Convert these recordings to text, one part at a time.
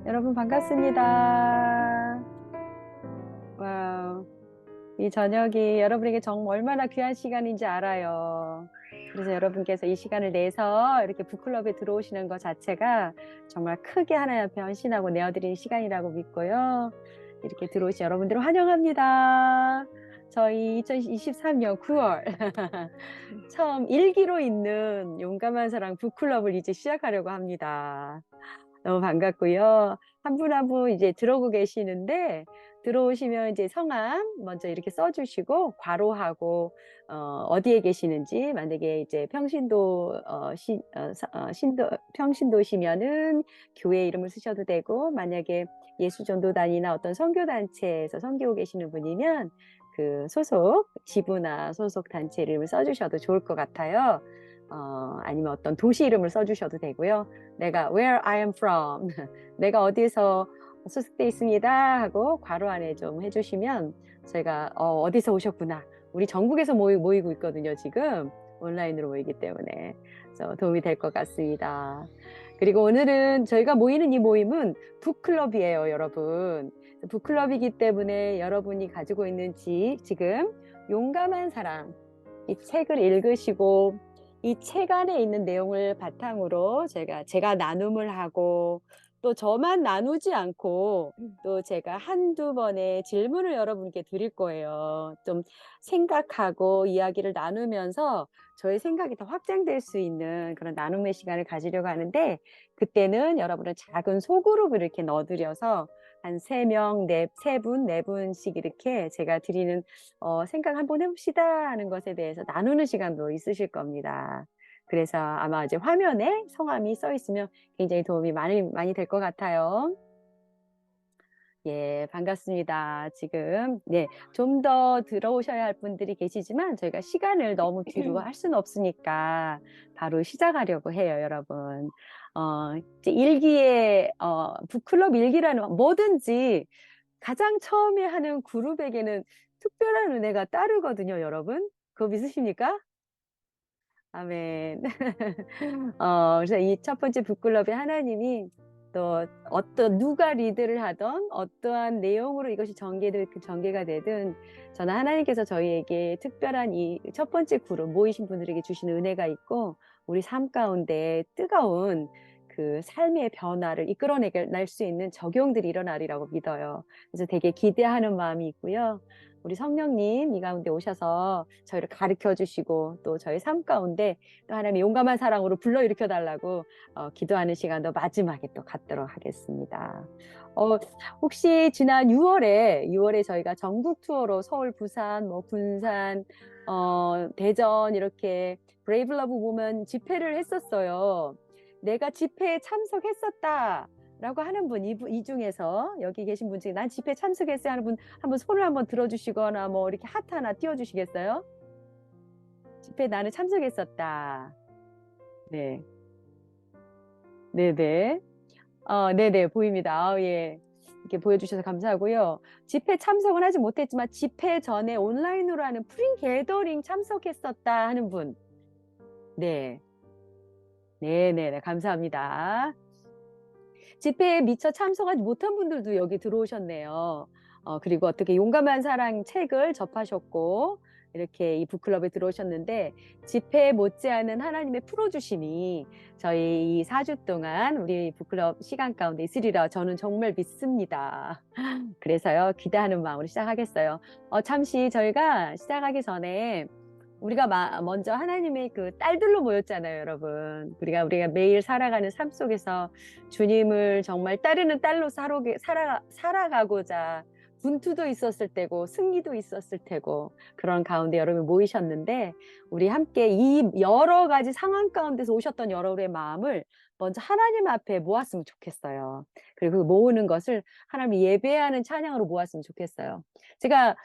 여러분 반갑습니다. 와우. 이 저녁이 여러분에게 정말 얼마나 귀한 시간인지 알아요. 그래서 여러분께서 이 시간을 내서 이렇게 북클럽에 들어오시는 것 자체가 정말 크게 하나님 앞에 헌신하고 내어드리는 시간이라고 믿고요. 이렇게 들어오신 여러분들을 환영합니다. 저희 2023년 9월 처음 일기로 있는 용감한 사랑 북클럽을 이제 시작하려고 합니다. 너무 반갑고요. 한 분 한 분 이제 들어오고 계시는데 들어오시면 이제 성함 먼저 이렇게 써주시고 괄호하고 어디에 계시는지 만약에 이제 평신도 신도 평신도시면은 교회 이름을 쓰셔도 되고 만약에 예수전도단이나 어떤 선교단체에서 섬기고 계시는 분이면 그 소속 지부나 소속 단체 이름을 써주셔도 좋을 것 같아요. 아니면 어떤 도시 이름을 써주셔도 되고요. 내가 where I am from 내가 어디서 소속돼 있습니다 하고 괄호 안에 좀 해주시면 저희가 어디서 오셨구나 우리 전국에서 모이고 있거든요. 지금 온라인으로 모이기 때문에 그래서 도움이 될 것 같습니다. 그리고 오늘은 저희가 모이는 이 모임은 북클럽이에요. 여러분 북클럽이기 때문에 여러분이 가지고 있는 지금 용감한 사랑 이 책을 읽으시고 이 책 안에 있는 내용을 바탕으로 제가 나눔을 하고 또 저만 나누지 않고 또 제가 한두 번의 질문을 여러분께 드릴 거예요. 좀 생각하고 이야기를 나누면서 저의 생각이 더 확장될 수 있는 그런 나눔의 시간을 가지려고 하는데 그때는 여러분은 작은 소그룹을 이렇게 넣어드려서 한 세 분, 네 분씩 이렇게 제가 드리는 생각 한번 해봅시다 하는 것에 대해서 나누는 시간도 있으실 겁니다. 그래서 아마 이제 화면에 성함이 써 있으면 굉장히 도움이 많이 될 것 같아요. 예, 반갑습니다. 지금, 네, 좀 더 들어오셔야 할 분들이 계시지만 저희가 시간을 너무 뒤로 할 수는 없으니까 바로 시작하려고 해요, 여러분. 이제 북클럽 일기라는 뭐든지 가장 처음에 하는 그룹에게는 특별한 은혜가 따르거든요, 여러분. 그거 믿으십니까? 아멘. 그래서 이 첫 번째 북클럽에 하나님이 또 누가 리드를 하던 어떠한 내용으로 이것이 전개가 되든 저는 하나님께서 저희에게 특별한 이 첫 번째 그룹 모이신 분들에게 주신 은혜가 있고 우리 삶 가운데 뜨거운 그 삶의 변화를 이끌어낼 수 있는 적용들이 일어나리라고 믿어요. 그래서 되게 기대하는 마음이 있고요. 우리 성령님 이 가운데 오셔서 저희를 가르쳐 주시고 또 저희 삶 가운데 또 하나님의 용감한 사랑으로 불러일으켜 달라고 기도하는 시간도 마지막에 또 갖도록 하겠습니다. 혹시 지난 6월에 저희가 전국 투어로 서울, 부산, 뭐 군산, 대전 이렇게 브레이브 러브 보면 집회를 했었어요. 내가 집회에 참석했었다. 라고 하는 분, 이 중에서 여기 계신 분 중에 난 집회 참석했어요 하는 분 한번 손을 한번 들어주시거나 뭐 이렇게 하트 하나 띄워주시겠어요? 집회 나는 참석했었다. 네. 네네. 네네. 보입니다. 예. 이렇게 보여주셔서 감사하고요. 집회 참석은 하지 못했지만 집회 전에 온라인으로 하는 프리 게더링 참석했었다 하는 분. 네. 네네네. 감사합니다. 집회에 미처 참석하지 못한 분들도 여기 들어오셨네요. 그리고 어떻게 용감한 사랑 책을 접하셨고 이렇게 이 북클럽에 들어오셨는데 집회 못지않은 하나님의 풀어주심이 저희 이 4주 동안 우리 북클럽 시간 가운데 있으리라 저는 정말 믿습니다. 그래서요 기대하는 마음으로 시작하겠어요. 잠시 저희가 시작하기 전에 우리가 먼저 하나님의 그 딸들로 모였잖아요, 여러분. 우리가 매일 살아가는 삶 속에서 주님을 정말 따르는 딸로 살아가고자 분투도 있었을 때고 승리도 있었을 테고 그런 가운데 여러분이 모이셨는데 우리 함께 이 여러 가지 상황 가운데서 오셨던 여러분의 마음을 먼저 하나님 앞에 모았으면 좋겠어요. 그리고 그 모으는 것을 하나님 예배하는 찬양으로 모았으면 좋겠어요. 제가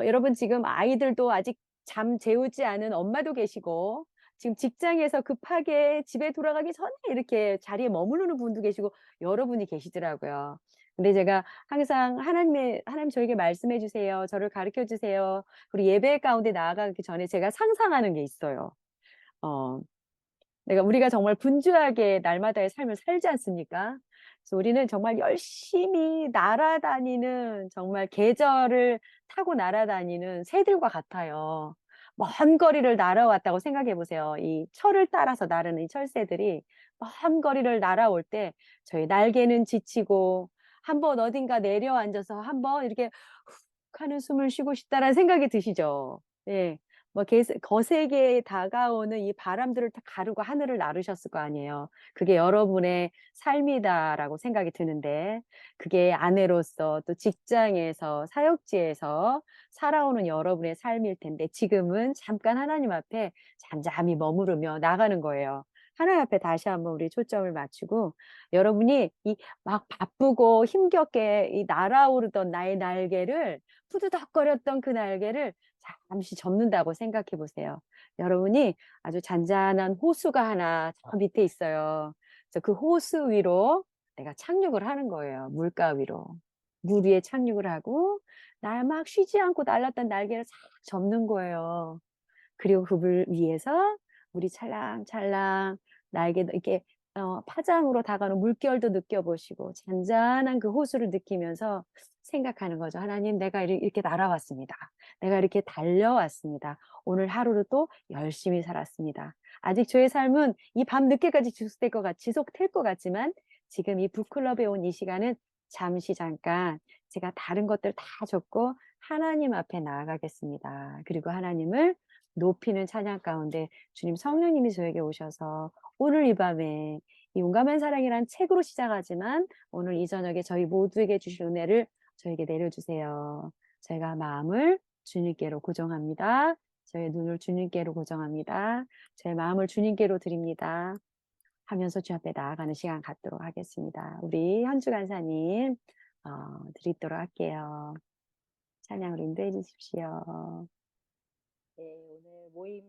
여러분 지금 아이들도 아직 잠 재우지 않은 엄마도 계시고 지금 직장에서 급하게 집에 돌아가기 전에 이렇게 자리에 머무르는 분도 계시고 여러분이 계시더라고요. 근데 제가 항상 하나님 저에게 말씀해 주세요. 저를 가르쳐 주세요. 그리고 예배 가운데 나아가기 전에 제가 상상하는 게 있어요. 우리가 정말 분주하게 날마다의 삶을 살지 않습니까? 그래서 우리는 정말 열심히 날아다니는 정말 계절을 타고 날아다니는 새들과 같아요. 먼 거리를 날아왔다고 생각해 보세요. 이 철을 따라서 나르는 이 철새들이 먼 거리를 날아올 때 저희 날개는 지치고 한번 어딘가 내려앉아서 한번 이렇게 훅 하는 숨을 쉬고 싶다라는 생각이 드시죠? 예. 뭐 거세게 다가오는 이 바람들을 다 가르고 하늘을 나르셨을 거 아니에요. 그게 여러분의 삶이다라고 생각이 드는데, 그게 아내로서 또 직장에서 사역지에서 살아오는 여러분의 삶일 텐데, 지금은 잠깐 하나님 앞에 잠잠히 머무르며 나가는 거예요. 하나님 앞에 다시 한번 우리 초점을 맞추고, 여러분이 이 막 바쁘고 힘겹게 이 날아오르던 나의 날개를, 푸드덕거렸던 그 날개를 잠시 접는다고 생각해 보세요. 여러분이 아주 잔잔한 호수가 하나 저 밑에 있어요. 그래서 그 호수 위로 내가 착륙을 하는 거예요. 물가 위로. 물 위에 착륙을 하고 날 막 쉬지 않고 날랐던 날개를 싹 접는 거예요. 그리고 그 물 위에서 물이 찰랑찰랑 날개도 이렇게 파장으로 다가오는 물결도 느껴보시고 잔잔한 그 호수를 느끼면서 생각하는 거죠. 하나님, 내가 이렇게 날아왔습니다. 내가 이렇게 달려왔습니다. 오늘 하루를 또 열심히 살았습니다. 아직 저의 삶은 이 밤 늦게까지 지속될 것 같지만 지금 이 북클럽에 온 이 시간은 잠시 잠깐 제가 다른 것들 다 접고 하나님 앞에 나아가겠습니다. 그리고 하나님을 높이는 찬양 가운데 주님 성령님이 저에게 오셔서 오늘 이 밤에 이 용감한 사랑이란 책으로 시작하지만 오늘 이 저녁에 저희 모두에게 주실 은혜를 저에게 내려주세요. 저희가 마음을 주님께로 고정합니다. 저의 눈을 주님께로 고정합니다. 제 마음을 주님께로 드립니다. 하면서 주 앞에 나아가는 시간 갖도록 하겠습니다. 우리 현주 간사님 드리도록 할게요. 찬양으로 인도해 주십시오. 네, 오늘 모임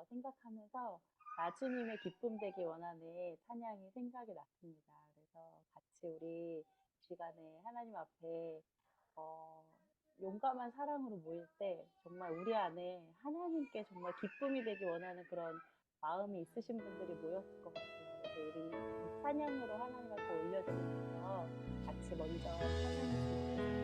생각하면서 나주님의 기쁨 되기 원하는 찬양이 생각이 났습니다. 그래서 같이 우리 시간에 하나님 앞에 용감한 사랑으로 모일 때 정말 우리 안에 하나님께 정말 기쁨이 되기 원하는 그런 마음이 있으신 분들이 모였을 것 같아요. 그래서 우리 찬양으로 하나님 앞에 올려드리면서 같이 먼저 찬양했습니다.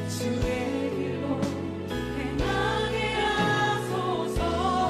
주의 길로 행하게 하소서.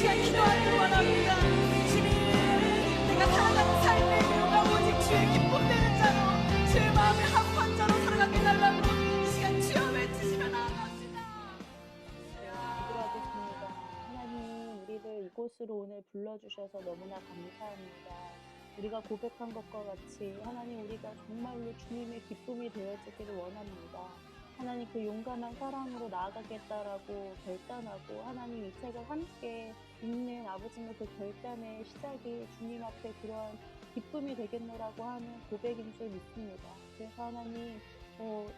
시간 기도하기를 원합니다. 주님, 내가 살아가는 삶의 이유가 오직 주의 기쁨되는 자로, 주의 마음에 합한 자로 살아가게 달라고 이 시간 주여 외치시며 나아갑시다. 기도하겠습니다. 하나님, 우리를 이곳으로 오늘 불러주셔서 너무나 감사합니다. 우리가 고백한 것과 같이 하나님, 우리가 정말로 주님의 기쁨이 되어주기를 원합니다. 하나님, 그 용감한 사랑으로 나아가겠다라고 결단하고 하나님 이 책을 함께 읽는 아버지는 그 결단의 시작이 주님 앞에 그러한 기쁨이 되겠노라고 하는 고백인 줄 믿습니다. 그래서 하나님,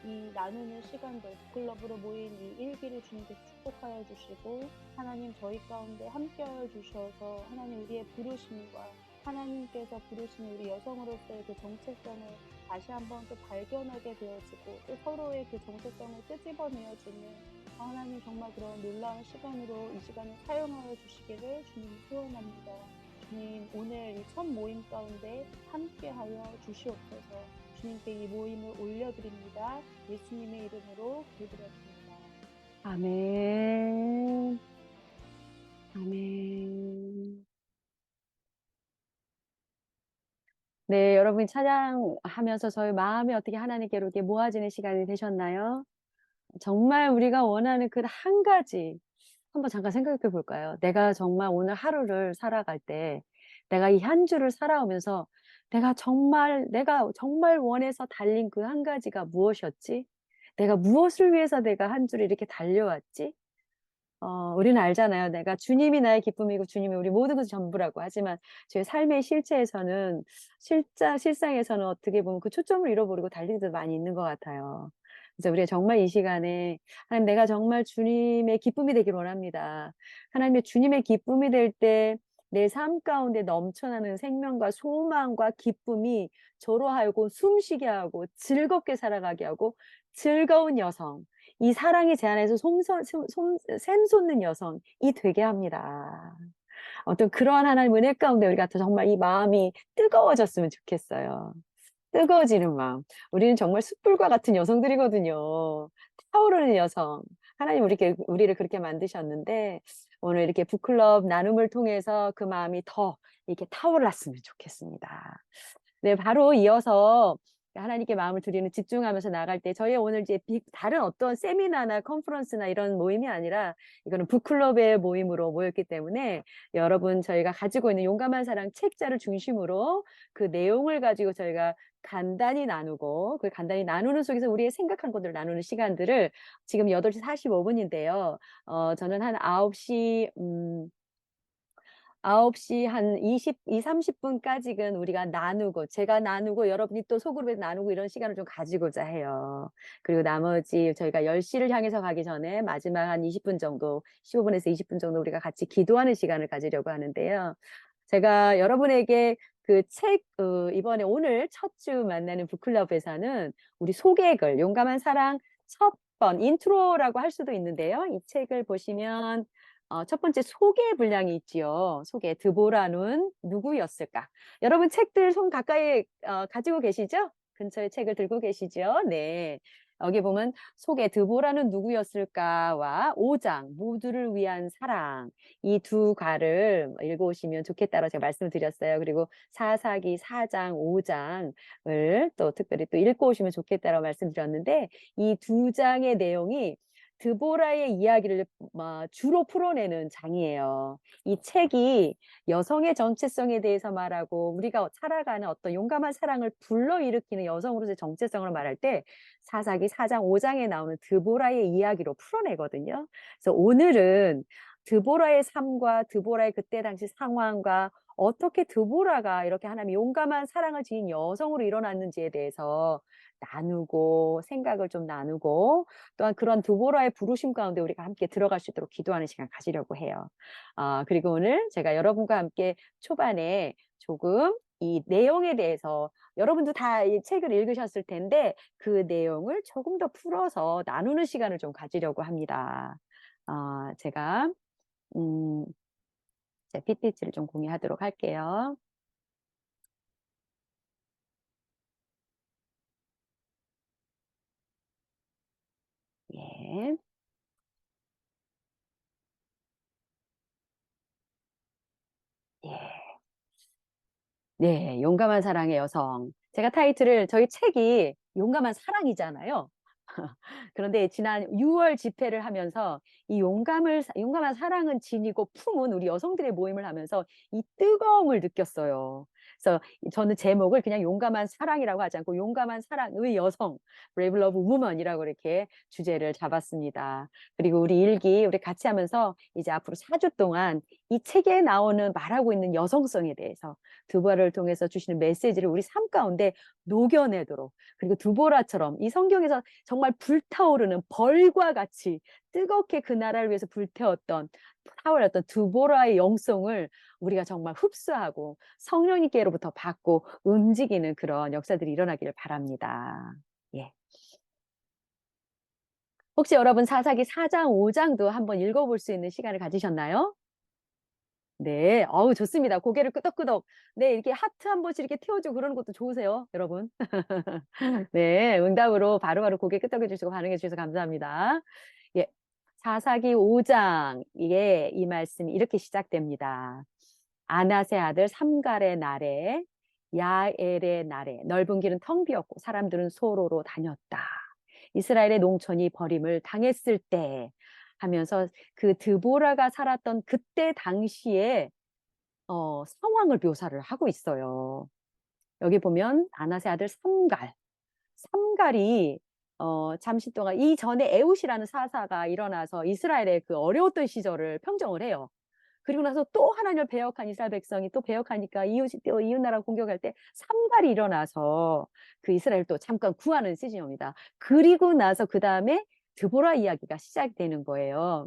이 나누는 시간들, 북클럽으로 모인 이 일기를 주님께서 축복하여 주시고 하나님 저희 가운데 함께하여 주셔서 하나님 우리의 부르심과 하나님께서 부르신 우리 여성으로서의 그 정체성을 다시 한번 또 발견하게 되어지고 또 서로의 그 정체성을 끄집어내어주는 하나님 정말 그런 놀라운 시간으로 이 시간을 사용하여 주시기를 주님 소원합니다. 주님, 오늘 이 첫 모임 가운데 함께하여 주시옵소서. 주님께 이 모임을 올려드립니다. 예수님의 이름으로 기도드렸습니다. 아멘. 아멘. 네, 여러분 찬양하면서 저희 마음이 어떻게 하나님께로 이렇게 모아지는 시간이 되셨나요? 정말 우리가 원하는 그 한 가지 한번 잠깐 생각해 볼까요? 내가 정말 오늘 하루를 살아갈 때 내가 이 한 주를 살아오면서 내가 정말 원해서 달린 그 한 가지가 무엇이었지? 내가 무엇을 위해서 내가 한 주를 이렇게 달려왔지? 우리는 알잖아요. 내가 주님이 나의 기쁨이고 주님이 우리 모든 것이 전부라고. 하지만 저희 삶의 실체에서는 실상에서는 어떻게 보면 그 초점을 잃어버리고 달릴 때도 많이 있는 것 같아요. 그래서 우리가 정말 이 시간에 하나님, 내가 정말 주님의 기쁨이 되길 원합니다. 하나님의 주님의 기쁨이 될 때 내 삶 가운데 넘쳐나는 생명과 소망과 기쁨이 저로 하여금 숨쉬게 하고 즐겁게 살아가게 하고 즐거운 여성, 이 사랑의 제 안에서 샘솟는 여성이 되게 합니다. 어떤 그러한 하나님 은혜 가운데 우리가 정말 이 마음이 뜨거워졌으면 좋겠어요. 뜨거워지는 마음. 우리는 정말 숯불과 같은 여성들이거든요. 타오르는 여성. 하나님 우리를 그렇게 만드셨는데 오늘 이렇게 북클럽 나눔을 통해서 그 마음이 더 이렇게 타올랐으면 좋겠습니다. 네, 바로 이어서 하나님께 마음을 드리는 집중하면서 나갈 때 저희 오늘 이제 다른 어떤 세미나나 컨퍼런스나 이런 모임이 아니라 이거는 북클럽의 모임으로 모였기 때문에 여러분 저희가 가지고 있는 용감한 사랑 책자를 중심으로 그 내용을 가지고 저희가 간단히 나누고 그 간단히 나누는 속에서 우리의 생각한 것들을 나누는 시간들을 지금 8시 45분인데요. 저는 한 9시 한 30분까지는 우리가 제가 나누고 여러분이 또 소그룹에서 나누고 이런 시간을 좀 가지고자 해요. 그리고 나머지 저희가 10시를 향해서 가기 전에 마지막 한 20분 정도, 15분에서 20분 정도 우리가 같이 기도하는 시간을 가지려고 하는데요. 제가 여러분에게 이번에 오늘 첫 주 만나는 북클럽에서는 우리 소개글, 용감한 사랑 첫 번, 인트로라고 할 수도 있는데요. 이 책을 보시면 첫 번째 소개 분량이 있지요. 소개, 드보라는 누구였을까? 여러분 책들 손 가까이 가지고 계시죠? 근처에 책을 들고 계시죠? 네. 여기 보면 소개, 드보라는 누구였을까와 5장, 모두를 위한 사랑. 이 두 가를 읽어오시면 좋겠다고 제가 말씀을 드렸어요. 그리고 사사기 4장, 5장을 또 특별히 또 읽고 오시면 좋겠다고 말씀드렸는데 이 두 장의 내용이 드보라의 이야기를 주로 풀어내는 장이에요. 이 책이 여성의 정체성에 대해서 말하고 우리가 살아가는 어떤 용감한 사랑을 불러일으키는 여성으로서의 정체성을 말할 때 사사기 4장, 5장에 나오는 드보라의 이야기로 풀어내거든요. 그래서 오늘은 드보라의 삶과 드보라의 그때 당시 상황과 어떻게 드보라가 이렇게 하나님의 용감한 사랑을 지닌 여성으로 일어났는지에 대해서 나누고 생각을 좀 나누고 또한 그런 드보라의 부르심 가운데 우리가 함께 들어갈 수 있도록 기도하는 시간 가지려고 해요. 그리고 오늘 제가 여러분과 함께 초반에 조금 이 내용에 대해서 여러분도 다 이 책을 읽으셨을 텐데 그 내용을 조금 더 풀어서 나누는 시간을 좀 가지려고 합니다. 제가 제 PPT를 좀 공유하도록 할게요. 예. 네, 용감한 사랑의 여성. 제가 타이틀을 저희 책이 용감한 사랑이잖아요. 그런데 지난 6월 집회를 하면서 이 용감한 사랑은 진이고 품은 우리 여성들의 모임을 하면서 이 뜨거움을 느꼈어요. 그래서 저는 제목을 그냥 용감한 사랑이라고 하지 않고 용감한 사랑의 여성, Brave Love Woman이라고 이렇게 주제를 잡았습니다. 그리고 우리 같이 하면서 이제 앞으로 4주 동안 이 책에 나오는 말하고 있는 여성성에 대해서 드보라를 통해서 주시는 메시지를 우리 삶 가운데 녹여내도록, 그리고 드보라처럼 이 성경에서 정말 불타오르는 벌과 같이 뜨겁게 그 나라를 위해서 불태웠던 타올랐던 드보라의 영성을 우리가 정말 흡수하고 성령님께로부터 받고 움직이는 그런 역사들이 일어나기를 바랍니다. 예. 혹시 여러분 사사기 4장, 5장도 한번 읽어볼 수 있는 시간을 가지셨나요? 네, 어우, 좋습니다. 고개를 끄덕끄덕. 네, 이렇게 하트 한 번씩 이렇게 태워주고 그러는 것도 좋으세요, 여러분. 네, 응답으로 바로바로 고개 끄덕여 주시고 반응해 주셔서 감사합니다. 예, 사사기 5장, 이 말씀이 이렇게 시작됩니다. 아낫의 아들 삼갈의 날에, 야엘의 날에, 넓은 길은 텅 비었고 사람들은 소로로 다녔다. 이스라엘의 농촌이 버림을 당했을 때 하면서 그 드보라가 살았던 그때 당시에 상황을 묘사를 하고 있어요. 여기 보면 아낫의 아들 삼갈이 잠시 동안 이전에 에훗이라는 사사가 일어나서 이스라엘의 그 어려웠던 시절을 평정을 해요. 그리고 나서 또 하나님을 배역한 이스라엘 백성이 또 배역하니까 이웃이 또 이웃 나라 공격할 때 삼갈이 일어나서 그 이스라엘 또 잠깐 구하는 시즌입니다. 그리고 나서 그 다음에 드보라 이야기가 시작되는 거예요.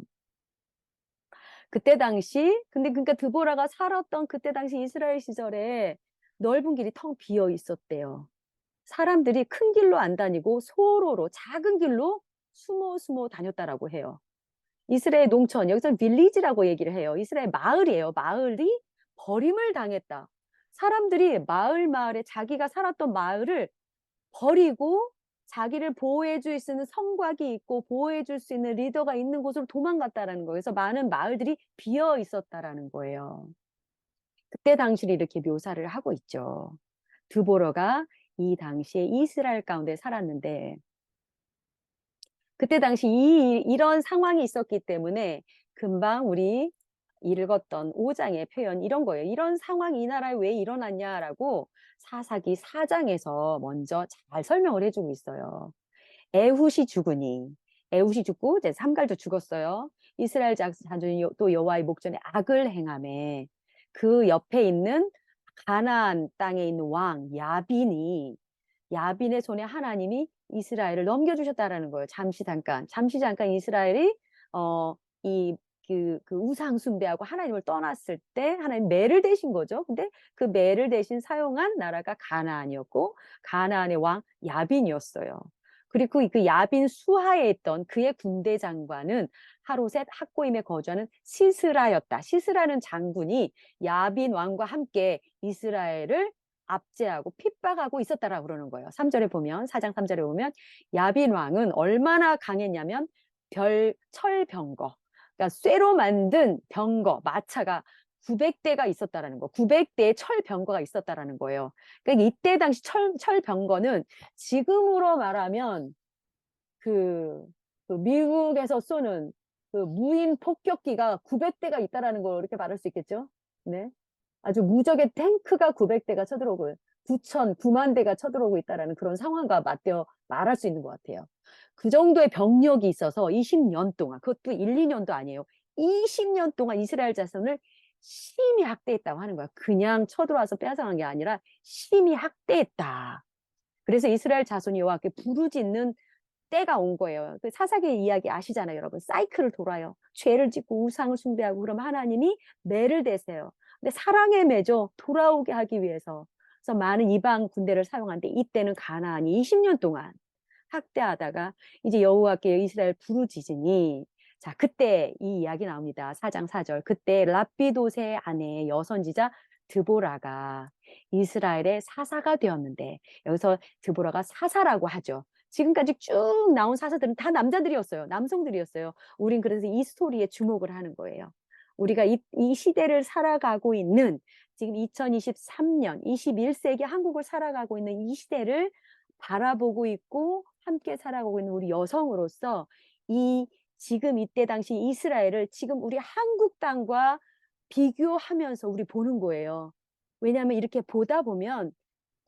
그때 당시 근데 그러니까 드보라가 살았던 그때 당시 이스라엘 시절에 넓은 길이 텅 비어 있었대요. 사람들이 큰 길로 안 다니고 소로로 작은 길로 숨어 다녔다라고 해요. 이스라엘 농촌, 여기서 빌리지라고 얘기를 해요. 이스라엘 마을이에요. 마을이 버림을 당했다. 사람들이 마을에 자기가 살았던 마을을 버리고 자기를 보호해 줄 수 있는 성곽이 있고 보호해 줄 수 있는 리더가 있는 곳으로 도망갔다라는 거예요. 그래서 많은 마을들이 비어 있었다라는 거예요. 그때 당시를 이렇게 묘사를 하고 있죠. 드보라가 이 당시에 이스라엘 가운데 살았는데 그때 당시 이런 상황이 있었기 때문에 금방 우리 읽었던 5장의 표현 이런 거예요. 이런 상황이 이 나라에 왜 일어났냐라고 사사기 4장에서 먼저 잘 설명을 해주고 있어요. 에훗이 죽고 이제 삼갈도 죽었어요. 이스라엘 자손이 또 여호와의 목전에 악을 행하매 그 옆에 있는 가나안 땅에 있는 왕 야빈의 손에 하나님이 이스라엘을 넘겨주셨다라는 거예요. 잠시 잠깐 이스라엘이 그 우상 숭배하고 하나님을 떠났을 때 하나님 매를 대신 거죠. 근데 그 매를 대신 사용한 나라가 가나안이었고 가나안의 왕 야빈이었어요. 그리고 그 야빈 수하에 있던 그의 군대 장관은 하롯셋 학고임에 거주하는 시스라였다. 시스라는 장군이 야빈 왕과 함께 이스라엘을 압제하고 핍박하고 있었다라고 그러는 거예요. 3절에 보면 4장 3절에 보면 야빈 왕은 얼마나 강했냐면 철병거, 그러니까 쇠로 만든 병거, 마차가 900대가 있었다라는 거. 900대의 철병거가 있었다라는 거예요. 그러니까 이때 당시 철병거는 지금으로 말하면 그 미국에서 쏘는 그 무인 폭격기가 900대가 있다라는 걸 이렇게 말할 수 있겠죠? 네. 아주 무적의 탱크가 900대가 쳐들어오고 9만 대가 쳐들어오고 있다라는 그런 상황과 맞대어 말할 수 있는 것 같아요. 그 정도의 병력이 있어서 20년 동안, 그것도 1, 2년도 아니에요. 20년 동안 이스라엘 자손을 심히 학대했다고 하는 거야. 그냥 쳐들어와서 빼앗아간 게 아니라 심히 학대했다. 그래서 이스라엘 자손이 여호와께 부르짖는 때가 온 거예요. 그 사사기 이야기 아시잖아요, 여러분. 사이클을 돌아요. 죄를 짓고 우상을 숭배하고 그러면 하나님이 매를 대세요. 근데 사랑의 매죠. 돌아오게 하기 위해서. 그래서 많은 이방 군대를 사용하는데 이때는 가나안이 20년 동안 학대하다가 이제 여호와께 이스라엘 부르짖으니 자, 그때 이 이야기 나옵니다. 4장 4절. 그때 랍비도세의 아내 여선지자 드보라가 이스라엘의 사사가 되었는데 여기서 드보라가 사사라고 하죠. 지금까지 쭉 나온 사사들은 다 남자들이었어요. 남성들이었어요. 우린 그래서 이 스토리에 주목을 하는 거예요. 우리가 이 시대를 살아가고 있는 지금 2023년, 21세기 한국을 살아가고 있는 이 시대를 바라보고 있고 함께 살아가고 있는 우리 여성으로서 이 지금 이때 당시 이스라엘을 지금 우리 한국 땅과 비교하면서 우리 보는 거예요. 왜냐하면 이렇게 보다 보면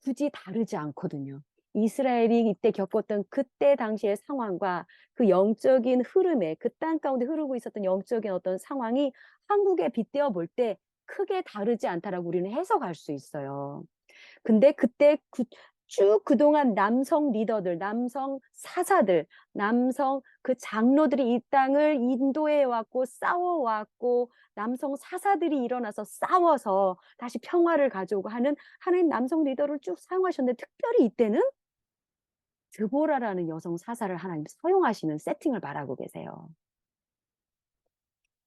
굳이 다르지 않거든요. 이스라엘이 이때 겪었던 그때 당시의 상황과 그 영적인 흐름에 그 땅 가운데 흐르고 있었던 영적인 어떤 상황이 한국에 빗대어 볼 때 크게 다르지 않다라고 우리는 해석할 수 있어요. 근데 그때 쭉 그동안 남성 리더들, 남성 사사들, 남성 그 장로들이 이 땅을 인도해 왔고 싸워 왔고 남성 사사들이 일어나서 싸워서 다시 평화를 가져오고 하는 하나님 남성 리더를 쭉 사용하셨는데 특별히 이때는 드보라라는 여성 사사를 하나님 사용하시는 세팅을 바라고 계세요.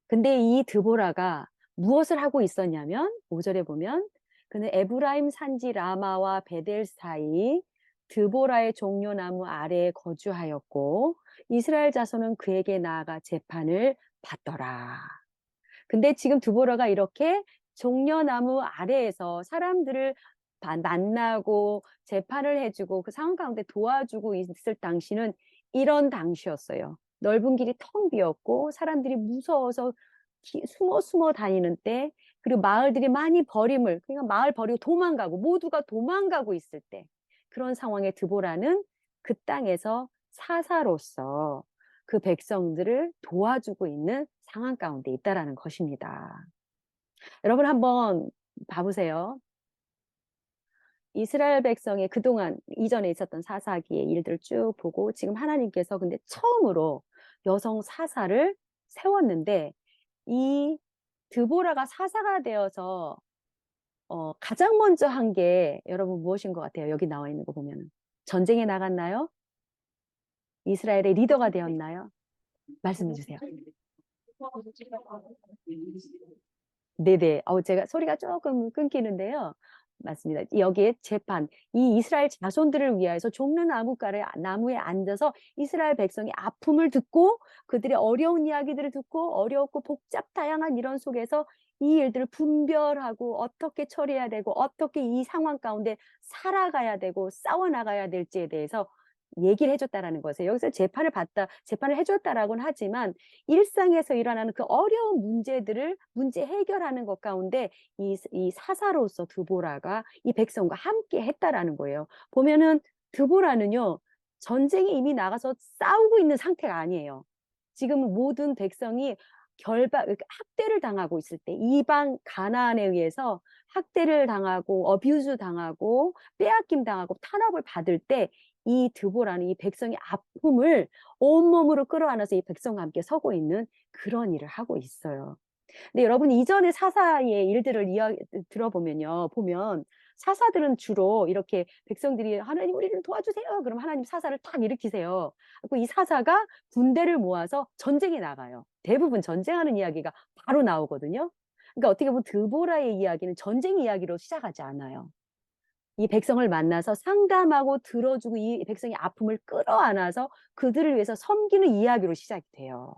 근데 이 드보라가 무엇을 하고 있었냐면 5절에 보면 그는 에브라임 산지 라마와 베델 사이 드보라의 종려나무 아래에 거주하였고 이스라엘 자손은 그에게 나아가 재판을 받더라. 근데 지금 드보라가 이렇게 종려나무 아래에서 사람들을 만나고 재판을 해주고 그 상황 가운데 도와주고 있을 당시는 이런 당시였어요. 넓은 길이 텅 비었고 사람들이 무서워서 숨어 다니는 때, 그리고 마을들이 많이 버림을, 그러니까 마을 버리고 도망가고 모두가 도망가고 있을 때 그런 상황에 드보라는 그 땅에서 사사로서 그 백성들을 도와주고 있는 상황 가운데 있다라는 것입니다. 여러분 한번 봐보세요. 이스라엘 백성의 그동안 이전에 있었던 사사기의 일들을 쭉 보고 지금 하나님께서 근데 처음으로 여성 사사를 세웠는데 이 드보라가 사사가 되어서 가장 먼저 한 게 여러분 무엇인 것 같아요? 여기 나와 있는 거 보면 전쟁에 나갔나요? 이스라엘의 리더가 되었나요? 말씀해 주세요. 네네. 제가 소리가 조금 끊기는데요. 맞습니다. 여기에 재판, 이 이스라엘 자손들을 위하여서 나무에 앉아서 이스라엘 백성의 아픔을 듣고 그들의 어려운 이야기들을 듣고 어렵고 다양한 이런 속에서 이 일들을 분별하고 어떻게 처리해야 되고 어떻게 이 상황 가운데 살아가야 되고 싸워나가야 될지에 대해서 얘기를 해줬다라는 것이에요. 여기서 재판을 해줬다라고는 하지만 일상에서 일어나는 그 어려운 문제 해결하는 것 가운데 이 사사로서 드보라가 이 백성과 함께 했다라는 거예요. 보면은 드보라는요, 전쟁에 이미 나가서 싸우고 있는 상태가 아니에요. 지금 모든 백성이 학대를 당하고 있을 때, 이방 가나안에 의해서 학대를 당하고, 어뷰즈 당하고, 빼앗김 당하고, 탄압을 받을 때, 이 드보라는 이 백성의 아픔을 온몸으로 끌어안아서 이 백성과 함께 서고 있는 그런 일을 하고 있어요. 근데 여러분 이전의 사사의 일들을 들어보면요. 보면 사사들은 주로 이렇게 백성들이 하나님 우리를 도와주세요. 그럼 하나님 사사를 딱 일으키세요. 그리고 이 사사가 군대를 모아서 전쟁에 나가요. 대부분 전쟁하는 이야기가 바로 나오거든요. 그러니까 어떻게 보면 드보라의 이야기는 전쟁 이야기로 시작하지 않아요. 이 백성을 만나서 상담하고 들어주고 이 백성의 아픔을 끌어안아서 그들을 위해서 섬기는 이야기로 시작이 돼요.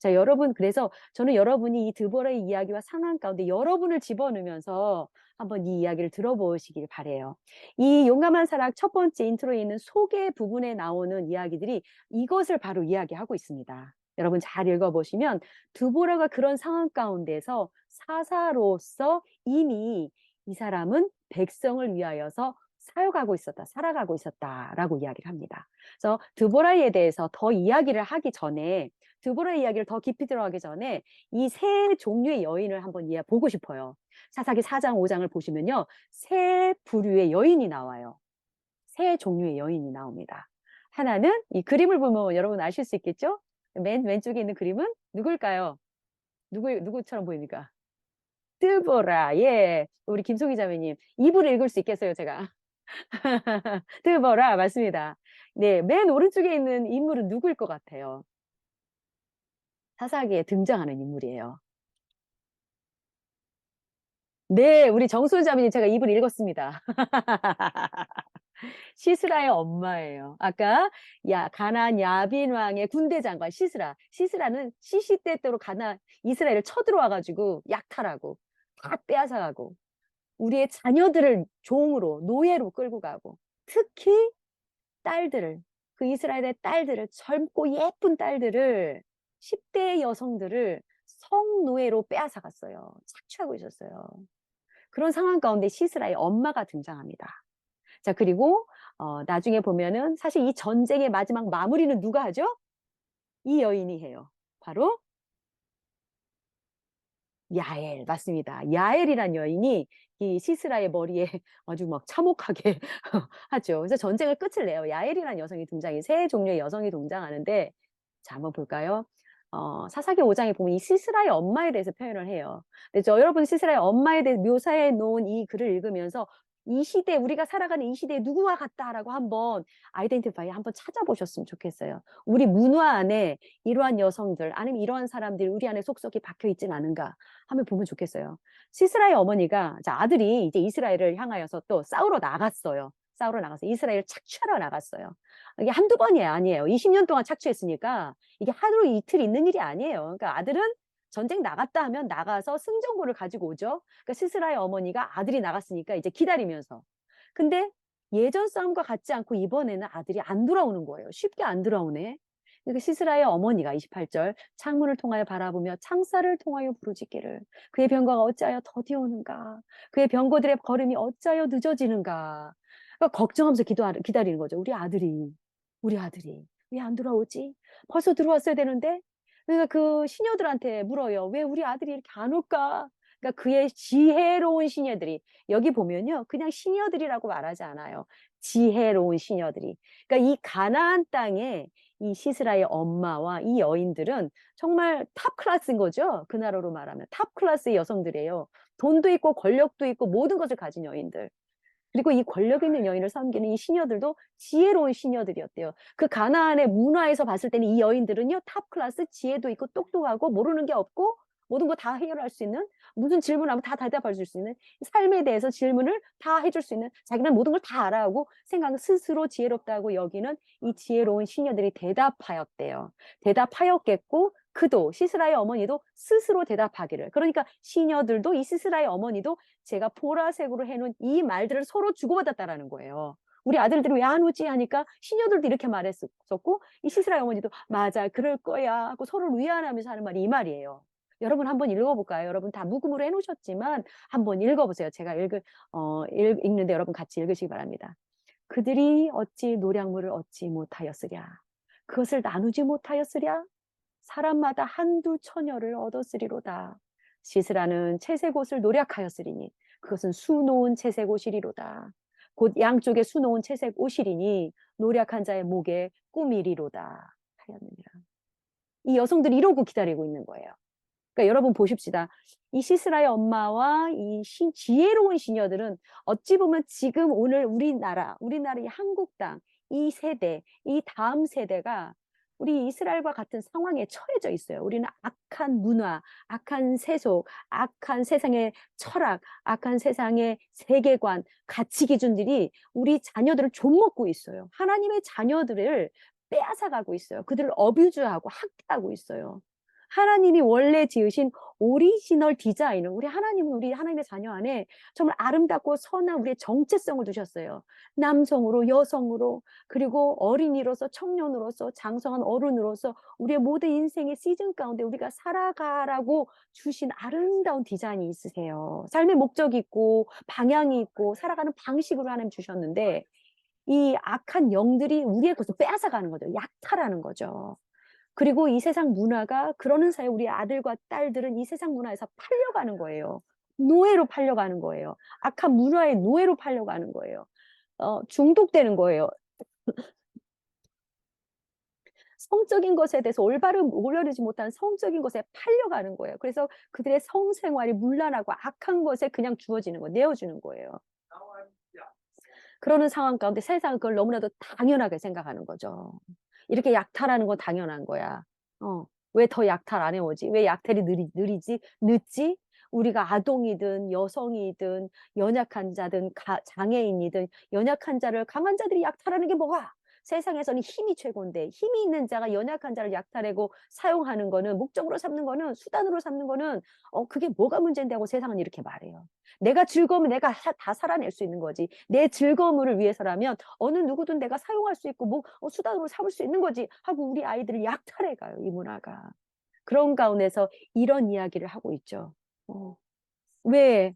자, 여러분, 그래서 저는 여러분이 이 드보라의 이야기와 상황 가운데 여러분을 집어넣으면서 한번 이 이야기를 들어보시길 바래요. 이 용감한 사랑 첫 번째 인트로에 있는 소개 부분에 나오는 이야기들이 이것을 바로 이야기하고 있습니다. 여러분 잘 읽어보시면 드보라가 그런 상황 가운데서 사사로서 이미 이 사람은 백성을 위하여서 살아가고 있었다라고 이야기를 합니다. 그래서 드보라에 대해서 더 이야기를 하기 전에 드보라의 이야기를 더 깊이 들어가기 전에 이 세 종류의 여인을 한번 보고 싶어요. 사사기 4장, 5장을 보시면요. 세 부류의 여인이 나와요. 세 종류의 여인이 나옵니다. 하나는 이 그림을 보면 여러분 아실 수 있겠죠? 맨 왼쪽에 있는 그림은 누굴까요? 누구처럼 보입니까? 드보라. 예. 우리 김송희 자매님. 입으로 읽을 수 있겠어요, 제가. 드보라. 맞습니다. 네. 맨 오른쪽에 있는 인물은 누구일 것 같아요? 사사기에 등장하는 인물이에요. 네, 우리 정수은 자매님 제가 입을 읽었습니다. 시스라의 엄마예요. 아까 가나안 야빈 왕의 군대 장관 시스라. 시스라는 시시때때로 가나안 이스라엘을 쳐들어와 가지고 약탈하고 다 빼앗아가고 우리의 자녀들을 종으로 노예로 끌고 가고 특히 딸들을 그 이스라엘의 딸들을 젊고 예쁜 딸들을 10대 여성들을 성노예로 빼앗아갔어요. 착취하고 있었어요. 그런 상황 가운데 시스라의 엄마가 등장합니다. 자, 그리고 나중에 보면은 사실 이 전쟁의 마지막 마무리는 누가 하죠? 이 여인이 해요. 바로 야엘, 맞습니다. 야엘이란 여인이 이 시스라의 머리에 아주 막 참혹하게 하죠. 그래서 전쟁을 끝을 내요. 야엘이라는 여성이 세 종류의 여성이 등장하는데, 자, 한번 볼까요? 사사기 5장에 보면 이 시스라의 엄마에 대해서 표현을 해요. 근데 여러분 시스라의 엄마에 대해 묘사해 놓은 이 글을 읽으면서 이 시대, 우리가 살아가는 이 시대에 누구와 같다라고 한번 아이덴티파이 한번 찾아보셨으면 좋겠어요. 우리 문화 안에 이러한 여성들, 아니면 이러한 사람들이 우리 안에 속속이 박혀 있진 않은가 한번 보면 좋겠어요. 시스라의 어머니가, 자, 아들이 이제 이스라엘을 향하여서 또 싸우러 나갔어요. 싸우러 나가서 이스라엘을 착취하러 나갔어요. 이게 한두 번이 아니에요. 20년 동안 착취했으니까 이게 하루 이틀 있는 일이 아니에요. 그러니까 아들은 전쟁 나갔다 하면 나가서 승전고를 가지고 오죠. 그러니까 시스라의 어머니가 아들이 나갔으니까 이제 기다리면서. 근데 예전 싸움과 같지 않고 이번에는 아들이 안 돌아오는 거예요. 쉽게 안 돌아오네. 그러니까 시스라의 어머니가 28절 창문을 통하여 바라보며 창살을 통하여 부르짖기를 그의 병거가 어찌하여 더디오는가 그의 병거들의 걸음이 어찌하여 늦어지는가. 그러니까 걱정하면서 기다리는 거죠. 우리 아들이 왜 안 돌아오지? 벌써 들어왔어야 되는데. 그러니까 그 시녀들한테 물어요. 왜 우리 아들이 이렇게 안 올까? 그러니까 그의 지혜로운 시녀들이, 여기 보면요 그냥 시녀들이라고 말하지 않아요. 지혜로운 시녀들이. 그러니까 이 가나안 땅에 이 시스라의 엄마와 이 여인들은 정말 탑 클래스인 거죠. 그 나라로 말하면 탑 클래스의 여성들이에요. 돈도 있고 권력도 있고 모든 것을 가진 여인들. 그리고 이 권력 있는 여인을 섬기는 이 시녀들도 지혜로운 시녀들이었대요. 그 가나안의 문화에서 봤을 때는 이 여인들은요 탑 클래스, 지혜도 있고 똑똑하고 모르는 게 없고 모든 거 다 해결할 수 있는, 무슨 질문하면 다 대답할 수 있는, 삶에 대해서 질문을 다 해줄 수 있는, 자기는 모든 걸 다 알아하고 생각 스스로 지혜롭다고 여기는 이 지혜로운 시녀들이 대답하였대요. 대답하였겠고 그도 시스라의 어머니도 스스로 대답하기를. 그러니까 시녀들도 이 시스라의 어머니도 제가 보라색으로 해놓은 이 말들을 서로 주고받았다라는 거예요. 우리 아들들이 왜 안 오지 하니까 시녀들도 이렇게 말했었고 이 시스라의 어머니도 맞아 그럴 거야 하고 서로를 위안하면서 하는 말이 이 말이에요. 여러분 한번 읽어볼까요? 여러분 다 묵음으로 해놓으셨지만 한번 읽어보세요. 제가 읽는데 여러분 같이 읽으시기 바랍니다. 그들이 어찌 노량물을 얻지 못하였으랴. 그것을 나누지 못하였으랴. 사람마다 한두 처녀를 얻었으리로다. 시스라는 채색 옷을 노략하였으리니 그것은 수놓은 채색 옷이리로다. 곧 양쪽에 수놓은 채색 옷이리니 노략한 자의 목에 꿈이리로다 하였느니라. 이 여성들이 이러고 기다리고 있는 거예요. 그러니까 여러분 보십시다. 이 시스라의 엄마와 이 지혜로운 시녀들은 어찌 보면 지금 오늘 우리나라의 한국 땅, 이 세대, 이 다음 세대가 우리 이스라엘과 같은 상황에 처해져 있어요. 우리는 악한 문화, 악한 세속, 악한 세상의 철학, 악한 세상의 세계관, 가치 기준들이 우리 자녀들을 좀먹고 있어요. 하나님의 자녀들을 빼앗아가고 있어요. 그들을 어뷰즈하고 학대하고 있어요. 하나님이 원래 지으신 오리지널 디자인을 우리 하나님의 자녀 안에 정말 아름답고 선한 우리의 정체성을 두셨어요. 남성으로, 여성으로, 그리고 어린이로서, 청년으로서, 장성한 어른으로서 우리의 모든 인생의 시즌 가운데 우리가 살아가라고 주신 아름다운 디자인이 있으세요. 삶의 목적이 있고 방향이 있고 살아가는 방식으로 하나님 주셨는데 이 악한 영들이 우리의 것을 빼앗아가는 거죠. 약탈하는 거죠. 그리고 이 세상 문화가 그러는 사이에 우리 아들과 딸들은 이 세상 문화에서 팔려가는 거예요. 노예로 팔려가는 거예요. 악한 문화의 노예로 팔려가는 거예요. 중독되는 거예요. 성적인 것에 대해서 올바르지 못한 성적인 것에 팔려가는 거예요. 그래서 그들의 성생활이 문란하고 악한 것에 그냥 주어지는 거예요. 내어주는 거예요. 그러는 상황 가운데 세상은 그걸 너무나도 당연하게 생각하는 거죠. 이렇게 약탈하는 건 당연한 거야. 왜 더 약탈 안 해오지? 왜 약탈이 느리지? 늦지? 우리가 아동이든 여성이든 연약한 자든 장애인이든 연약한 자를 강한 자들이 약탈하는 게 뭐가? 세상에서는 힘이 최고인데 힘이 있는 자가 연약한 자를 약탈하고 사용하는 거는 목적으로 삼는 거는 수단으로 삼는 거는 그게 뭐가 문제인데 하고 세상은 이렇게 말해요. 내가 즐거우면 내가 다 살아낼 수 있는 거지. 내 즐거움을 위해서라면 어느 누구든 내가 사용할 수 있고 뭐 수단으로 삼을 수 있는 거지 하고 우리 아이들을 약탈해 가요, 이 문화가. 그런 가운데서 이런 이야기를 하고 있죠. 어, 왜,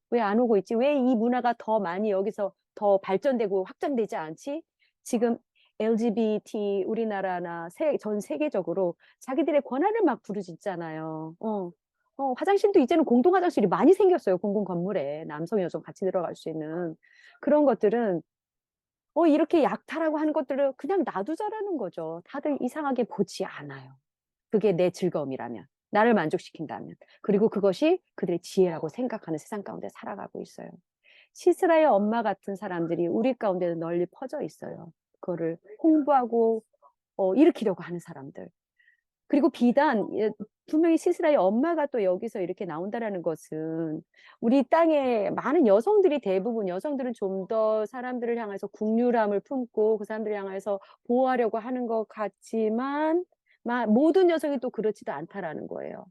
왜 안 오고 있지? 왜 이 문화가 더 많이 여기서 더 발전되고 확장되지 않지? 지금 LGBT 우리나라나 전 세계적으로 자기들의 권한을 막 부르짖잖아요. 화장실도 이제는 공동 화장실이 많이 생겼어요. 공공 건물에 남성 여성 같이 들어갈 수 있는 그런 것들은 이렇게 약탈하고 하는 것들을 그냥 놔두자라는 거죠. 다들 이상하게 보지 않아요. 그게 내 즐거움이라면, 나를 만족시킨다면, 그리고 그것이 그들의 지혜라고 생각하는 세상 가운데 살아가고 있어요. 시스라의 엄마 같은 사람들이 우리 가운데도 널리 퍼져 있어요. 그거를 홍보하고 일으키려고 하는 사람들. 그리고 비단 분명히 시스라의 엄마가 또 여기서 이렇게 나온다라는 것은 우리 땅에 많은 여성들이 대부분 여성들은 좀 더 사람들을 향해서 국률함을 품고 그 사람들을 향해서 보호하려고 하는 것 같지만 모든 여성이 또 그렇지도 않다라는 거예요.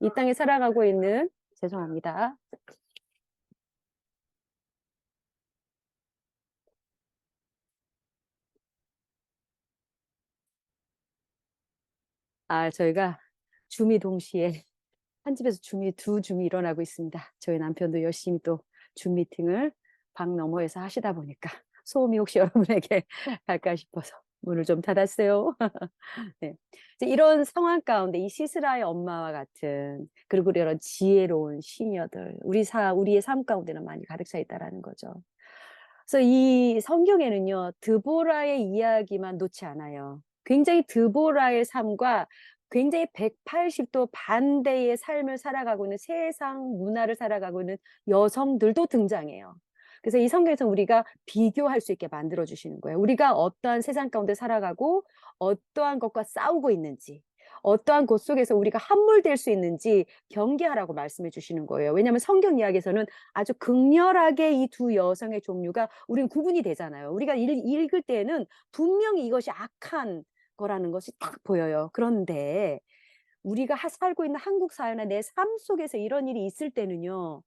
이 땅에 살아가고 있는 죄송합니다. 저희가 줌이 동시에 한 집에서 두 줌이 일어나고 있습니다. 저희 남편도 열심히 또 줌 미팅을 방 너머에서 하시다 보니까 소음이 혹시 여러분에게 갈까 싶어서 문을 좀 닫았어요. 네. 이런 상황 가운데 이 시스라의 엄마와 같은 그리고 이런 지혜로운 시녀들 우리의 삶 가운데는 많이 가득 차 있다라는 거죠. 그래서 이 성경에는요, 드보라의 이야기만 놓지 않아요. 굉장히 드보라의 삶과 굉장히 180도 반대의 삶을 살아가고 있는 세상 문화를 살아가고 있는 여성들도 등장해요. 그래서 이 성경에서 우리가 비교할 수 있게 만들어 주시는 거예요. 우리가 어떠한 세상 가운데 살아가고 어떠한 것과 싸우고 있는지, 어떠한 곳 속에서 우리가 함몰될 수 있는지 경계하라고 말씀해 주시는 거예요. 왜냐하면 성경 이야기에서는 아주 극렬하게 이 두 여성의 종류가 우리는 구분이 되잖아요. 우리가 읽을 때에는 분명히 이것이 악한 거라는 것이 딱 보여요. 그런데 우리가 살고 있는 한국 사회나 내 삶 속에서 이런 일이 있을 때는요.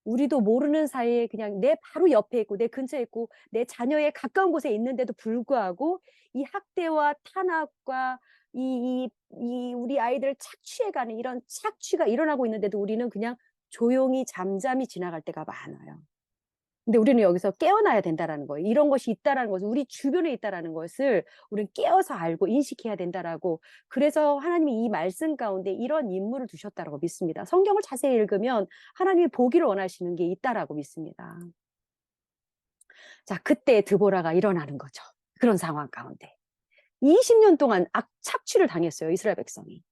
우리도 모르는 사이에 그냥 내 바로 옆에 있고 내 근처에 있고 내 자녀의 가까운 곳에 있는데도 불구하고 이 학대와 탄압과 우리 아이들을 착취해가는 이런 착취가 일어나고 있는데도 우리는 그냥 조용히 잠잠히 지나갈 때가 많아요. 근데 우리는 여기서 깨어나야 된다라는 거예요. 이런 것이 있다라는 것을 우리 주변에 있다라는 것을 우리는 깨어서 알고 인식해야 된다라고. 그래서 하나님이 이 말씀 가운데 이런 인물을 두셨다라고 믿습니다. 성경을 자세히 읽으면 하나님이 보기를 원하시는 게 있다라고 믿습니다. 자, 그때 드보라가 일어나는 거죠. 그런 상황 가운데 20년 동안 착취를 당했어요, 이스라엘 백성이.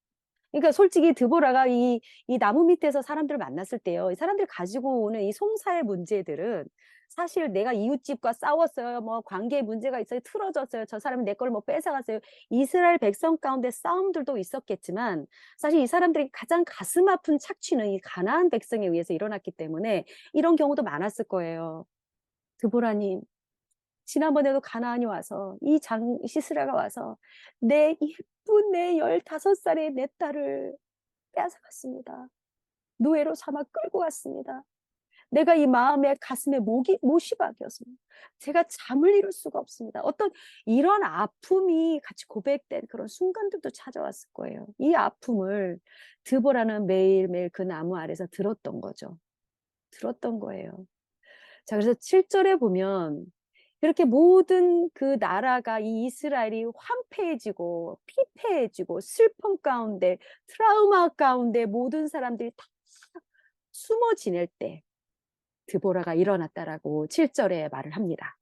그러니까 솔직히 드보라가 이 나무 밑에서 사람들을 만났을 때요. 이 사람들이 가지고 오는 이 송사의 문제들은 사실 내가 이웃집과 싸웠어요. 뭐 관계에 문제가 있어요. 틀어졌어요. 저 사람이 내 걸 뭐 뺏어갔어요. 이스라엘 백성 가운데 싸움들도 있었겠지만 사실 이 사람들이 가장 가슴 아픈 착취는 이 가나안 백성에 의해서 일어났기 때문에 이런 경우도 많았을 거예요. 드보라님, 지난번에도 가나안이 와서 시스라가 와서 내 이쁜 내 15살의 내 딸을 빼앗아갔습니다. 노예로 삼아 끌고 갔습니다. 내가 이 마음에 가슴에 못이 박여서 제가 잠을 이룰 수가 없습니다. 어떤 이런 아픔이 같이 고백된 그런 순간들도 찾아왔을 거예요. 이 아픔을 드보라는 매일매일 그 나무 아래서 들었던 거죠. 들었던 거예요. 자, 그래서 7절에 보면 이렇게 모든 그 나라가 이 이스라엘이 황폐해지고 피폐해지고 슬픔 가운데 트라우마 가운데 모든 사람들이 다 숨어 지낼 때 드보라가 일어났다라고 7절에 말을 합니다.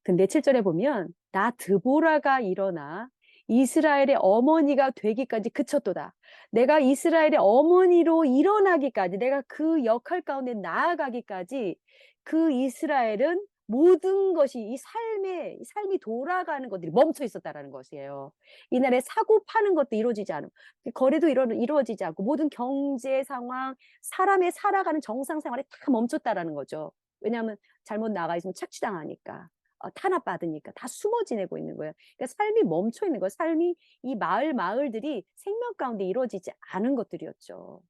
근데 7절에 보면 나 드보라가 일어나 이스라엘의 어머니가 되기까지 그쳤도다. 내가 이스라엘의 어머니로 일어나기까지 내가 그 역할 가운데 나아가기까지 그 이스라엘은 모든 것이 이 삶의 삶이 돌아가는 것들이 멈춰 있었다라는 것이에요. 이날에 사고 파는 것도 이루어지지 않고, 거래도 이루어지지 않고, 모든 경제 상황, 사람의 살아가는 정상 생활이 다 멈췄다라는 거죠. 왜냐하면 잘못 나가 있으면 착취당하니까, 탄압받으니까 다 숨어 지내고 있는 거예요. 그러니까 삶이 멈춰 있는 거예요. 삶이 이 마을들이 생명 가운데 이루어지지 않은 것들이었죠.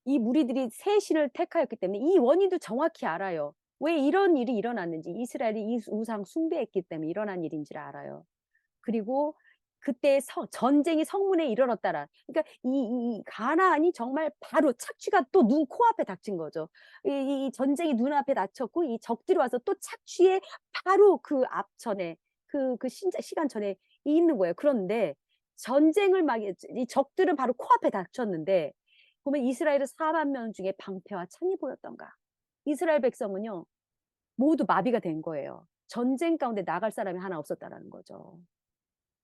이 무리들이 새 신을 택하였기 때문에 이 원인도 정확히 알아요. 왜 이런 일이 일어났는지, 이스라엘이 이 우상 숭배했기 때문에 일어난 일인지를 알아요. 그리고 그때 전쟁이 성문에 이르렀다라. 그러니까 이 가나안이 정말 바로 착취가 또 코앞에 닥친 거죠. 이 전쟁이 눈앞에 닥쳤고 이 적들이 와서 또 착취에 바로 그 앞전에 시간 전에 있는 거예요. 그런데 전쟁을 이 적들은 바로 코앞에 닥쳤는데 보면 이스라엘은 4만 명 중에 방패와 창이 보였던가. 이스라엘 백성은요, 모두 마비가 된 거예요. 전쟁 가운데 나갈 사람이 하나 없었다라는 거죠.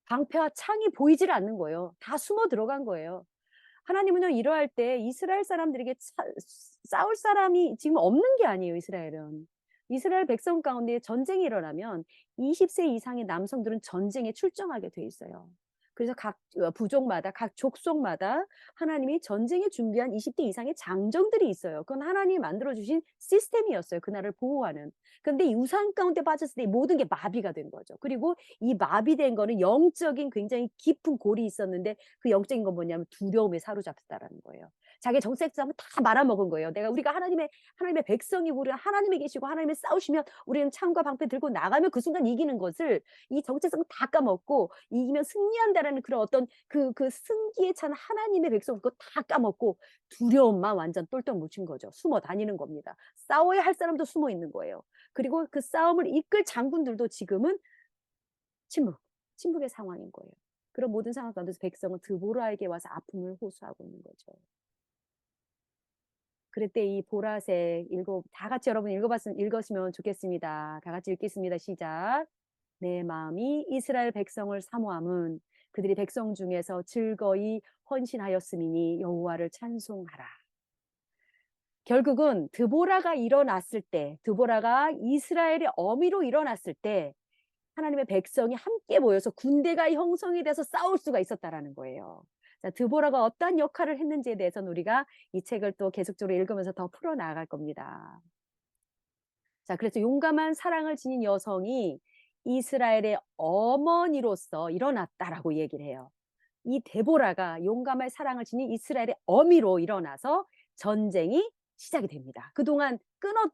방패와 창이 보이질 않는 거예요. 다 숨어 들어간 거예요. 하나님은요, 이러할 때 이스라엘 사람들에게 싸울 사람이 지금 없는 게 아니에요, 이스라엘은. 이스라엘 백성 가운데 전쟁이 일어나면 20세 이상의 남성들은 전쟁에 출정하게 돼 있어요. 그래서 각 부족마다, 각 족속마다 하나님이 전쟁에 준비한 20대 이상의 장정들이 있어요. 그건 하나님이 만들어주신 시스템이었어요. 그 나라를 보호하는. 근데 이 우상 가운데 빠졌을 때 모든 게 마비가 된 거죠. 그리고 이 마비된 거는 영적인 굉장히 깊은 골이 있었는데 그 영적인 건 뭐냐면 두려움에 사로잡혔다라는 거예요. 자기 정체성을 다 말아먹은 거예요. 우리가 하나님의 백성이고 우리가 하나님에 계시고 하나님을 싸우시면 우리는 창과 방패 들고 나가면 그 순간 이기는 것을 이 정체성을 다 까먹고 이기면 승리한다라는 그런 어떤 그 승기에 찬 하나님의 백성 그거 다 까먹고 두려움만 완전 똘똘 묻힌 거죠. 숨어 다니는 겁니다. 싸워야 할 사람도 숨어 있는 거예요. 그리고 그 싸움을 이끌 장군들도 지금은 침묵의 상황인 거예요. 그런 모든 상황 가운데서 백성은 드보라에게 와서 아픔을 호소하고 있는 거죠. 그럴 때 이 보라색 다 같이 여러분 읽으시면 좋겠습니다. 다 같이 읽겠습니다. 시작. 내 마음이 이스라엘 백성을 사모함은 그들이 백성 중에서 즐거이 헌신하였음이니 여호와를 찬송하라. 결국은 드보라가 일어났을 때, 드보라가 이스라엘의 어미로 일어났을 때 하나님의 백성이 함께 모여서 군대가 형성이 돼서 싸울 수가 있었다라는 거예요. 자, 드보라가 어떤 역할을 했는지에 대해서는 우리가 이 책을 또 계속적으로 읽으면서 더 풀어나갈 겁니다. 자, 그래서 용감한 사랑을 지닌 여성이 이스라엘의 어머니로서 일어났다라고 얘기를 해요. 이 데보라가 용감한 사랑을 지닌 이스라엘의 어미로 일어나서 전쟁이 시작이 됩니다. 그동안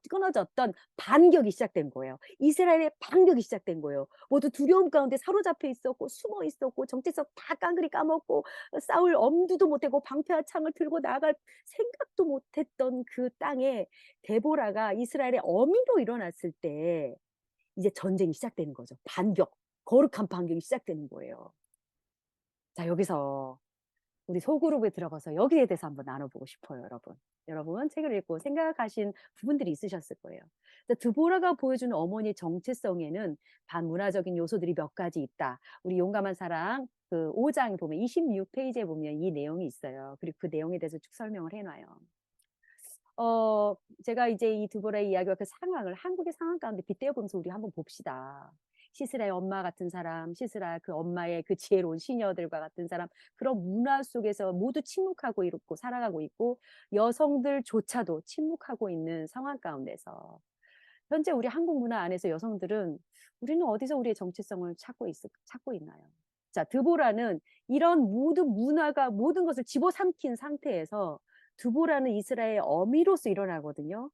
끊어졌던 반격이 시작된 거예요. 이스라엘의 반격이 시작된 거예요. 모두 두려움 가운데 사로잡혀 있었고 숨어 있었고 정체성 다 깡그리 까먹고 싸울 엄두도 못하고 방패와 창을 들고 나갈 생각도 못했던 그 땅에 데보라가 이스라엘의 어미로 일어났을 때 이제 전쟁이 시작되는 거죠. 거룩한 반격이 시작되는 거예요. 자, 여기서 우리 소그룹에 들어가서 여기에 대해서 한번 나눠보고 싶어요, 여러분. 여러분 책을 읽고 생각하신 부분들이 있으셨을 거예요. 드보라가 보여주는 어머니의 정체성에는 반문화적인 요소들이 몇 가지 있다. 우리 용감한 사랑 그 5장 보면 26페이지에 보면 이 내용이 있어요. 그리고 그 내용에 대해서 쭉 설명을 해놔요. 제가 이제 이 드보라의 이야기와 그 상황을 한국의 상황 가운데 빗대어 보면서 우리 한번 봅시다. 시스라의 엄마 같은 사람, 시스라 그 엄마의 그 지혜로운 시녀들과 같은 사람, 그런 문화 속에서 모두 침묵하고 있고 살아가고 있고 여성들조차도 침묵하고 있는 상황 가운데서 현재 우리 한국 문화 안에서 여성들은 우리는 어디서 우리의 정체성을 찾고 있나요? 자, 드보라는 이런 모든 문화가 모든 것을 집어삼킨 상태에서 드보라는 이스라엘의 어미로서 일어나거든요.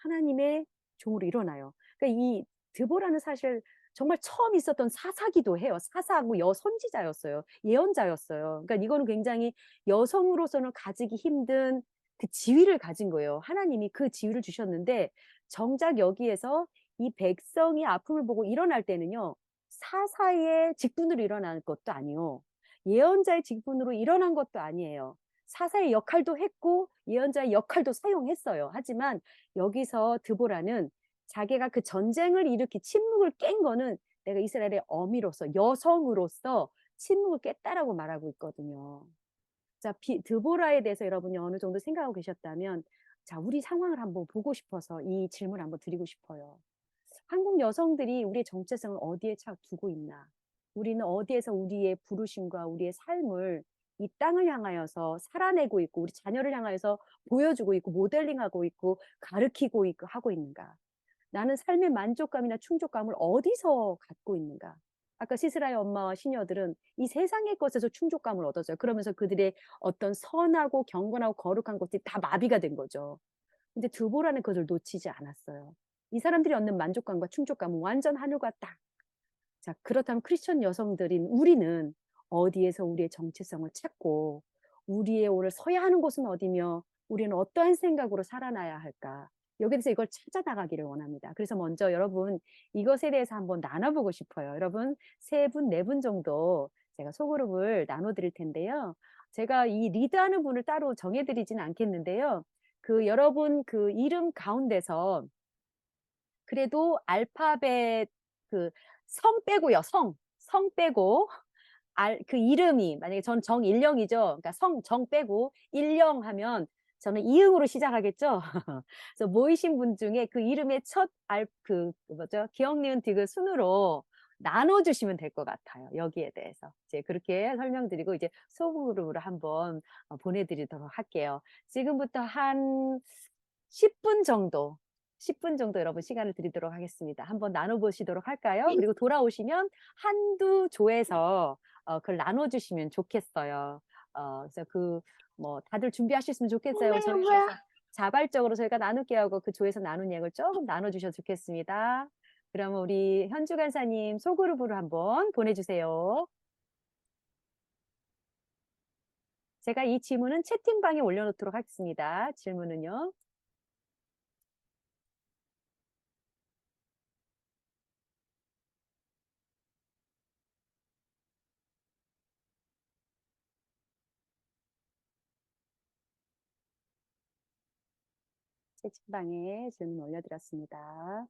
하나님의 종으로 일어나요. 그러니까 이 드보라는 사실 정말 처음 있었던 사사기도 해요. 사사하고 선지자였어요. 예언자였어요. 그러니까 이거는 굉장히 여성으로서는 가지기 힘든 그 지위를 가진 거예요. 하나님이 그 지위를 주셨는데 정작 여기에서 이 백성이 아픔을 보고 일어날 때는요. 사사의 직분으로 일어난 것도 아니요. 예언자의 직분으로 일어난 것도 아니에요. 사사의 역할도 했고 예언자의 역할도 사용했어요. 하지만 여기서 드보라는 자기가 그 전쟁을 일으키 침묵을 깬 거는 내가 이스라엘의 어미로서 여성으로서 침묵을 깼다라고 말하고 있거든요. 자, 드보라에 대해서 여러분이 어느 정도 생각하고 계셨다면 자, 우리 상황을 한번 보고 싶어서 이 질문을 한번 드리고 싶어요. 한국 여성들이 우리의 정체성을 어디에 착 두고 있나? 우리는 어디에서 우리의 부르심과 우리의 삶을 이 땅을 향하여서 살아내고 있고 우리 자녀를 향하여서 보여주고 있고 모델링하고 있고 가르치고 있고 하고 있는가? 나는 삶의 만족감이나 충족감을 어디서 갖고 있는가? 아까 시스라의 엄마와 시녀들은 이 세상의 것에서 충족감을 얻었어요. 그러면서 그들의 어떤 선하고 경건하고 거룩한 것들이 다 마비가 된 거죠. 근데 드보라는 그것을 놓치지 않았어요. 이 사람들이 얻는 만족감과 충족감은 완전 하늘과 땅. 자, 그렇다면 크리스천 여성들인 우리는 어디에서 우리의 정체성을 찾고 우리의 오늘 서야 하는 곳은 어디며 우리는 어떠한 생각으로 살아나야 할까? 여기에 대해서 이걸 찾아 나가기를 원합니다. 그래서 먼저 여러분 이것에 대해서 한번 나눠보고 싶어요. 여러분 3분, 4분 정도 제가 소그룹을 나눠드릴 텐데요. 제가 이 리드하는 분을 따로 정해드리지는 않겠는데요. 그 여러분 그 이름 가운데서 그래도 알파벳 그 성 빼고요. 성 빼고 그 이름이 만약에 전 정일령이죠. 그러니까 정 빼고 일령 하면 저는 이응으로 시작하겠죠. 그래서 모이신 분 중에 그 이름의 첫 그 뭐죠? 기억, 니은, 디귿 순으로 나눠주시면 될 것 같아요. 여기에 대해서 이제 그렇게 설명드리고 이제 소그룹으로 한번 보내드리도록 할게요. 지금부터 한 10분 정도 10분 정도 여러분 시간을 드리도록 하겠습니다. 한번 나눠보시도록 할까요? 그리고 돌아오시면 한두 조에서 그걸 나눠주시면 좋겠어요. 그래서 뭐 다들 준비하셨으면 좋겠어요. 저희 그래서 자발적으로 저희가 나눌게 하고 그 조에서 나눈 얘기를 조금 나눠주셔도 좋겠습니다. 그러면 우리 현주 간사님 소그룹으로 한번 보내주세요. 제가 이 질문은 채팅방에 올려놓도록 하겠습니다. 질문은요. 채팅방에 질문 올려드렸습니다.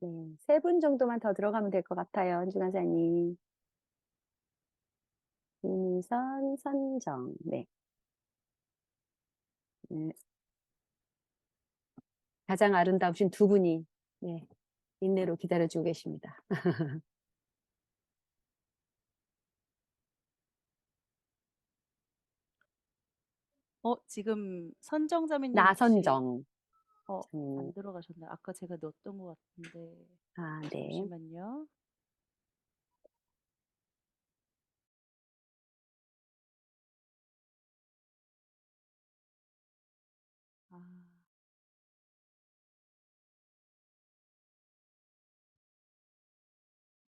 네, 3분 정도만 더 들어가면 될 것 같아요. 현주 간사님. 이민선, 선정. 네. 네. 가장 아름다우신 두 분이 네, 인내로 기다려주고 계십니다. 지금 선정자매님 혹시 나선정. 안 들어가셨나요? 아까 제가 넣었던 것 같은데. 아, 네. 잠시만요. 아,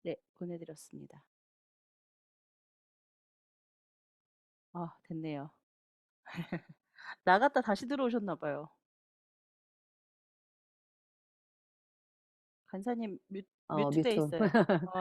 네, 보내드렸습니다. 됐네요. 나갔다 다시 들어오셨나 봐요. 간사님 뮤트돼 뮤트. 있어요. 어,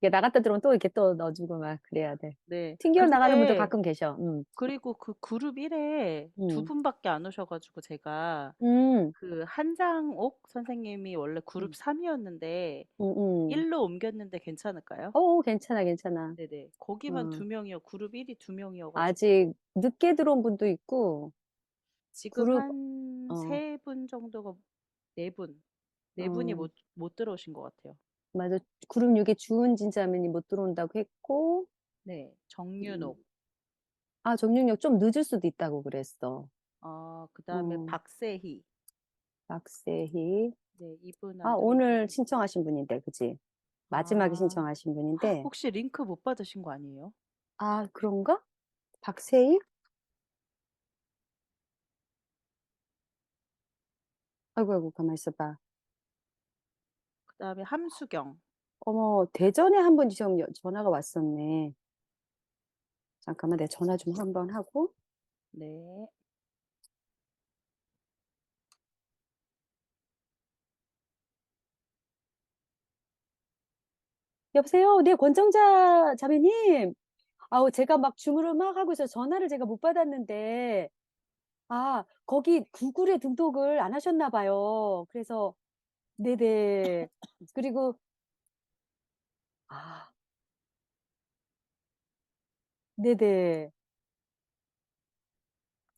이게 나갔다 들어오면 또 이렇게 또 넣어주고 막 그래야 돼. 네. 튕겨 나가는 분도 근데 가끔 계셔. 그리고 그 그룹 1에 두 음, 분밖에 안 오셔가지고 제가 음, 그 한장옥 선생님이 원래 그룹 음, 3이었는데 음, 음. 1로 옮겼는데 괜찮을까요? 괜찮아, 괜찮아. 네네. 거기만 어, 2명이요. 그룹 1이 2명이어가지고 아직 늦게 들어온 분도 있고, 지금 그룹, 한 어, 3분 정도가 4분, 4분이 어, 못 들어오신 것 같아요. 맞아. 그룹 6에 주은진 자매님 못 들어온다고 했고, 네. 음, 정윤옥, 정윤력 좀 늦을 수도 있다고 그랬어. 그다음에 어, 박세희. 박세희. 네, 이분 안 오늘 들어오셨고. 신청하신 분인데, 그지? 마지막에 아, 신청하신 분인데, 혹시 링크 못 받으신 거 아니에요? 그런가? 박세희? 아이고, 아이고, 가만 있어봐. 그다음에 함수경. 어머, 대전에 한 번 지금 전화가 왔었네. 잠깐만, 내가 전화 좀 한번 하고. 네. 여보세요? 네, 권정자 자매님. 제가 막 주문을 막 하고 있어서 전화를 제가 못 받았는데, 아, 거기 구글에 등록을 안 하셨나 봐요. 그래서 네네. 그리고 아, 네네.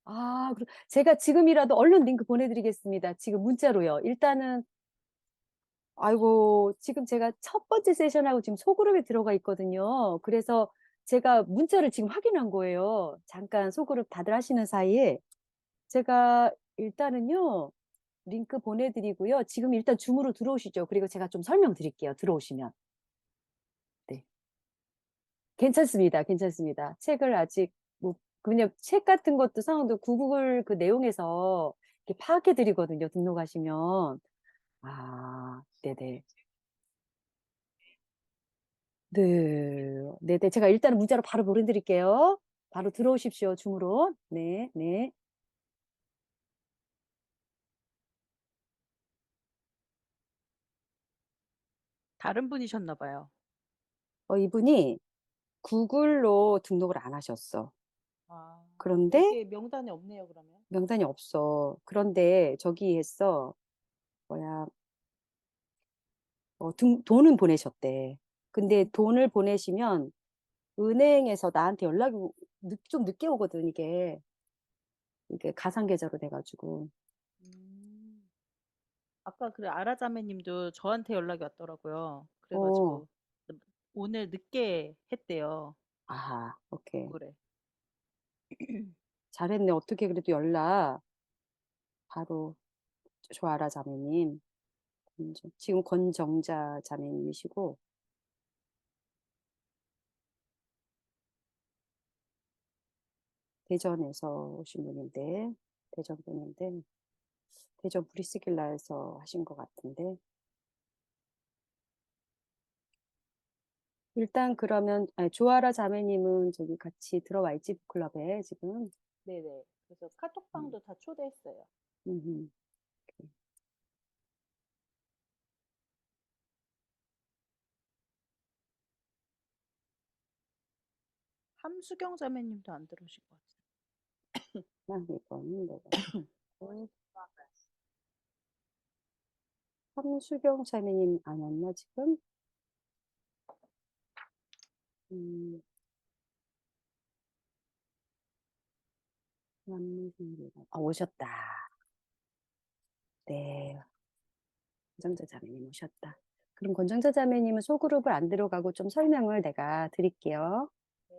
아, 제가 지금이라도 얼른 링크 보내드리겠습니다. 지금 문자로요. 일단은 아이고, 지금 제가 첫 번째 세션하고 지금 소그룹에 들어가 있거든요. 그래서 제가 문자를 지금 확인한 거예요. 잠깐 소그룹 다들 하시는 사이에 제가 일단은요, 링크 보내드리고요. 지금 일단 줌으로 들어오시죠. 그리고 제가 좀 설명드릴게요. 들어오시면. 네. 괜찮습니다. 괜찮습니다. 책을 아직 뭐 그냥 책 같은 것도 상황도 구글 그 내용에서 이렇게 파악해 드리거든요. 등록하시면. 아, 네네. 네. 네네. 제가 일단은 문자로 바로 보내드릴게요. 바로 들어오십시오. 줌으로. 네, 네. 다른 분이셨나 봐요. 이분이 구글로 등록을 안 하셨어. 아, 그런데 여기에 명단에 없네요, 그러면. 명단이 없어. 그런데 저기 했어. 뭐야, 돈은 보내셨대. 근데 돈을 보내시면 은행에서 나한테 연락이 좀 늦게 오거든, 이게. 이게 가상계좌로 돼가지고. 음. 아까 그 아라자매님도 저한테 연락이 왔더라고요. 어, 그래가지고 오늘 늦게 했대요. 아, 오케이. 구글에. 잘했네. 어떻게 그래도 연락 바로 조아라 자매님. 지금 권정자 자매님이시고, 대전에서 오신 분인데, 대전 분인데, 대전 브리스길라에서 하신 것 같은데, 일단 그러면, 아니, 조아라 자매님은 저기 같이 들어와 있지, 북클럽에 지금. 네네. 그래서 음, 카톡방도 다 초대했어요. 음. 함수경 자매님도 안 들어오신 것 같아요. 이거는 내가. 함수경 자매님 안 왔나, 지금? 음, 오셨다. 네, 권정자 자매님 오셨다. 그럼 권정자 자매님은 소그룹을 안 들어가고 좀 설명을 내가 드릴게요. 네.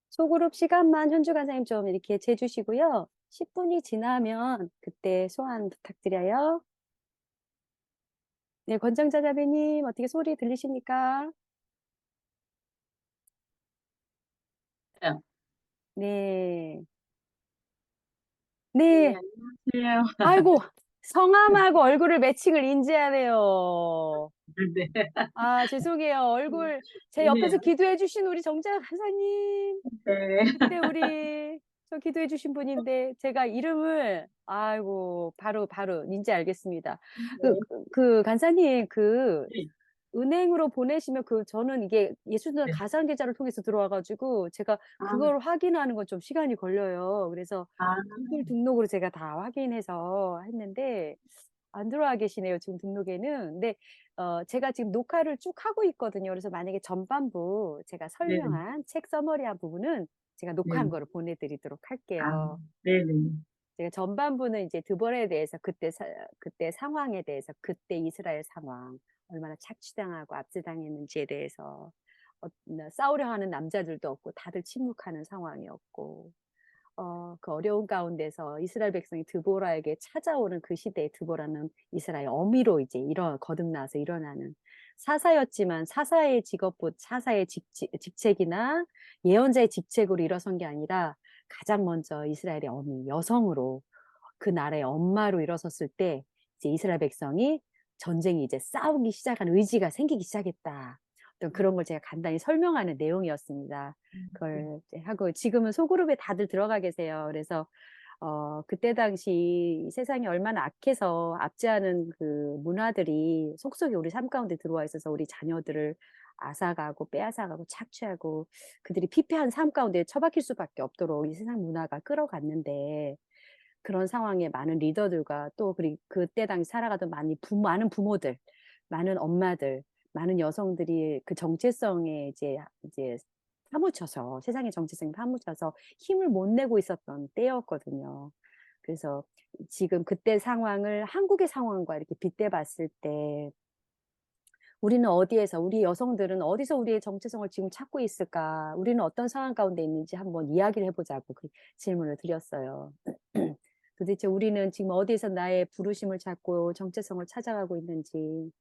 소그룹 시간만 현주 간사님 좀 이렇게 재주시고요. 10분이 지나면 그때 소환 부탁드려요. 네, 권정자 자매님 어떻게 소리 들리십니까? 네, 네. 네, 네. 안녕하세요. 아이고, 성함하고 얼굴을 매칭을 인지하네요. 네, 아, 죄송해요. 얼굴, 제 옆에서 네, 기도해 주신 우리 정자 간사님. 네, 그때 우리, 저 기도해 주신 분인데, 제가 이름을, 아이고, 바로, 인지 알겠습니다. 그 간사님, 은행으로 보내시면 저는 이게 예수는 네. 가상계좌를 통해서 들어와가지고, 제가 아, 그걸 확인하는 건 좀 시간이 걸려요. 그래서 아, 구글 등록으로 제가 다 확인해서 했는데, 안 들어와 계시네요, 지금 등록에는. 근데 제가 지금 녹화를 쭉 하고 있거든요. 그래서 만약에 전반부 제가 네네, 설명한 책 서머리한 부분은 제가 녹화한 네네. 거를 보내드리도록 아, 할게요. 네네, 제가 전반부는 이제 드볼에 대해서 그때 상황에 대해서 그때 이스라엘 상황 얼마나 착취당하고 압제당했는지에 대해서 싸우려 하는 남자들도 없고 다들 침묵하는 상황이었고 그 어려운 가운데서 이스라엘 백성이 드보라에게 찾아오는 그 시대에 드보라는 이스라엘 어미로 이제 거듭나서 일어나는 사사였지만 사사의 사사의 직책이나 예언자의 직책으로 일어선 게 아니라 가장 먼저 이스라엘의 어미 여성으로 그 나라의 엄마로 일어섰을 때 이제 이스라엘 백성이 전쟁이 이제 싸우기 시작한 의지가 생기기 시작했다. 어떤 그런 걸 제가 간단히 설명하는 내용이었습니다. 그걸 이제 하고 지금은 소그룹에 다들 들어가 계세요. 그래서 그때 당시 세상이 얼마나 악해서 압제하는 그 문화들이 속속에 우리 삶 가운데 들어와 있어서 우리 자녀들을 앗아가고 빼앗아가고 착취하고 그들이 피폐한 삶 가운데 처박힐 수밖에 없도록 이 세상 문화가 끌어갔는데 그런 상황에 많은 리더들과 또 그때 당시 살아가던 많은 부모들, 많은 엄마들, 많은 여성들이 그 정체성에 이제 파묻혀서 세상의 정체성에 파묻혀서 힘을 못 내고 있었던 때였거든요. 그래서 지금 그때 상황을 한국의 상황과 이렇게 빗대 봤을 때 우리 여성들은 어디서 우리의 정체성을 지금 찾고 있을까? 우리는 어떤 상황 가운데 있는지 한번 이야기를 해보자고 그 질문을 드렸어요. 도대체 우리는 지금 어디에서 나의 부르심을 찾고 정체성을 찾아가고 있는지,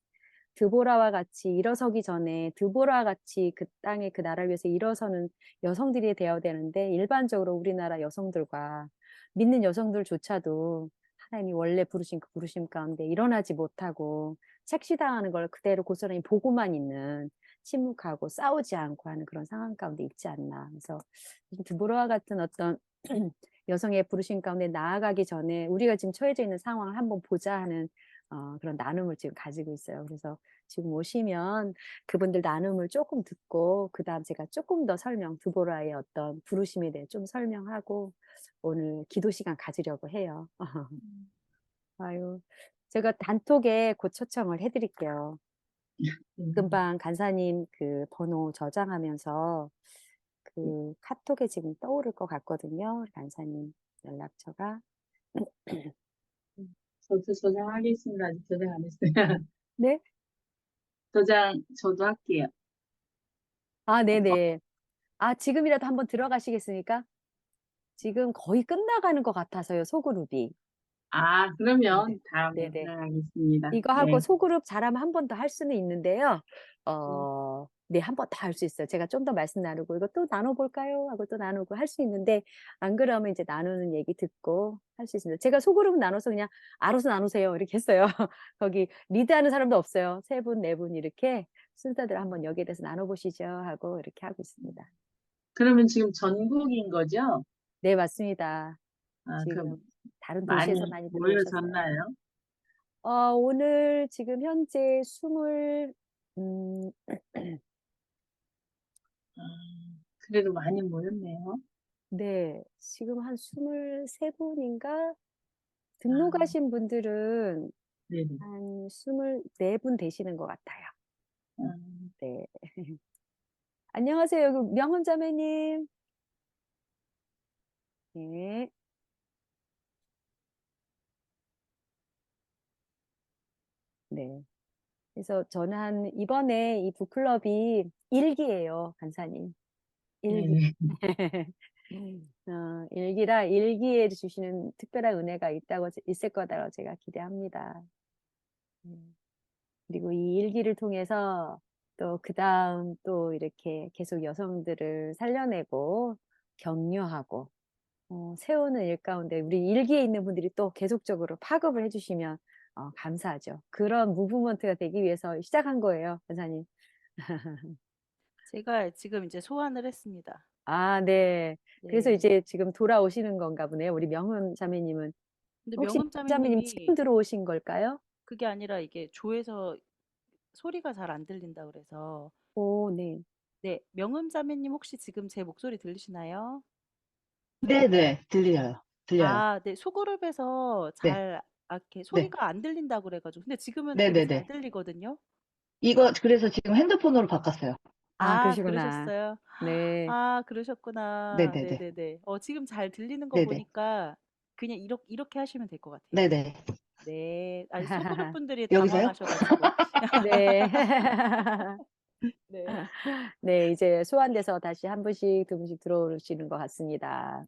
드보라와 같이 일어서기 전에 드보라와 같이 그 땅에 그 나라를 위해서 일어서는 여성들이 되어야 되는데 일반적으로 우리나라 여성들과 믿는 여성들조차도 하나님이 원래 부르신 그 부르심 가운데 일어나지 못하고 착시당하는 걸 그대로 고스란히 보고만 있는 침묵하고 싸우지 않고 하는 그런 상황 가운데 있지 않나. 그래서 드보라와 같은 어떤 여성의 부르심 가운데 나아가기 전에 우리가 지금 처해져 있는 상황을 한번 보자 하는 그런 나눔을 지금 가지고 있어요. 그래서 지금 오시면 그분들 나눔을 조금 듣고 그다음 제가 조금 더 드보라의 어떤 부르심에 대해 좀 설명하고 오늘 기도 시간 가지려고 해요. 아유, 제가 단톡에 곧 초청을 해드릴게요. 금방 간사님 그 번호 저장하면서 그 카톡에 지금 떠오를 것 같거든요. 간사님 연락처가. 저도 저장하겠습니다. 아직 저장 안 했어요. 네? 저도 할게요. 아, 네네. 아, 지금이라도 한번 들어가시겠습니까? 지금 거의 끝나가는 것 같아서요, 소그룹이. 그러면 네네. 다음에 네네. 들어가겠습니다. 이거 하고 네. 소그룹 잘하면 한 번 더 할 수는 있는데요. 음, 네, 한 번 더 할 수 있어요. 제가 좀 더 말씀 나누고, 이거 또 나눠볼까요? 하고 또 나누고 할 수 있는데, 안 그러면 이제 나누는 얘기 듣고 할 수 있습니다. 제가 소그룹 나눠서 그냥 알아서 나누세요. 이렇게 했어요. 거기 리드하는 사람도 없어요. 세 분, 네 분 이렇게 순서대로 한번 여기에 대해서 나눠보시죠. 하고 이렇게 하고 있습니다. 그러면 지금 전국인 거죠? 네, 맞습니다. 그럼 지금 다른 도시에서 많이 많이 들어오셨어요. 모여졌나요? 오늘 지금 현재 음, 아, 그래도 많이 모였네요. 네, 지금 한 23분인가? 아, 등록하신 분들은 네네. 한 24분 되시는 것 같아요. 아, 네. 안녕하세요. 여기 명훈자매님. 네. 네. 그래서 저는 이번에 이 북클럽이 일기예요, 간사님. 일기. 네. 일기라 일기에 주시는 특별한 은혜가 있을 거다라고 제가 기대합니다. 그리고 이 일기를 통해서 또 그다음 또 이렇게 계속 여성들을 살려내고 격려하고 세우는 일 가운데 우리 일기에 있는 분들이 또 계속적으로 파급을 해주시면 감사하죠. 그런 무브먼트가 되기 위해서 시작한 거예요, 권사님. 제가 지금 이제 소환을 했습니다. 아, 네. 그래서 네. 이제 지금 돌아오시는 건가 보네요. 우리 명은 자매님은. 근데 혹시 명음 자매님 처음 자매님이 들어오신 걸까요? 그게 아니라 이게 조에서 소리가 잘 안 들린다 그래서. 오, 네. 네, 명음 자매님 혹시 지금 제 목소리 들리시나요? 네네, 들려요. 들려요. 아, 네. 소그룹에서 네, 이렇게 네, 소리가 안 들린다 그래 가지고. 근데 지금은 되게 잘 네네네. 들리거든요. 그래서 지금 핸드폰으로 바꿨어요. 아, 아, 그러시구나. 그러셨어요? 네. 아, 그러셨구나. 네네네. 네네네. 지금 잘 들리는 거 네네. 보니까 그냥 이렇게 하시면 될 것 같아요. 네네. 네. 아니, 소그룹 분들이 여기서요? 당황하셔 가지고. 네. 네. 네, 이제 소환돼서 다시 한 분씩, 두 분씩 들어오시는 것 같습니다.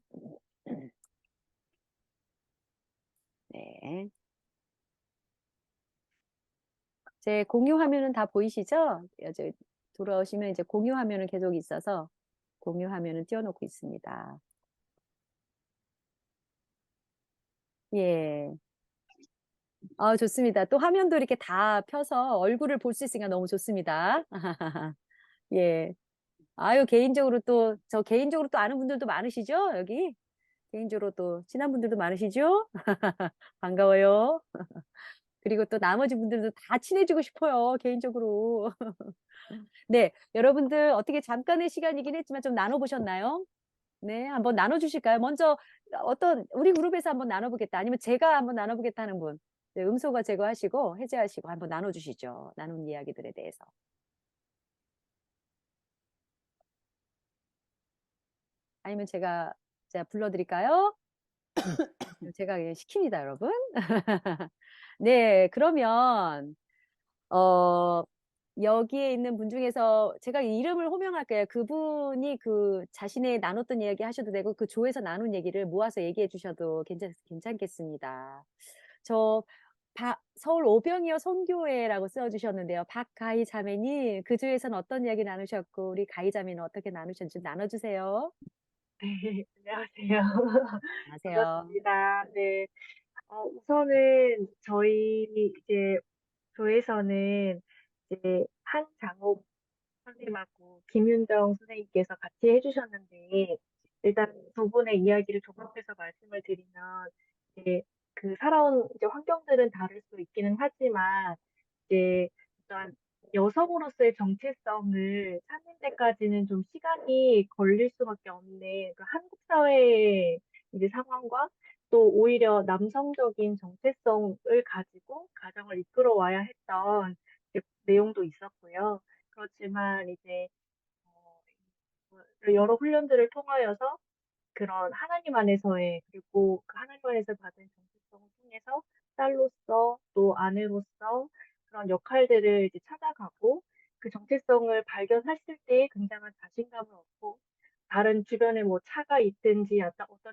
네. 제 공유 화면은 다 보이시죠? 이제 돌아오시면 이제 공유 화면은 계속 있어서 공유 화면은 띄워놓고 있습니다. 예. 좋습니다. 또 화면도 이렇게 다 펴서 얼굴을 볼 수 있으니까 너무 좋습니다. 예. 아유, 저 개인적으로 또 아는 분들도 많으시죠? 여기? 개인적으로 또 친한 분들도 많으시죠? 반가워요. 그리고 또 나머지 분들도 다 친해지고 싶어요, 개인적으로. 네, 여러분들 어떻게 잠깐의 시간이긴 했지만 좀 나눠보셨나요? 네, 한번 나눠주실까요? 먼저 우리 그룹에서 한번 나눠보겠다. 아니면 제가 한번 나눠보겠다 하는 분. 네, 음소거 제거하시고 해제하시고 한번 나눠주시죠. 나눈 이야기들에 대해서. 아니면 제가 불러드릴까요? 제가 그냥 시킵니다, 여러분. 네, 그러면 어, 여기에 있는 분 중에서 제가 이름을 호명할게요. 그분이 그 자신의 나눴던 이야기 하셔도 되고 그 조에서 나눈 얘기를 모아서 얘기해 주셔도 괜찮겠습니다. 저 서울 오병이어 선교회라고 써주셨는데요. 박가희 자매님, 그 조에서는 어떤 이야기 나누셨고 우리 가희 자매는 어떻게 나누셨는지 좀 나눠주세요. 네, 안녕하세요. 안녕하세요. 반갑습니다. 네, 우선은 저희 이제 교회에서는 이제 한장옥 선생님하고 김윤정 선생님께서 같이 해주셨는데, 일단 두 분의 이야기를 종합해서 말씀을 드리면, 이제 그 살아온 이제 환경들은 다를 수 있기는 하지만, 이제 일단 여성으로서의 정체성을 찾는 데까지는 좀 시간이 걸릴 수밖에 없는 그 한국 사회의 이제 상황과 또 오히려 남성적인 정체성을 가지고 가정을 이끌어 와야 했던 이제 내용도 있었고요. 그렇지만 이제 어, 여러 훈련들을 통하여서 그런 하나님 안에서의 그리고 그 하나님 안에서 받은 정체성을 통해서 딸로서 또 아내로서 그런 역할들을 이제 찾아가고 그 정체성을 발견했을 때 굉장한 자신감을 얻고 다른 주변에 뭐 차가 있든지 어떤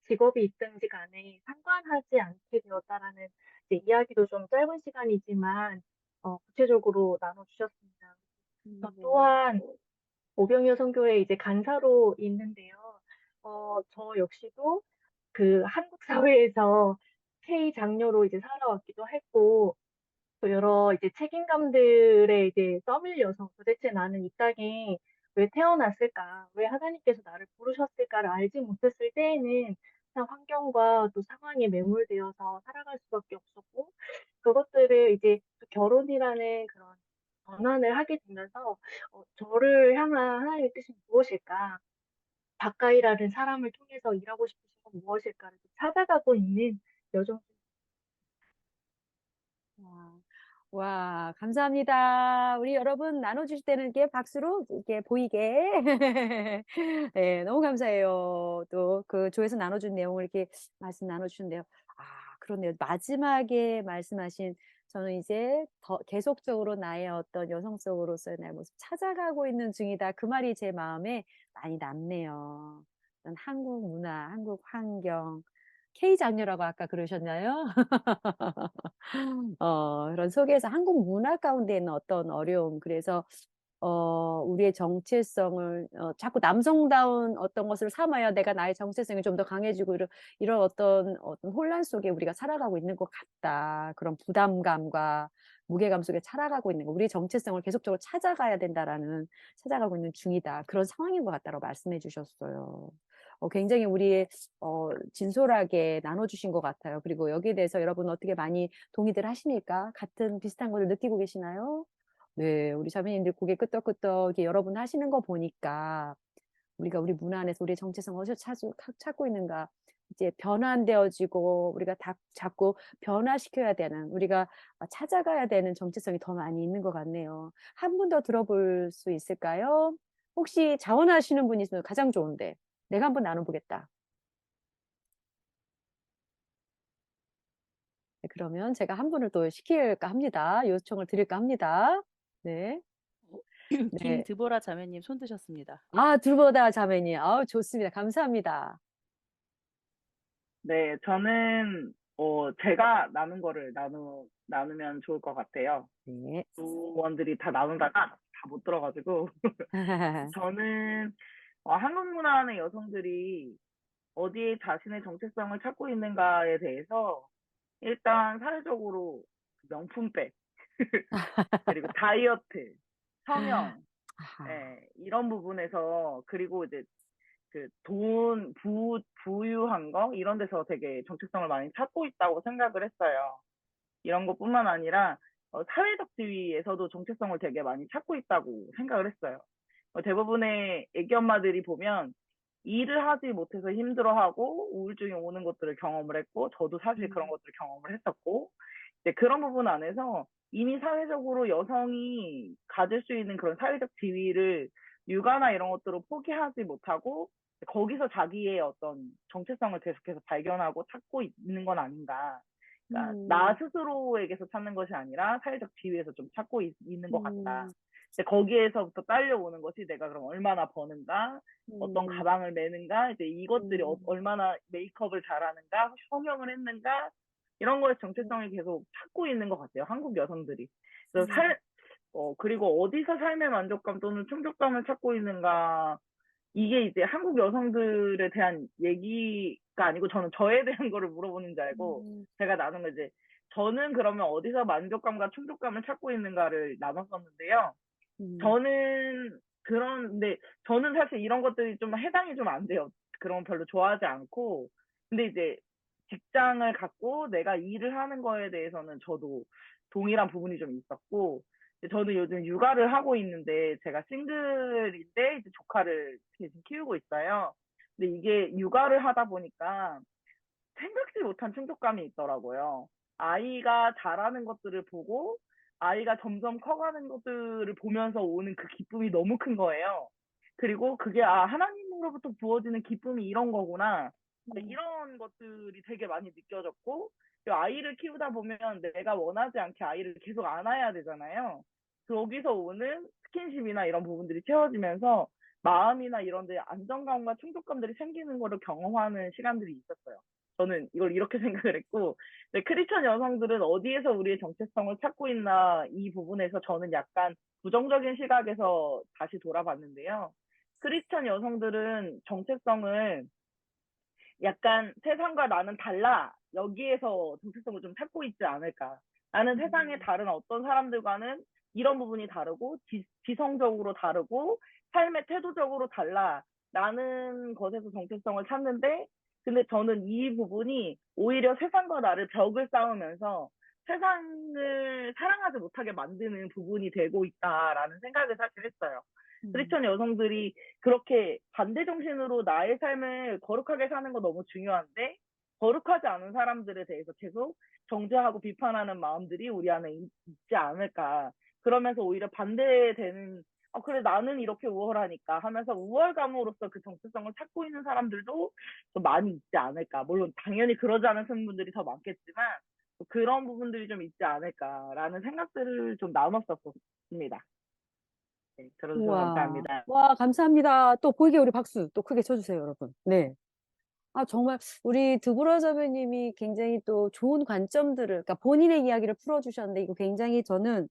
직업이 있든지 간에 상관하지 않게 되었다라는 이제 이야기도 좀 짧은 시간이지만 구체적으로 나눠주셨습니다. 저 네. 또한 오병이어 선교회 이제 간사로 있는데요. 저 역시도 그 한국 사회에서 K 장녀로 이제 살아왔기도 했고, 또 여러 이제 책임감들에 이제 떠밀려서 도대체 나는 이 땅에 왜 태어났을까? 왜 하나님께서 나를 부르셨을까를 알지 못했을 때에는 참 환경과 또 상황에 매몰되어서 살아갈 수밖에 없었고, 그것들을 이제 또 결혼이라는 그런 전환을 하게 되면서 저를 향한 하나님의 뜻이 무엇일까? 가까이라는 사람을 통해서 일하고 싶으신 건 무엇일까를 좀 찾아가고 있는 여정. 와, 와, 감사합니다. 우리 여러분 나눠주실 때는 이렇게 박수로 이렇게 보이게. 네, 너무 감사해요. 또 그 조에서 나눠준 내용을 이렇게 말씀 나눠주는데요. 아, 그렇네요. 마지막에 말씀하신 저는 이제 더 계속적으로 나의 어떤 여성적으로서의 나의 모습 찾아가고 있는 중이다. 그 말이 제 마음에 많이 남네요. 한국 문화, 한국 환경, K 장녀라고 아까 그러셨나요? 그런 속에서 한국 문화 가운데 있는 어떤 어려움, 그래서 우리의 정체성을 자꾸 남성다운 어떤 것을 삼아야 내가 나의 정체성이 좀 더 강해지고 이런 어떤 혼란 속에 우리가 살아가고 있는 것 같다. 그런 부담감과 무게감 속에 살아가고 있는 거. 우리의 정체성을 계속적으로 찾아가고 있는 중이다. 그런 상황인 것 같다고 말씀해 주셨어요. 굉장히 우리의 진솔하게 나눠주신 것 같아요. 그리고 여기에 대해서 여러분 어떻게 많이 동의들 하십니까? 같은 비슷한 것을 느끼고 계시나요? 네, 우리 자매님들 고개 끄덕끄덕 이렇게 여러분 하시는 거 보니까 우리가 우리 문화 안에서 우리의 정체성을 어디서 찾고 있는가 이제 변환되어지고 우리가 자꾸 변화시켜야 되는 우리가 찾아가야 되는 정체성이 더 많이 있는 것 같네요. 한 분 더 들어볼 수 있을까요? 혹시 자원하시는 분이 있으면 가장 좋은데 내가 한번 나눠보겠다. 네, 그러면 제가 한 분을 또 시킬까 합니다. 요청을 드릴까 합니다. 네. 네. 김드보라 자매님 손 드셨습니다. 아, 둘보다 자매님. 아우, 좋습니다. 감사합니다. 네, 저는 제가 나눈 거를 나누면 좋을 것 같아요. 네. 조원들이 다 나누다가 다 못 들어가지고 저는 한국 문화 안의 여성들이 어디에 자신의 정체성을 찾고 있는가에 대해서 일단 사회적으로 명품백 그리고 다이어트, 성형, 아하. 예, 이런 부분에서 그리고 이제 그 부유한 거 이런 데서 되게 정체성을 많이 찾고 있다고 생각을 했어요. 이런 것뿐만 아니라 사회적 지위에서도 정체성을 되게 많이 찾고 있다고 생각을 했어요. 대부분의 애기 엄마들이 보면 일을 하지 못해서 힘들어하고 우울증이 오는 것들을 경험을 했고, 저도 사실 그런 것들을 경험을 했었고, 이제 그런 부분 안에서 이미 사회적으로 여성이 가질 수 있는 그런 사회적 지위를 육아나 이런 것들을 포기하지 못하고 거기서 자기의 어떤 정체성을 계속해서 발견하고 찾고 있는 건 아닌가. 그러니까 나 스스로에게서 찾는 것이 아니라 사회적 지위에서 좀 찾고 있는 것 같다. 근데 거기에서부터 딸려오는 것이 내가 그럼 얼마나 버는가, 어떤 가방을 매는가, 이제 이것들이 얼마나 메이크업을 잘하는가, 성형을 했는가, 이런 거에 정체성을 계속 찾고 있는 것 같아요. 한국 여성들이. 그래서 그리고 어디서 삶의 만족감 또는 충족감을 찾고 있는가, 이게 이제 한국 여성들에 대한 얘기가 아니고 저는 저에 대한 거를 물어보는 줄 알고 제가 나눈 거 이제 저는 그러면 어디서 만족감과 충족감을 찾고 있는가를 나눴었는데요. 근데 저는 사실 이런 것들이 좀 해당이 좀 안 돼요. 그런 거 별로 좋아하지 않고. 근데 이제 직장을 갖고 내가 일을 하는 거에 대해서는 저도 동일한 부분이 좀 있었고, 저는 요즘 육아를 하고 있는데 제가 싱글인데 이제 조카를 계속 키우고 있어요. 근데 이게 육아를 하다 보니까 생각지 못한 충족감이 있더라고요. 아이가 잘하는 것들을 보고 아이가 점점 커가는 것들을 보면서 오는 그 기쁨이 너무 큰 거예요. 그리고 그게 하나님으로부터 부어지는 기쁨이 이런 거구나. 이런 것들이 되게 많이 느껴졌고, 아이를 키우다 보면 내가 원하지 않게 아이를 계속 안아야 되잖아요. 거기서 오는 스킨십이나 이런 부분들이 채워지면서 마음이나 이런 데 안정감과 충족감들이 생기는 거를 경험하는 시간들이 있었어요. 저는 이걸 이렇게 생각을 했고, 크리스천 여성들은 어디에서 우리의 정체성을 찾고 있나, 이 부분에서 저는 약간 부정적인 시각에서 다시 돌아봤는데요. 크리스천 여성들은 정체성을 약간 세상과 나는 달라, 여기에서 정체성을 좀 찾고 있지 않을까. 나는 세상의 다른 어떤 사람들과는 이런 부분이 다르고 지성적으로 다르고 삶의 태도적으로 달라 라는 것에서 정체성을 찾는데, 근데 저는 이 부분이 오히려 세상과 나를 벽을 쌓으면서 세상을 사랑하지 못하게 만드는 부분이 되고 있다라는 생각을 사실 했어요. 크리스천 여성들이 그렇게 반대 정신으로 나의 삶을 거룩하게 사는 거 너무 중요한데, 거룩하지 않은 사람들에 대해서 계속 정죄하고 비판하는 마음들이 우리 안에 있지 않을까. 그러면서 오히려 반대되는, 그래, 나는 이렇게 우월하니까 하면서 우월감으로써 그 정체성을 찾고 있는 사람들도 좀 많이 있지 않을까. 물론 당연히 그러지 않은 분들이 더 많겠지만, 그런 부분들이 좀 있지 않을까라는 생각들을 좀 나눴었습니다. 네, 들어주셔서 우와, 감사합니다. 와, 감사합니다. 또 보이게 우리 박수 또 크게 쳐주세요, 여러분. 네. 정말 우리 드보라 자매님이 굉장히 또 좋은 관점들을, 그러니까 본인의 이야기를 풀어주셨는데, 이거 굉장히 저는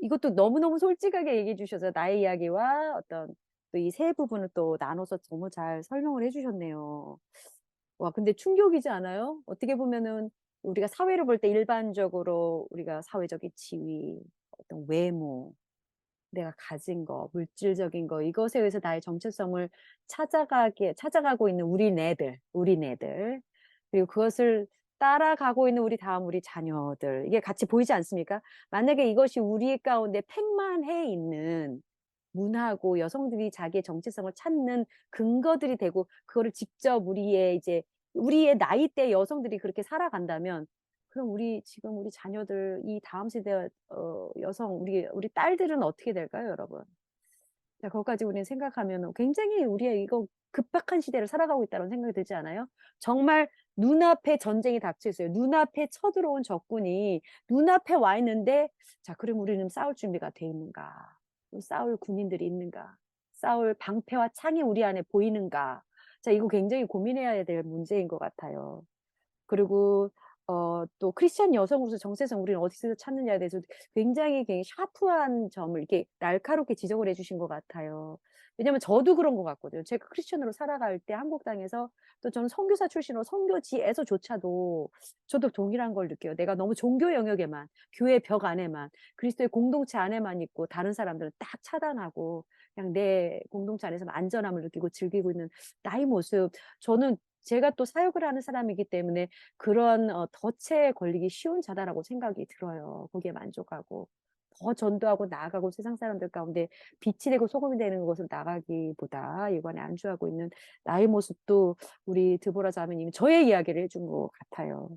이것도 너무너무 솔직하게 얘기해 주셔서 나의 이야기와 어떤 또 이 세 부분을 또 나눠서 너무 잘 설명을 해주셨네요. 와, 근데 충격이지 않아요? 어떻게 보면은 우리가 사회를 볼 때 일반적으로 우리가 사회적인 지위, 어떤 외모, 내가 가진 거, 물질적인 거, 이것에 의해서 나의 정체성을 찾아가고 있는 우리네들. 그리고 그것을 따라가고 있는 우리 자녀들. 이게 같이 보이지 않습니까? 만약에 이것이 우리 가운데 팽만해 있는 문화고 여성들이 자기의 정체성을 찾는 근거들이 되고, 그거를 직접 우리의 나이대 여성들이 그렇게 살아간다면, 그럼 지금 우리 자녀들, 이 다음 세대 여성, 우리 딸들은 어떻게 될까요, 여러분? 자, 그것까지 우리는 생각하면 굉장히 우리의 이거 급박한 시대를 살아가고 있다는 생각이 들지 않아요? 정말 눈앞에 전쟁이 닥쳐 있어요. 눈앞에 쳐들어온 적군이 눈앞에 와 있는데, 자, 그럼 우리는 싸울 준비가 돼 있는가? 싸울 군인들이 있는가? 싸울 방패와 창이 우리 안에 보이는가? 자, 이거 굉장히 고민해야 될 문제인 것 같아요. 그리고 또 크리스찬 여성으로서 정체성 우리는 어디서 찾느냐에 대해서 굉장히 샤프한 점을 이렇게 날카롭게 지적을 해주신 것 같아요. 왜냐면 저도 그런 것 같거든요. 제가 크리스천으로 살아갈 때 한국 땅에서 또 저는 선교사 출신으로 선교지에서조차도 저도 동일한 걸 느껴요. 내가 너무 종교 영역에만, 교회 벽 안에만, 그리스도의 공동체 안에만 있고 다른 사람들은 딱 차단하고 그냥 내 공동체 안에서만 안전함을 느끼고 즐기고 있는 나의 모습. 저는 제가 또 사역을 하는 사람이기 때문에 그런 덫에 걸리기 쉬운 자다라고 생각이 들어요. 거기에 만족하고 더 전도하고 나아가고 세상 사람들 가운데 빛이 되고 소금이 되는 곳을 나가기보다 이번에 안주하고 있는 나의 모습도 우리 드보라 자매님이 저의 이야기를 해준 것 같아요.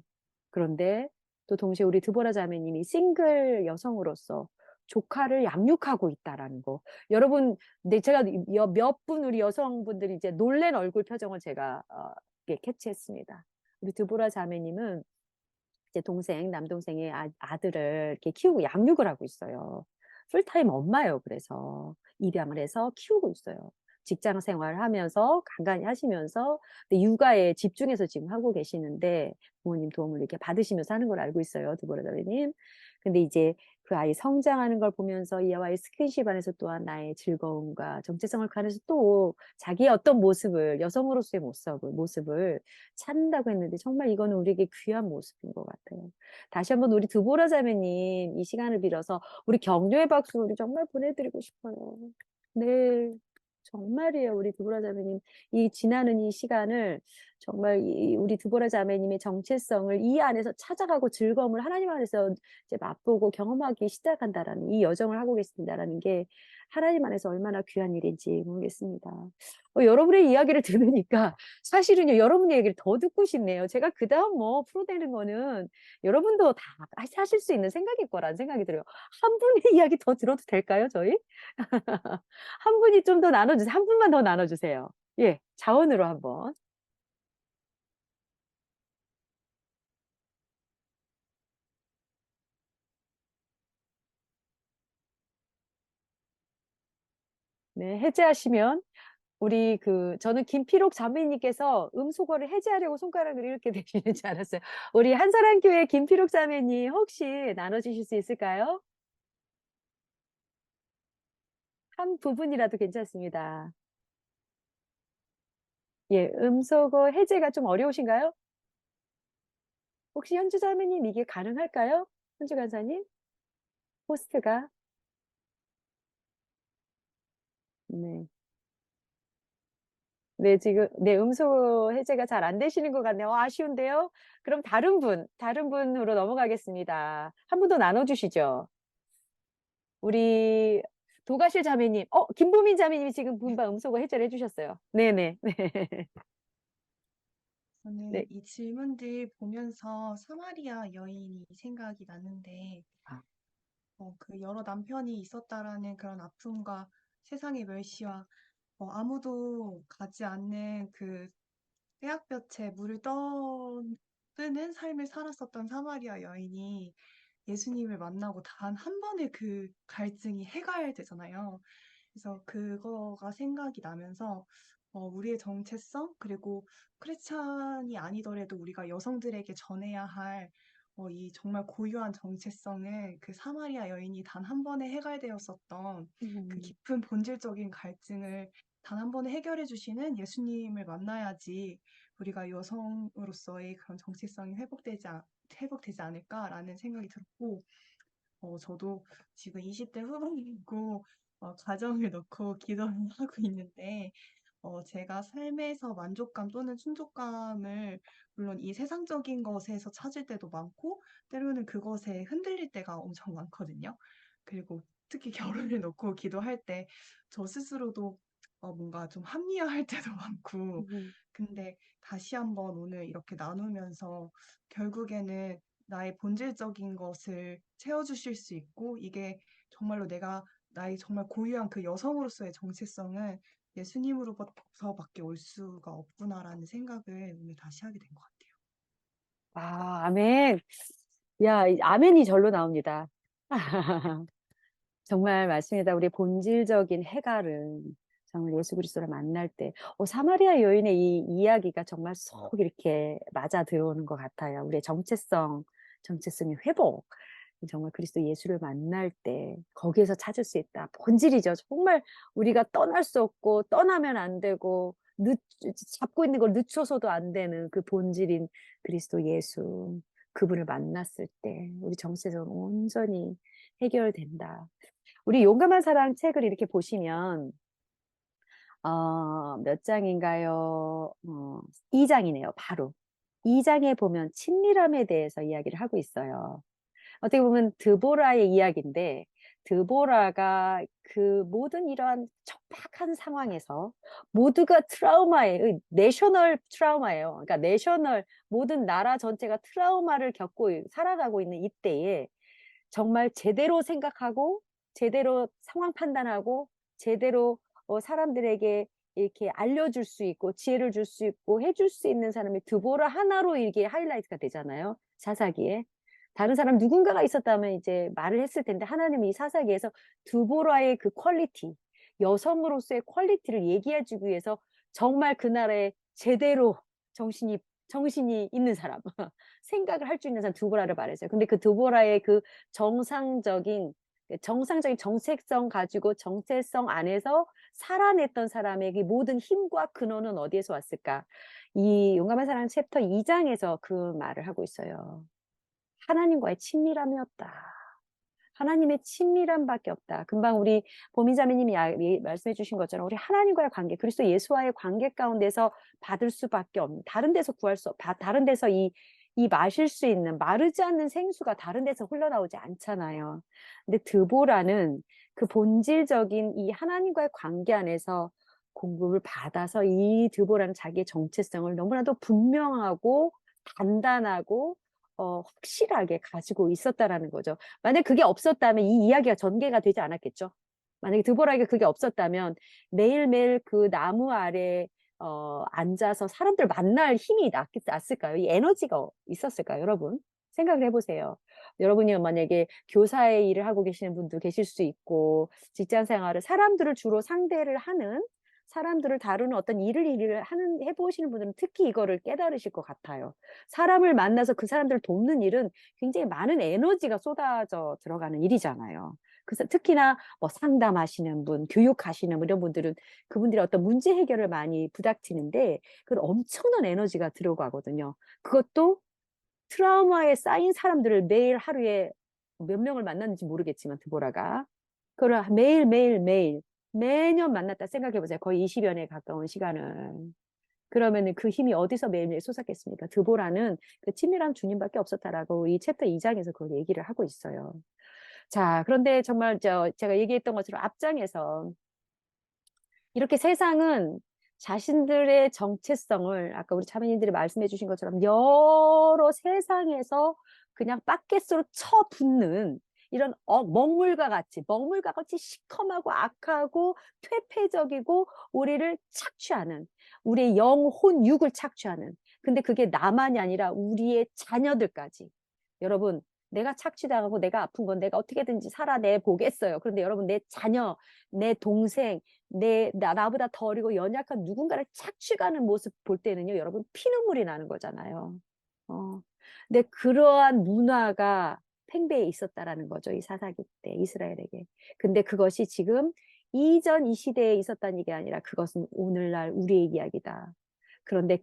그런데 또 동시에 우리 드보라 자매님이 싱글 여성으로서 조카를 양육하고 있다라는 거. 여러분, 네, 제가 몇 분 우리 여성분들이 이제 놀란 얼굴 표정을 제가 캐치했습니다. 우리 드보라 자매님은 이제 남동생의 아들을 이렇게 키우고 양육을 하고 있어요. 풀타임 엄마예요. 그래서 입양을 해서 키우고 있어요. 직장 생활을 하면서 간간히 하시면서 근데 육아에 집중해서 지금 하고 계시는데 부모님 도움을 이렇게 받으시면서 하는 걸 알고 있어요. 드보라 자매님. 근데 이제 그 아이 성장하는 걸 보면서 이 아이와의 스킨십 안에서 또한 나의 즐거움과 정체성을 가면서 또 자기의 어떤 모습을 여성으로서의 모습을 찾는다고 했는데 정말 이거는 우리에게 귀한 모습인 것 같아요. 다시 한번 우리 드보라 자매님 이 시간을 빌어서 우리 격려의 박수를 우리 정말 보내드리고 싶어요. 네. 정말이에요. 우리 드보라 자매님 지나는 이 시간을 정말 우리 드보라 자매님의 정체성을 이 안에서 찾아가고 즐거움을 하나님 안에서 이제 맛보고 경험하기 시작한다라는 이 여정을 하고 계신다라는 게 하나님 안에서 얼마나 귀한 일인지 모르겠습니다. 여러분의 이야기를 들으니까 사실은요, 여러분 얘기를 더 듣고 싶네요. 제가 그다음 뭐 풀어내는 거는 여러분도 다 하실 수 있는 생각일 거라는 생각이 들어요. 한 분의 이야기 더 들어도 될까요, 저희? 한 분이 좀 더 나눠주세요. 한 분만 더 나눠주세요. 예, 자원으로 한번. 네, 해제하시면 저는 김피록 자매님께서 음소거를 해제하려고 손가락을 이렇게 대시는 줄 알았어요. 우리 한사랑교회 김피록 자매님 혹시 나눠주실 수 있을까요? 한 부분이라도 괜찮습니다. 예, 음소거 해제가 좀 어려우신가요? 혹시 현주 자매님 이게 가능할까요? 현주 간사님? 호스트가? 네. 네, 지금, 네, 음소 해제가 잘 안 되시는 것 같네요. 아쉬운데요? 그럼 다른 분으로 넘어가겠습니다. 한 분 더 나눠주시죠. 우리 도가실 자매님, 김보민 자매님이 지금 분바 음소거 해제를 해주셨어요. 네네, 네. 저는 네. 이 질문들 보면서 사마리아 여인이 생각이 나는데, 아. 그 여러 남편이 있었다라는 그런 아픔과 세상의 멸시와 아무도 가지 않는 그 떼약볕에 물을 떠드는 삶을 살았었던 사마리아 여인이 예수님을 만나고 단 한 번의 그 갈증이 해갈되잖아요. 그래서 그거가 생각이 나면서 우리의 정체성, 그리고 크리스찬이 아니더라도 우리가 여성들에게 전해야 할 이 정말 고유한 정체성을 그 사마리아 여인이 단 한 번에 해갈되었었던 그 깊은 본질적인 갈증을 단 한 번에 해결해 주시는 예수님을 만나야지 우리가 여성으로서의 그런 정체성이 회복되지 않을까라는 생각이 들었고, 저도 지금 20대 후반이고, 가정을 놓고 기도를 하고 있는데, 제가 삶에서 만족감 또는 충족감을 물론 이 세상적인 것에서 찾을 때도 많고, 때로는 그것에 흔들릴 때가 엄청 많거든요. 그리고 특히 결혼을 놓고 기도할 때, 저 스스로도 뭔가 좀 합리화할 때도 많고, 근데 다시 한번 오늘 이렇게 나누면서 결국에는 나의 본질적인 것을 채워주실 수 있고, 이게 정말로 나의 정말 고유한 그 여성으로서의 정체성은 예수님으로부터밖에 올 수가 없구나라는 생각을 오늘 다시 하게 된 것 같아요. 아, 아멘. 야, 아멘이 절로 나옵니다. 정말 맞습니다. 우리 본질적인 해갈은 정말 예수 그리스도를 만날 때, 사마리아 여인의 이 이야기가 정말 쏙 이렇게 맞아 들어오는 것 같아요. 우리의 정체성의 회복. 정말 그리스도 예수를 만날 때 거기에서 찾을 수 있다. 본질이죠. 정말 우리가 떠날 수 없고 떠나면 안 되고 잡고 있는 걸 늦춰서도 안 되는 그 본질인 그리스도 예수. 그분을 만났을 때 우리 정체성은 온전히 해결된다. 우리 용감한 사랑 책을 이렇게 보시면 몇 장인가요? 2장이네요. 바로. 2장에 보면 친밀함에 대해서 이야기를 하고 있어요. 어떻게 보면 드보라의 이야기인데 드보라가 그 모든 이러한 척박한 상황에서 모두가 트라우마에 내셔널 트라우마예요. 그러니까 내셔널 모든 나라 전체가 트라우마를 겪고 살아가고 있는 이때에 정말 제대로 생각하고 제대로 상황 판단하고 제대로 사람들에게 이렇게 알려줄 수 있고 지혜를 줄 수 있고 해줄 수 있는 사람이 드보라 하나로 이게 하이라이트가 되잖아요. 사사기에. 다른 사람 누군가가 있었다면 이제 말을 했을 텐데 하나님이 이 사사기에서 드보라의 그 퀄리티, 여성으로서의 퀄리티를 얘기해주기 위해서 정말 그 나라에 제대로 정신이 있는 사람, 생각을 할 수 있는 사람 드보라를 말했어요. 근데 그 드보라의 그 정상적인 정체성 가지고 정체성 안에서 살아냈던 사람의 그 모든 힘과 근원은 어디에서 왔을까? 이 용감한 사랑 챕터 2장에서 그 말을 하고 있어요. 하나님과의 친밀함이었다. 하나님의 친밀함밖에 없다. 금방 우리 보미자매님이 말씀해 주신 것처럼 우리 하나님과의 관계, 그리스도 예수와의 관계 가운데서 받을 수밖에 없는, 다른 데서 다른 데서 이 마실 수 있는 마르지 않는 생수가 다른 데서 흘러나오지 않잖아요. 근데 드보라는 그 본질적인 이 하나님과의 관계 안에서 공급을 받아서 이 드보라는 자기의 정체성을 너무나도 분명하고 단단하고 확실하게 가지고 있었다라는 거죠. 만약 그게 없었다면 이 이야기가 전개가 되지 않았겠죠. 만약에 드보라에게 그게 없었다면 매일매일 그 나무 아래 앉아서 사람들 만날 힘이 났을까요? 이 에너지가 있었을까요, 여러분? 생각을 해보세요. 여러분이 만약에 교사의 일을 하고 계시는 분도 계실 수 있고 직장 생활을 사람들을 주로 상대를 하는 사람들을 다루는 어떤 일을 해보시는 분들은 특히 이거를 깨달으실 것 같아요. 사람을 만나서 그 사람들을 돕는 일은 굉장히 많은 에너지가 쏟아져 들어가는 일이잖아요. 그래서 특히나 뭐 상담하시는 분, 교육하시는 분, 이런 분들은 그분들이 어떤 문제 해결을 많이 부닥치는데 그건 엄청난 에너지가 들어가거든요. 그것도 트라우마에 쌓인 사람들을 매일 하루에 몇 명을 만났는지 모르겠지만 드보라가 그걸 매일 매년 만났다 생각해 보세요. 거의 20여 년에 가까운 시간을. 그러면 그 힘이 어디서 매일매일 솟았겠습니까? 드보라는 그 친밀한 주님밖에 없었다라고 이 챕터 2장에서 그걸 얘기를 하고 있어요. 자, 그런데 정말 제가 얘기했던 것처럼 앞장에서 이렇게 세상은 자신들의 정체성을 아까 우리 자매님들이 말씀해 주신 것처럼 여러 세상에서 그냥 바켓으로 쳐붓는 이런 먹물과 같이 시커멓고 악하고 퇴폐적이고 우리를 착취하는 우리의 영혼 육을 착취하는 근데 그게 나만이 아니라 우리의 자녀들까지 여러분 내가 착취당하고 내가 아픈 건 내가 어떻게든지 살아내 보겠어요. 그런데 여러분 내 자녀, 내 동생, 나보다 더 어리고 연약한 누군가를 착취가는 모습 볼 때는요, 여러분 피눈물이 나는 거잖아요. 근데 그러한 문화가 팽배해 있었다라는 거죠. 이 사사기 때 이스라엘에게. 근데 그것이 지금 이전 이 시대에 있었다는 얘기 아니라 그것은 오늘날 우리의 이야기다. 그런데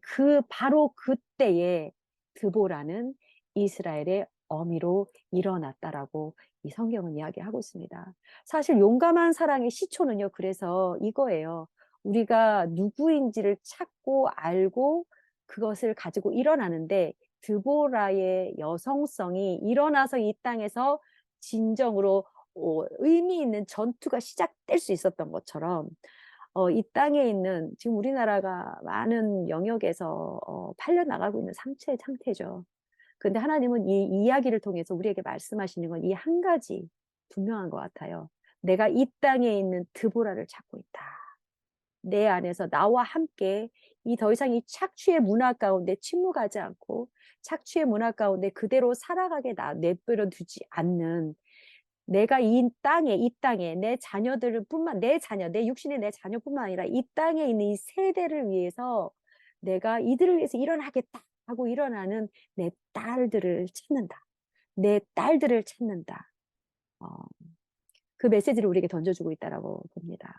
바로 그때에 드보라는 이스라엘의 어미로 일어났다라고 이 성경은 이야기하고 있습니다. 사실 용감한 사랑의 시초는요. 그래서 이거예요. 우리가 누구인지를 찾고 알고 그것을 가지고 일어나는데 드보라의 여성성이 일어나서 이 땅에서 진정으로 의미 있는 전투가 시작될 수 있었던 것처럼 이 땅에 있는 지금 우리나라가 많은 영역에서 팔려나가고 있는 상태죠. 근데 하나님은 이 이야기를 통해서 우리에게 말씀하시는 건 이 한 가지 분명한 것 같아요. 내가 이 땅에 있는 드보라를 찾고 있다. 내 안에서 나와 함께 더 이상 이 착취의 문화 가운데 침묵하지 않고 착취의 문화 가운데 그대로 살아가게 내버려 두지 않는 내가 이 땅에 내 내 육신의 내 자녀뿐만 아니라 이 땅에 있는 이 세대를 위해서 내가 이들을 위해서 일어나겠다 하고 일어나는 내 딸들을 찾는다. 내 딸들을 찾는다. 어, 그 메시지를 우리에게 던져주고 있다라고 봅니다.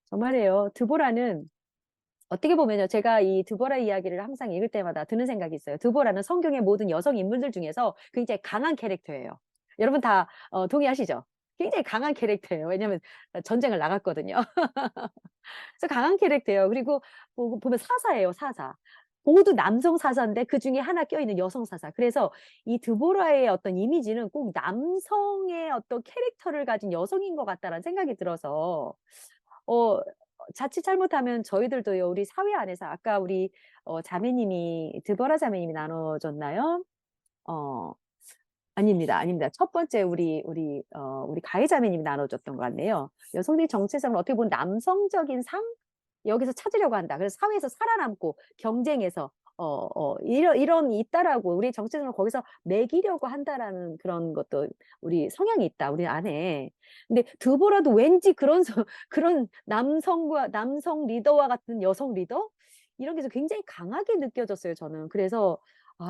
정말이에요. 드보라는 어떻게 보면요, 제가 이 드보라 이야기를 항상 읽을 때마다 드는 생각이 있어요. 드보라는 성경의 모든 여성 인물들 중에서 굉장히 강한 캐릭터예요. 여러분 다 동의하시죠? 굉장히 강한 캐릭터예요. 왜냐하면 전쟁을 나갔거든요. 그래서 강한 캐릭터예요. 그리고 보면 사사예요, 사사. 모두 남성 사사인데 그 중에 하나 껴있는 여성 사사. 그래서 이 드보라의 어떤 이미지는 꼭 남성의 어떤 캐릭터를 가진 여성인 것 같다라는 생각이 들어서 어, 자칫 잘못하면 저희들도요, 우리 사회 안에서 아까 우리 자매님이 드보라 자매님이 나눠줬나요? 어, 아닙니다, 아닙니다. 첫 번째 우리 가해 자매님이 나눠줬던 것 같네요. 여성들이 정체성을 어떻게 보면 남성적인 상 여기서 찾으려고 한다. 그래서 사회에서 살아남고 경쟁에서 이런 있다라고 우리 정체성을 거기서 매기려고 한다라는 그런 것도 우리 성향이 있다. 우리 안에. 근데 드보라도 왠지 그런 남성 리더와 같은 여성 리더 이런 게 굉장히 강하게 느껴졌어요. 저는. 그래서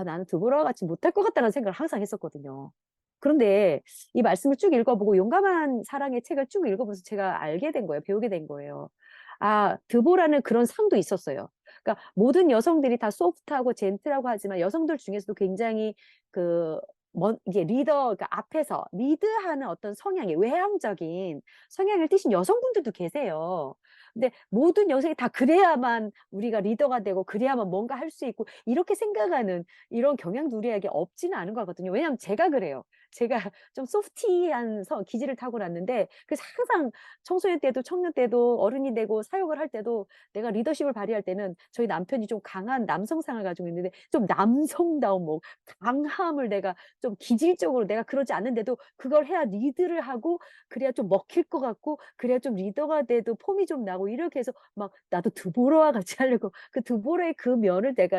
나는 드보라와 같이 못할 것 같다는 생각을 항상 했었거든요. 그런데 이 말씀을 쭉 읽어보고 용감한 사랑의 책을 쭉 읽어보면서 제가 알게 된 거예요. 배우게 된 거예요. 드보라는 그런 상도 있었어요. 그러니까 모든 여성들이 다 소프트하고 젠틀하고 하지만 여성들 중에서도 굉장히 이게 그러니까 앞에서 리드하는 어떤 성향이 외향적인 성향을 띠신 여성분들도 계세요. 근데 모든 여성이 다 그래야만 우리가 리더가 되고 그래야만 뭔가 할 수 있고 이렇게 생각하는 이런 경향도 우리에게 없지는 않은 것 같거든요. 왜냐하면 제가 그래요. 제가 좀 소프티한 기질을 타고났는데 그래서 항상 청소년 때도 청년 때도 어른이 되고 사역을 할 때도 내가 리더십을 발휘할 때는 저희 남편이 좀 강한 남성상을 가지고 있는데 좀 남성다운 뭐 강함을 내가 좀 기질적으로 내가 그러지 않는데도 그걸 해야 리드를 하고 그래야 좀 먹힐 것 같고 그래야 좀 리더가 돼도 폼이 좀 나고 이렇게 해서 막 나도 드보라와 같이 하려고 그 드보라의 그 면을 내가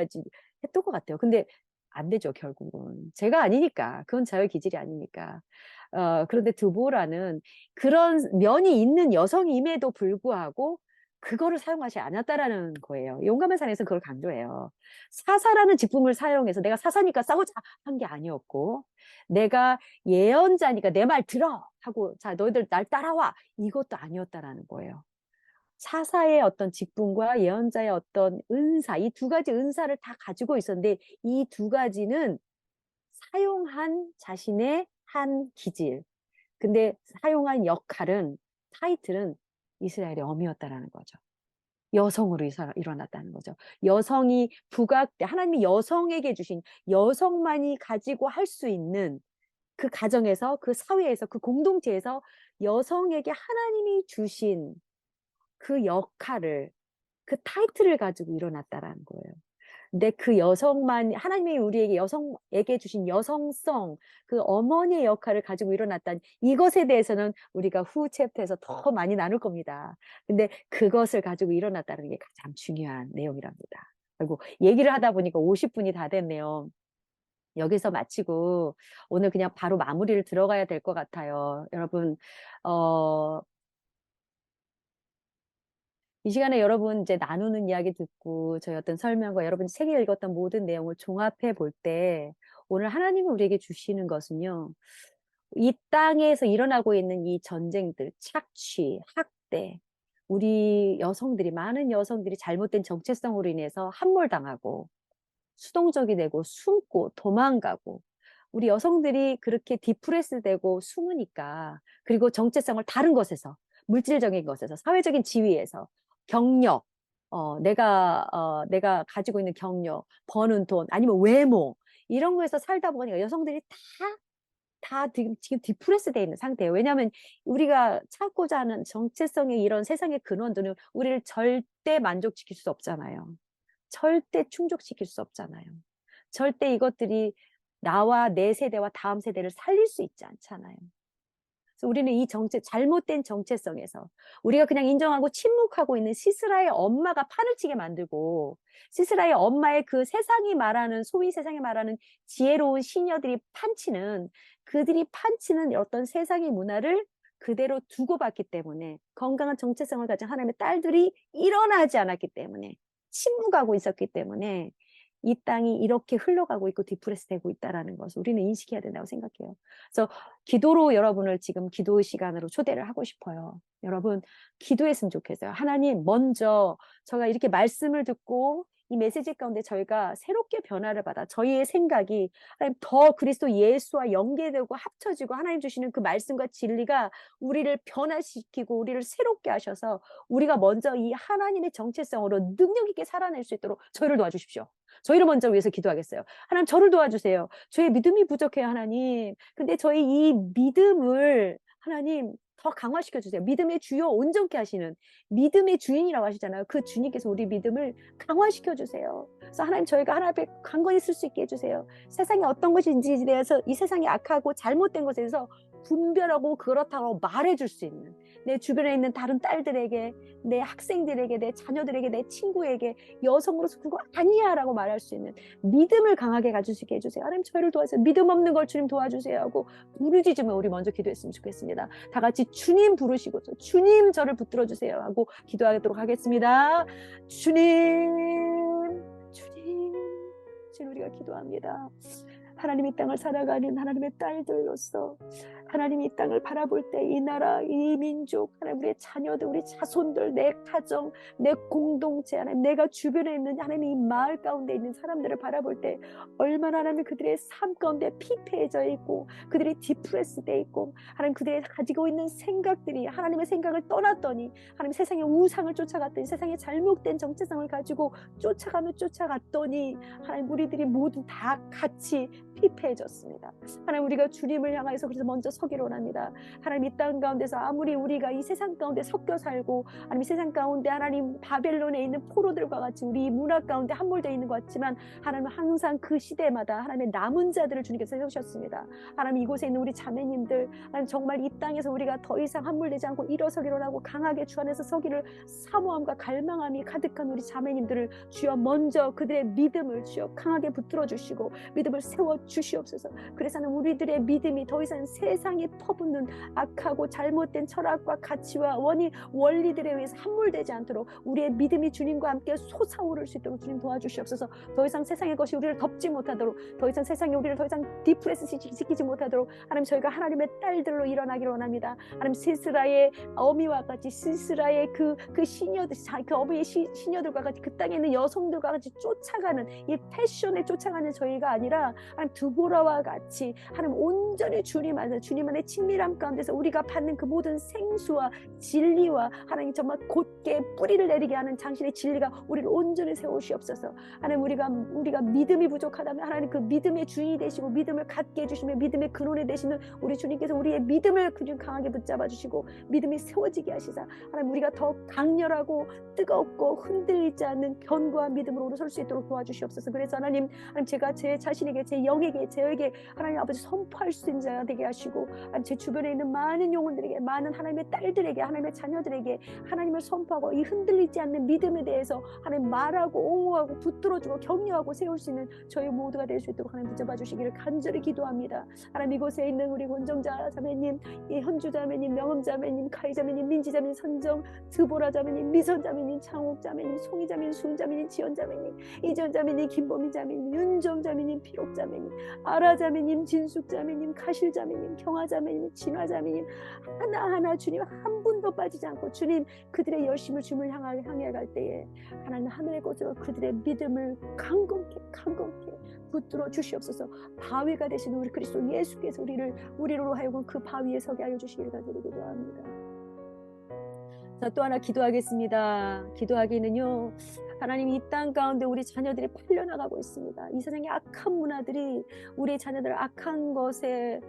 했던 것 같아요. 근데 안 되죠, 결국은. 제가 아니니까. 그건 저의 기질이 아니니까. 그런데 드보라는 그런 면이 있는 여성임에도 불구하고 그거를 사용하지 않았다라는 거예요. 용감한 사람에서 그걸 강조해요. 사사라는 직분을 사용해서 내가 사사니까 싸우자 한 게 아니었고 내가 예언자니까 내 말 들어 하고 자 너희들 날 따라와 이것도 아니었다라는 거예요. 사사의 어떤 직분과 예언자의 어떤 은사, 이 두 가지 은사를 다 가지고 있었는데 이 두 가지는 사용한 자신의 한 기질. 근데 사용한 역할은, 타이틀은 이스라엘의 어미였다라는 거죠. 여성으로 일어났다는 거죠. 여성이 하나님이 여성에게 주신 여성만이 가지고 할 수 있는 그 가정에서, 그 사회에서, 그 공동체에서 여성에게 하나님이 주신 그 역할을, 그 타이틀을 가지고 일어났다라는 거예요. 근데 그 하나님이 우리에게 여성에게 주신 여성성, 그 어머니의 역할을 가지고 일어났다는 이것에 대해서는 우리가 후 챕터에서 더 많이 나눌 겁니다. 근데 그것을 가지고 일어났다는 게 가장 중요한 내용이랍니다. 그리고 얘기를 하다 보니까 50분이 다 됐네요. 여기서 마치고 오늘 그냥 바로 마무리를 들어가야 될 것 같아요. 여러분, 이 시간에 여러분 이제 나누는 이야기 듣고 저희 어떤 설명과 여러분이 책에 읽었던 모든 내용을 종합해 볼 때 오늘 하나님이 우리에게 주시는 것은요. 이 땅에서 일어나고 있는 이 전쟁들, 착취, 학대, 많은 여성들이 잘못된 정체성으로 인해서 함몰당하고 수동적이 되고 숨고 도망가고 우리 여성들이 그렇게 디프레스 되고 숨으니까 그리고 정체성을 다른 것에서 물질적인 것에서 사회적인 지위에서 경력 내가 가지고 있는 경력 버는 돈 아니면 외모 이런 거에서 살다 보니까 여성들이 다 지금 디프레스 돼 있는 상태예요. 왜냐하면 우리가 찾고자 하는 정체성의 이런 세상의 근원들은 우리를 절대 만족시킬 수 없잖아요. 절대 충족시킬 수 없잖아요. 절대 이것들이 나와 내 세대와 다음 세대를 살릴 수 있지 않잖아요. 그래서 우리는 이 잘못된 정체성에서 우리가 그냥 인정하고 침묵하고 있는 시스라의 엄마가 판을 치게 만들고 시스라의 엄마의 그 소위 세상이 말하는 지혜로운 시녀들이 그들이 판치는 어떤 세상의 문화를 그대로 두고 봤기 때문에 건강한 정체성을 가진 하나님의 딸들이 일어나지 않았기 때문에 침묵하고 있었기 때문에 이 땅이 이렇게 흘러가고 있고 디프레스 되고 있다라는 것을 우리는 인식해야 된다고 생각해요. 그래서 기도로 여러분을 지금 기도 시간으로 초대를 하고 싶어요. 여러분 기도했으면 좋겠어요. 하나님 먼저 제가 이렇게 말씀을 듣고 이 메시지 가운데 저희가 새롭게 변화를 받아 저희의 생각이 하나님 더 그리스도 예수와 연계되고 합쳐지고 하나님 주시는 그 말씀과 진리가 우리를 변화시키고 우리를 새롭게 하셔서 우리가 먼저 이 하나님의 정체성으로 능력 있게 살아낼 수 있도록 저희를 도와주십시오. 저희를 먼저 위해서 기도하겠어요. 하나님 저를 도와주세요. 저의 믿음이 부족해요, 하나님. 근데 저희 이 믿음을 하나님 더 강화시켜 주세요. 믿음의 주요 온전케 하시는 믿음의 주인이라고 하시잖아요. 그 주님께서 우리 믿음을 강화시켜 주세요. 그래서 하나님 저희가 하나님 앞에 강건히 쓸 수 있게 해주세요. 세상에 어떤 것인지에 대해서 이 세상이 악하고 잘못된 것에 대해서 분별하고 그렇다고 말해줄 수 있는 내 주변에 있는 다른 딸들에게 내 학생들에게 내 자녀들에게 내 친구에게 여성으로서 그거 아니야 라고 말할 수 있는 믿음을 강하게 가질 수 있게 해주세요. 하나님 저희를 도와주세요. 믿음 없는 걸 주님 도와주세요 하고 부르짖으며 우리 먼저 기도했으면 좋겠습니다. 다 같이 주님 부르시고서 주님 저를 붙들어 주세요 하고 기도하도록 하겠습니다. 주님 주님 우리가 기도합니다. 하나님 이 땅을 살아가는 하나님의 딸들로서 하나님 이 땅을 바라볼 때 이 나라, 이 민족, 하나님 우리의 자녀들, 우리 자손들, 내 가정, 내 공동체, 하나님 내가 주변에 있는 하나님 이 마을 가운데 있는 사람들을 바라볼 때 얼마나 하나님 그들의 삶 가운데 피폐해져 있고 그들이 디프레스 돼 있고 하나님 그들이 가지고 있는 생각들이 하나님의 생각을 떠났더니 하나님 세상의 우상을 쫓아갔더니 세상의 잘못된 정체성을 가지고 쫓아갔더니 하나님 우리들이 모두 다 같이 피폐해졌습니다. 하나님 우리가 주님을 향해서 그래서 먼저 서기를 원합니다. 하나님 이 땅 가운데서 아무리 우리가 이 세상 가운데 섞여 살고 하나님 이 세상 가운데 하나님 바벨론에 있는 포로들과 같이 우리 문화 가운데 함몰되어 있는 것 같지만 하나님은 항상 그 시대마다 하나님의 남은 자들을 주님께서 세우셨습니다. 하나님 이곳에 있는 우리 자매님들 하나님 정말 이 땅에서 우리가 더 이상 함몰되지 않고 일어서기를 원하고 강하게 주 안에서 서기를 사모함과 갈망함이 가득한 우리 자매님들을 주여 먼저 그들의 믿음을 주여 강하게 붙들어 주시고 믿음을 세워 주시옵소서. 그래서 우리들의 믿음이 더 이상 세상에 퍼붓는 악하고 잘못된 철학과 가치와 원리들에 의해서 함몰되지 않도록 우리의 믿음이 주님과 함께 솟아오를 수 있도록 주님 도와주시옵소서. 더 이상 세상의 것이 우리를 덮지 못하도록 더 이상 세상이 우리를 더 이상 디프레스 시키지 못하도록 하나님 저희가 하나님의 딸들로 일어나기를 원합니다. 하나님 시스라의 어미와 같이 시스라의 그 시녀들 그 어미의 시녀들과 같이 그 땅에 있는 여성들과 같이 쫓아가는 이 패션에 쫓아가는 저희가 아니라 하나님 드보라와 같이 하나님 온전히 주님 안에 친밀함 가운데서 우리가 받는 그 모든 생수와 진리와 하나님 정말 곧게 뿌리를 내리게 하는 당신의 진리가 우리를 온전히 세우시옵소서. 하나님 우리가 믿음이 부족하다면 하나님 그 믿음의 주인이 되시고 믿음을 갖게 해주시며 믿음의 근원이 되시는 우리 주님께서 우리의 믿음을 그중 강하게 붙잡아 주시고 믿음이 세워지게 하시사 하나님 우리가 더 강렬하고 뜨겁고 흔들리지 않는 견고한 믿음으로 오르설 수 있도록 도와주시옵소서. 그래서 하나님 제가 제 자신에게 제 영에게 저에게 하나님 아버지 선포할 수 있는 자가 되게 하시고 제 주변에 있는 많은 영혼들에게 많은 하나님의 딸들에게 하나님의 자녀들에게 하나님을 선포하고 이 흔들리지 않는 믿음에 대해서 하나님 말하고 옹호하고 붙들어주고 격려하고 세울 수 있는 저희 모두가 될 수 있도록 하나님 붙잡아 주시기를 간절히 기도합니다. 하나님 이곳에 있는 우리 권정자 자매님, 이 현주 자매님, 명음 자매님, 가희 자매님, 민지 자매님, 선정, 드보라 자매님, 미선 자매님, 창옥 자매님, 송이 자매님, 수은 자매님, 지연 자매님, 이전 자매님, 김보미 자매님, 윤정 자매님, 피록 자매님, 아라 자매님, 진숙 자매님, 가실 자매님, 경화 자매님, 진화 자매님 하나하나 주님 한 분도 빠지지 않고 주님 그들의 열심을 주님을 향해 갈 때에 하나님 하늘의 곳으로 그들의 믿음을 강건케 붙들어 주시옵소서. 바위가 되시는 우리 그리스도 예수께서 우리로 하여금 그 바위에 서게 하여 주시기를 간절히 기도합니다. 자, 또 하나 기도하겠습니다. 기도하기는요 하나님 이 땅 가운데 우리 자녀들이 팔려나가고 있습니다. 이 세상의 악한 문화들이 우리 자녀들을 악한 것에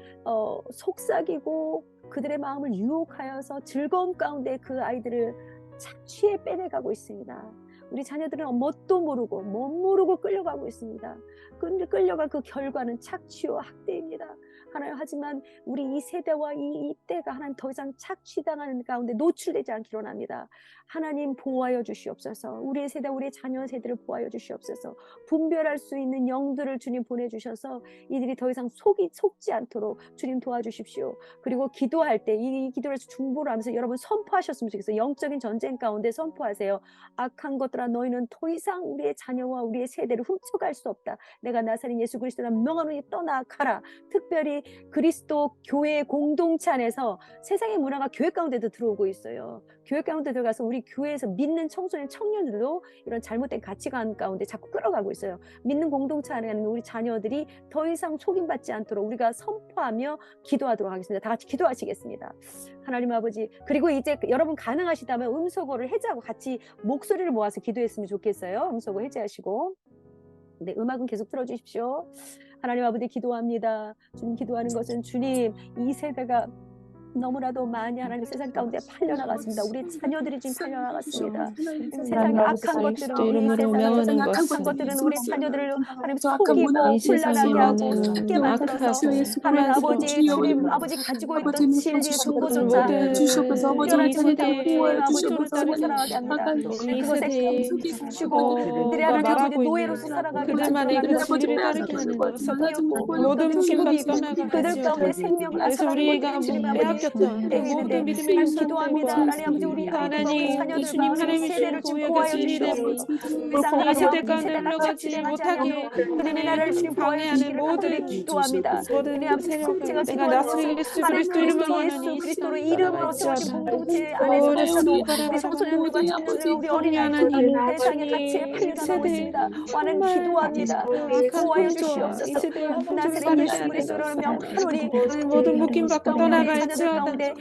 속삭이고 그들의 마음을 유혹하여서 즐거움 가운데 그 아이들을 착취에 빼내가고 있습니다. 우리 자녀들은 뭣도 모르고 못 모르고 끌려가고 있습니다. 끌려간 그 결과는 착취와 학대입니다. 하나님, 하지만 우리 이 세대와 이 때가 하나님 더 이상 착취당하는 가운데 노출되지 않기로 합니다. 하나님 보호하여 주시옵소서. 우리의 세대, 우리의 자녀 세대를 보호하여 주시옵소서. 분별할 수 있는 영들을 주님 보내주셔서 이들이 더 이상 속지 않도록 주님 도와주십시오. 그리고 기도할 때 이 기도를 중보를 하면서 여러분 선포하셨으면 좋겠어요. 영적인 전쟁 가운데 선포하세요. 악한 것들아, 너희는 더 이상 우리의 자녀와 우리의 세대를 훔쳐갈 수 없다. 내가 나사렛 예수 그리스도라 명하노니 떠나가라. 특별히 그리스도 교회의 공동체 안에서 세상의 문화가 교회 가운데도 들어오고 있어요. 교회 가운데 들어가서 우리 교회에서 믿는 청소년, 청년들도 이런 잘못된 가치관 가운데 자꾸 끌어가고 있어요. 믿는 공동체 안에 있는 우리 자녀들이 더 이상 속임받지 않도록 우리가 선포하며 기도하도록 하겠습니다. 다 같이 기도하시겠습니다. 하나님 아버지, 그리고 이제 여러분 가능하시다면 음소거를 해제하고 같이 목소리를 모아서 기도했으면 좋겠어요. 음소거 해제하시고. 네, 음악은 계속 틀어주십시오. 하나님 아버지, 기도합니다. 주님, 기도하는 것은 주님, 이 세대가 너무나도 많이 하나님 세상 가운데 팔려나갔습니다. 우리 자녀들이 지금 팔려나갔습니다. 세상에 악한 것들은 우리 세상에 악한 것들은 우리 자녀들을 하나님 속이고 혼란하게 하고 속게 만들어서 하나님 아버지, 주님 아버지 가지고 있던 진리의 근거조차 특별한 주님 아버지 놓치고 살아가게 합니다. 그것에 주고 그들이 하나님 노예로서 살아가게 만들어서 모든 힘을 떠나가게 그들 가운데 생명을 그래서 우리가 빼앗겼던 모든 믿음의 기도합니다. 하나님 아버지, 우리 아이들과 우리 주님 자녀들과 하나님의 세대를 좀 교회가 보호하여 진리되고 주시옵소서. 이 세대 가운데 흘러가지 못하게 하나님의 나라를 주님 보호하여 방해하는 주시기를 모든 간절히 기도합니다. 우리 아버지 형제가 내가 나스렛 예수 그리스도 이름으로 예수 그리스도로 이름으로 세워진 공동체 오, 안에서도 우리 우리 청소년들과 청년들, 우리 어린 하나님, 아이들이 세상의 가치에 팔려나가고 있습니다. 와는 기도합니다. 보호하여 주시옵소서. 나사렛 예수 그리스도로 명하노니 모든 묶임 받고 떠나갈지어다. 가운데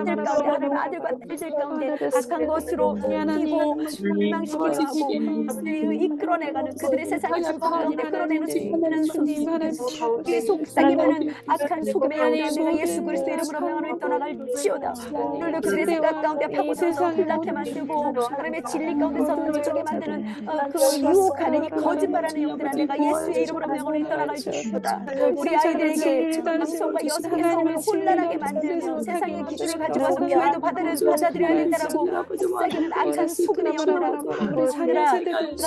하나님 아들과 딸들 가운데 악한 것으로 이고 희망시키고 하고 이끌어내가는 그들의 세상의 질서 가운데 끌어내는 수 있는 우리 속삭이면은 악한 속임의 영들 내가 예수 그리스도 이름으로 명하노니 떠나갈지어다. 오늘도 그들의 생각 가운데 파고들어서 혼란케 만들고 하나님의 진리 가운데서 멈추게 만드는 그 유혹하는 이 거짓말하는 영들아, 내가 예수의 이름으로 명하노니 떠나갈지어다. 우리 아이들에게 남성과 여성의 성을 혼란하게 만들고 세상의 기준을 가지고 와서 교회도 받아들여야 된다라고 속삭이는 악한 속임의 영들아,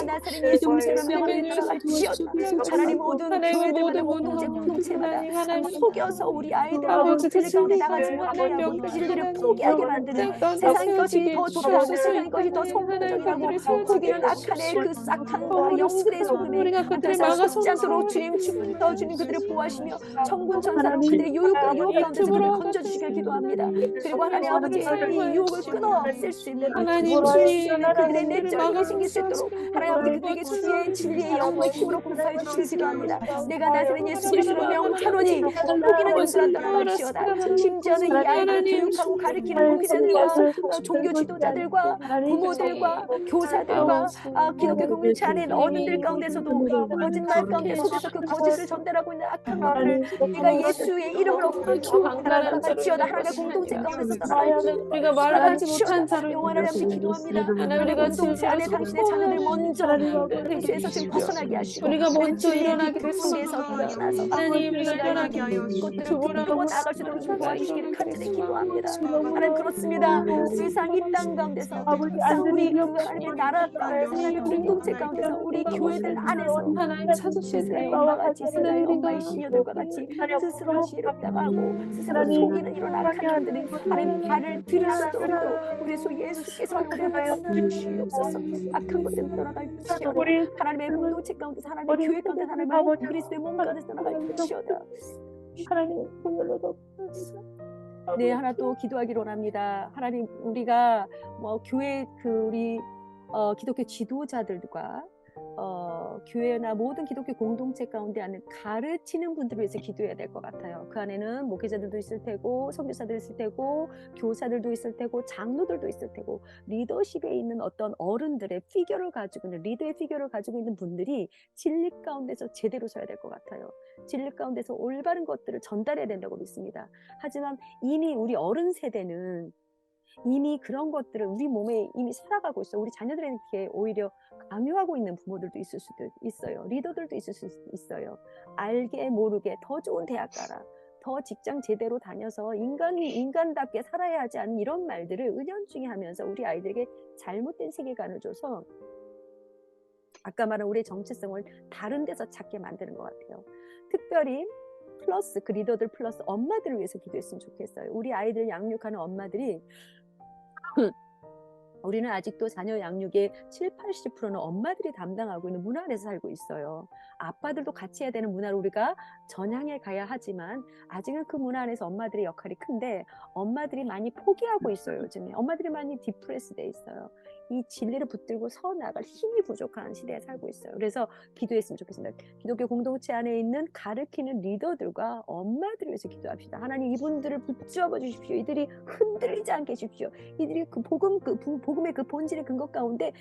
나사렛 예수 그리스도로 명하노니 떠나갈지어다. 하나님 모든 교회들마다 공동체마다 속여서 우리 아이들과 공동체 가운데 나가지 못하게 하고 진리를 포기하게 만드는 세상 것이 더 좋다고 세상 것이 더 성공적이라고 속이는 악한의 그 싹한 영들의 속임에 그들을 속지 않도록 주님 그들을 보호하시며 천군 천사로 그들의 유혹 가운데서 그들을 건져주시길 기도합니다. 그리고 하나님 아버지, 이 유혹을 끊어낼 수 있는 하나님 주님 그들의 내적인 게 생길 수 있도록 하나님 아버지 그들에게 주의 진리의 영과 힘으로 공사해 주시길 기도합니다. 내가 나사렛 예수 그리스도로 명하노니 포기는 영들아 떠나갈지어다. 심지어는 이 아이들을 교육하고 가르치는 목회자들과 종교 지도자들과 부모들과 교사들과 기독교 공동체 안에 있는 어른들 가운데서도 거짓말 가운데 속에서 그 거짓을 전달하고 있는 악한 것들을 내가 예수의 이름으로 떠나갈지어다. 하나님의 공동체 가운데서 떠나갈지어다. 우리가 말하지 못한 자를 영원한 아버지 기도합니다. 우리가 공동체 안에 당신의 자녀들 먼저 죄에서 지금 벗어나게 하시고 우리가 먼저 일어나게 속에서 일어나서 하나님 우리가 일어나게 것들을 두고 나아갈 수 있도록 도와주시기를 간절히 기도합니다. 하나님 그렇습니다. 세상 이 땅 가운데서 우리 그 하나님의 나라 가운데서 하나님의 공동체 가운데서 우리 교회들 안에서 하나님 찾으시는 엄마 같이 세상의 엄마의 시녀들과 같이 스스로 지혜롭다고 스스로 속이는 이런 악한 영들이 하나님 발을 들일 수도 없고 우리 소 예수께서 우리를 주시옵소서. 악한 것을 떠나갈지어다. 하나님의 공동체 가운데서 하나님의 교회 가운데서 하나님의 그리스도의 몸 가운데서 떠나갈지어다. 하나님 오늘로도 네, 하나 또 기도하기로 합니다. 하나님, 우리가 교회 우리 기독교 지도자들과 교회나 모든 기독교 공동체 가운데 안에 가르치는 분들을 위해서 기도해야 될 것 같아요. 그 안에는 목회자들도 있을 테고 선교사들 있을 테고 교사들도 있을 테고 장로들도 있을 테고 리더십에 있는 어떤 어른들의 피겨를 가지고 있는 리더의 피겨를 가지고 있는 분들이 진리 가운데서 제대로 서야 될 것 같아요. 진리 가운데서 올바른 것들을 전달해야 된다고 믿습니다. 하지만 이미 우리 어른 세대는 이미 그런 것들을 우리 몸에 이미 살아가고 있어. 우리 자녀들에게 오히려 강요하고 있는 부모들도 있을 수도 있어요. 리더들도 있을 수 있어요. 알게 모르게 더 좋은 대학 가라. 더 직장 제대로 다녀서 인간답게 살아야 하지 않은 이런 말들을 은연중에 하면서 우리 아이들에게 잘못된 세계관을 줘서 아까 말한 우리의 정체성을 다른 데서 찾게 만드는 것 같아요. 특별히 플러스 그 리더들 플러스 엄마들을 위해서 기도했으면 좋겠어요. 우리 아이들 양육하는 엄마들이 우리는 아직도 자녀 양육의 70~80%는 엄마들이 담당하고 있는 문화 안에서 살고 있어요. 아빠들도 같이 해야 되는 문화를 우리가 전향해 가야 하지만 아직은 그 문화 안에서 엄마들의 역할이 큰데 엄마들이 많이 포기하고 있어요. 요즘에 엄마들이 많이 디프레스 돼 있어요. 이 진리를 붙들고 서 나갈 힘이 부족한 시대에 살고 있어요. 그래서 기도했으면 좋겠습니다. 기독교 공동체 안에 있는 가르치는 리더들과 엄마들을 위해서 기도합시다. 하나님 이분들을 붙잡아 주십시오. 이들이 흔들리지 않게 해주십시오. 이들이 그 복음의 그 본질의 근거 가운데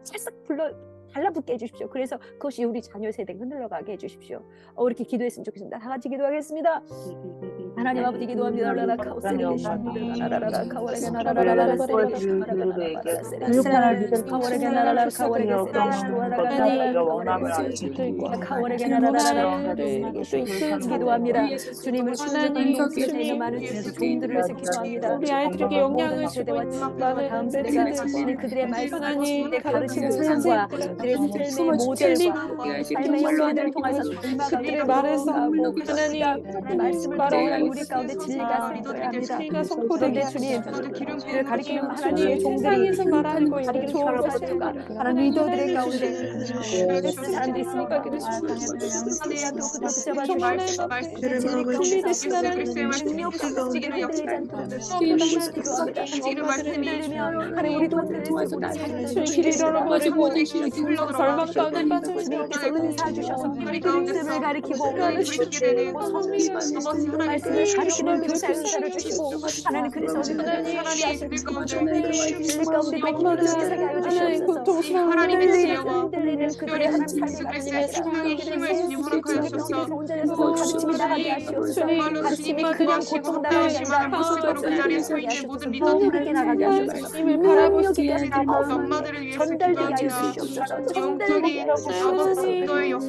찰싹 달라붙게 해주십시오. 그래서 그것이 우리 자녀 세대가 흔들러가게 해주십시오. 이렇게 기도했으면 좋겠습니다. 다 같이 기도하겠습니다. 하나님 아버지 기도합니다. 기도합니다. 주님을 주님의 많은 종들을 위해서 기도합니다. 우리 아이들에게 영향을 세대와 주고 친구와 다음 세대가 그들의 말씀을 하나님 가르치는 삶과 그들의 삶의 모델과 삶의 영혼들을 통해서 그들의 말에서 하나님 말씀을 통해 우리 가운데 진리가 선포해야 합니다. 진리가 선포되게 주님, 그를 가리키는 주님 하나님의 종들이 세상에서 말하고 있는 좋은 사실과 하나님 리더들의 가운데 사람들이 있으니까 그들 진리 되신 하나님 하나님 우리도 흔들리면 주의 길을 잃어버리고 절망 가운데 빠져 있는 주님께서 은사 주셔서 그리스도를 가리키고 말씀을 가리키는 교사 은사를 주시고 하나님 그래서 진리 가운데 백성들을 세게 하여 주시옵소서. 흔들리는 그들의 하나님 삶의 가르침에서 온전해서 가르침이 나가게 하시옵소서. 가르침이 그냥 고통 나가게 아니라 힘있게 나가게 하시옵소서. 님을 바라보시게 전달되게 하여 주시옵소서. 전달되게 하여 주시옵소서.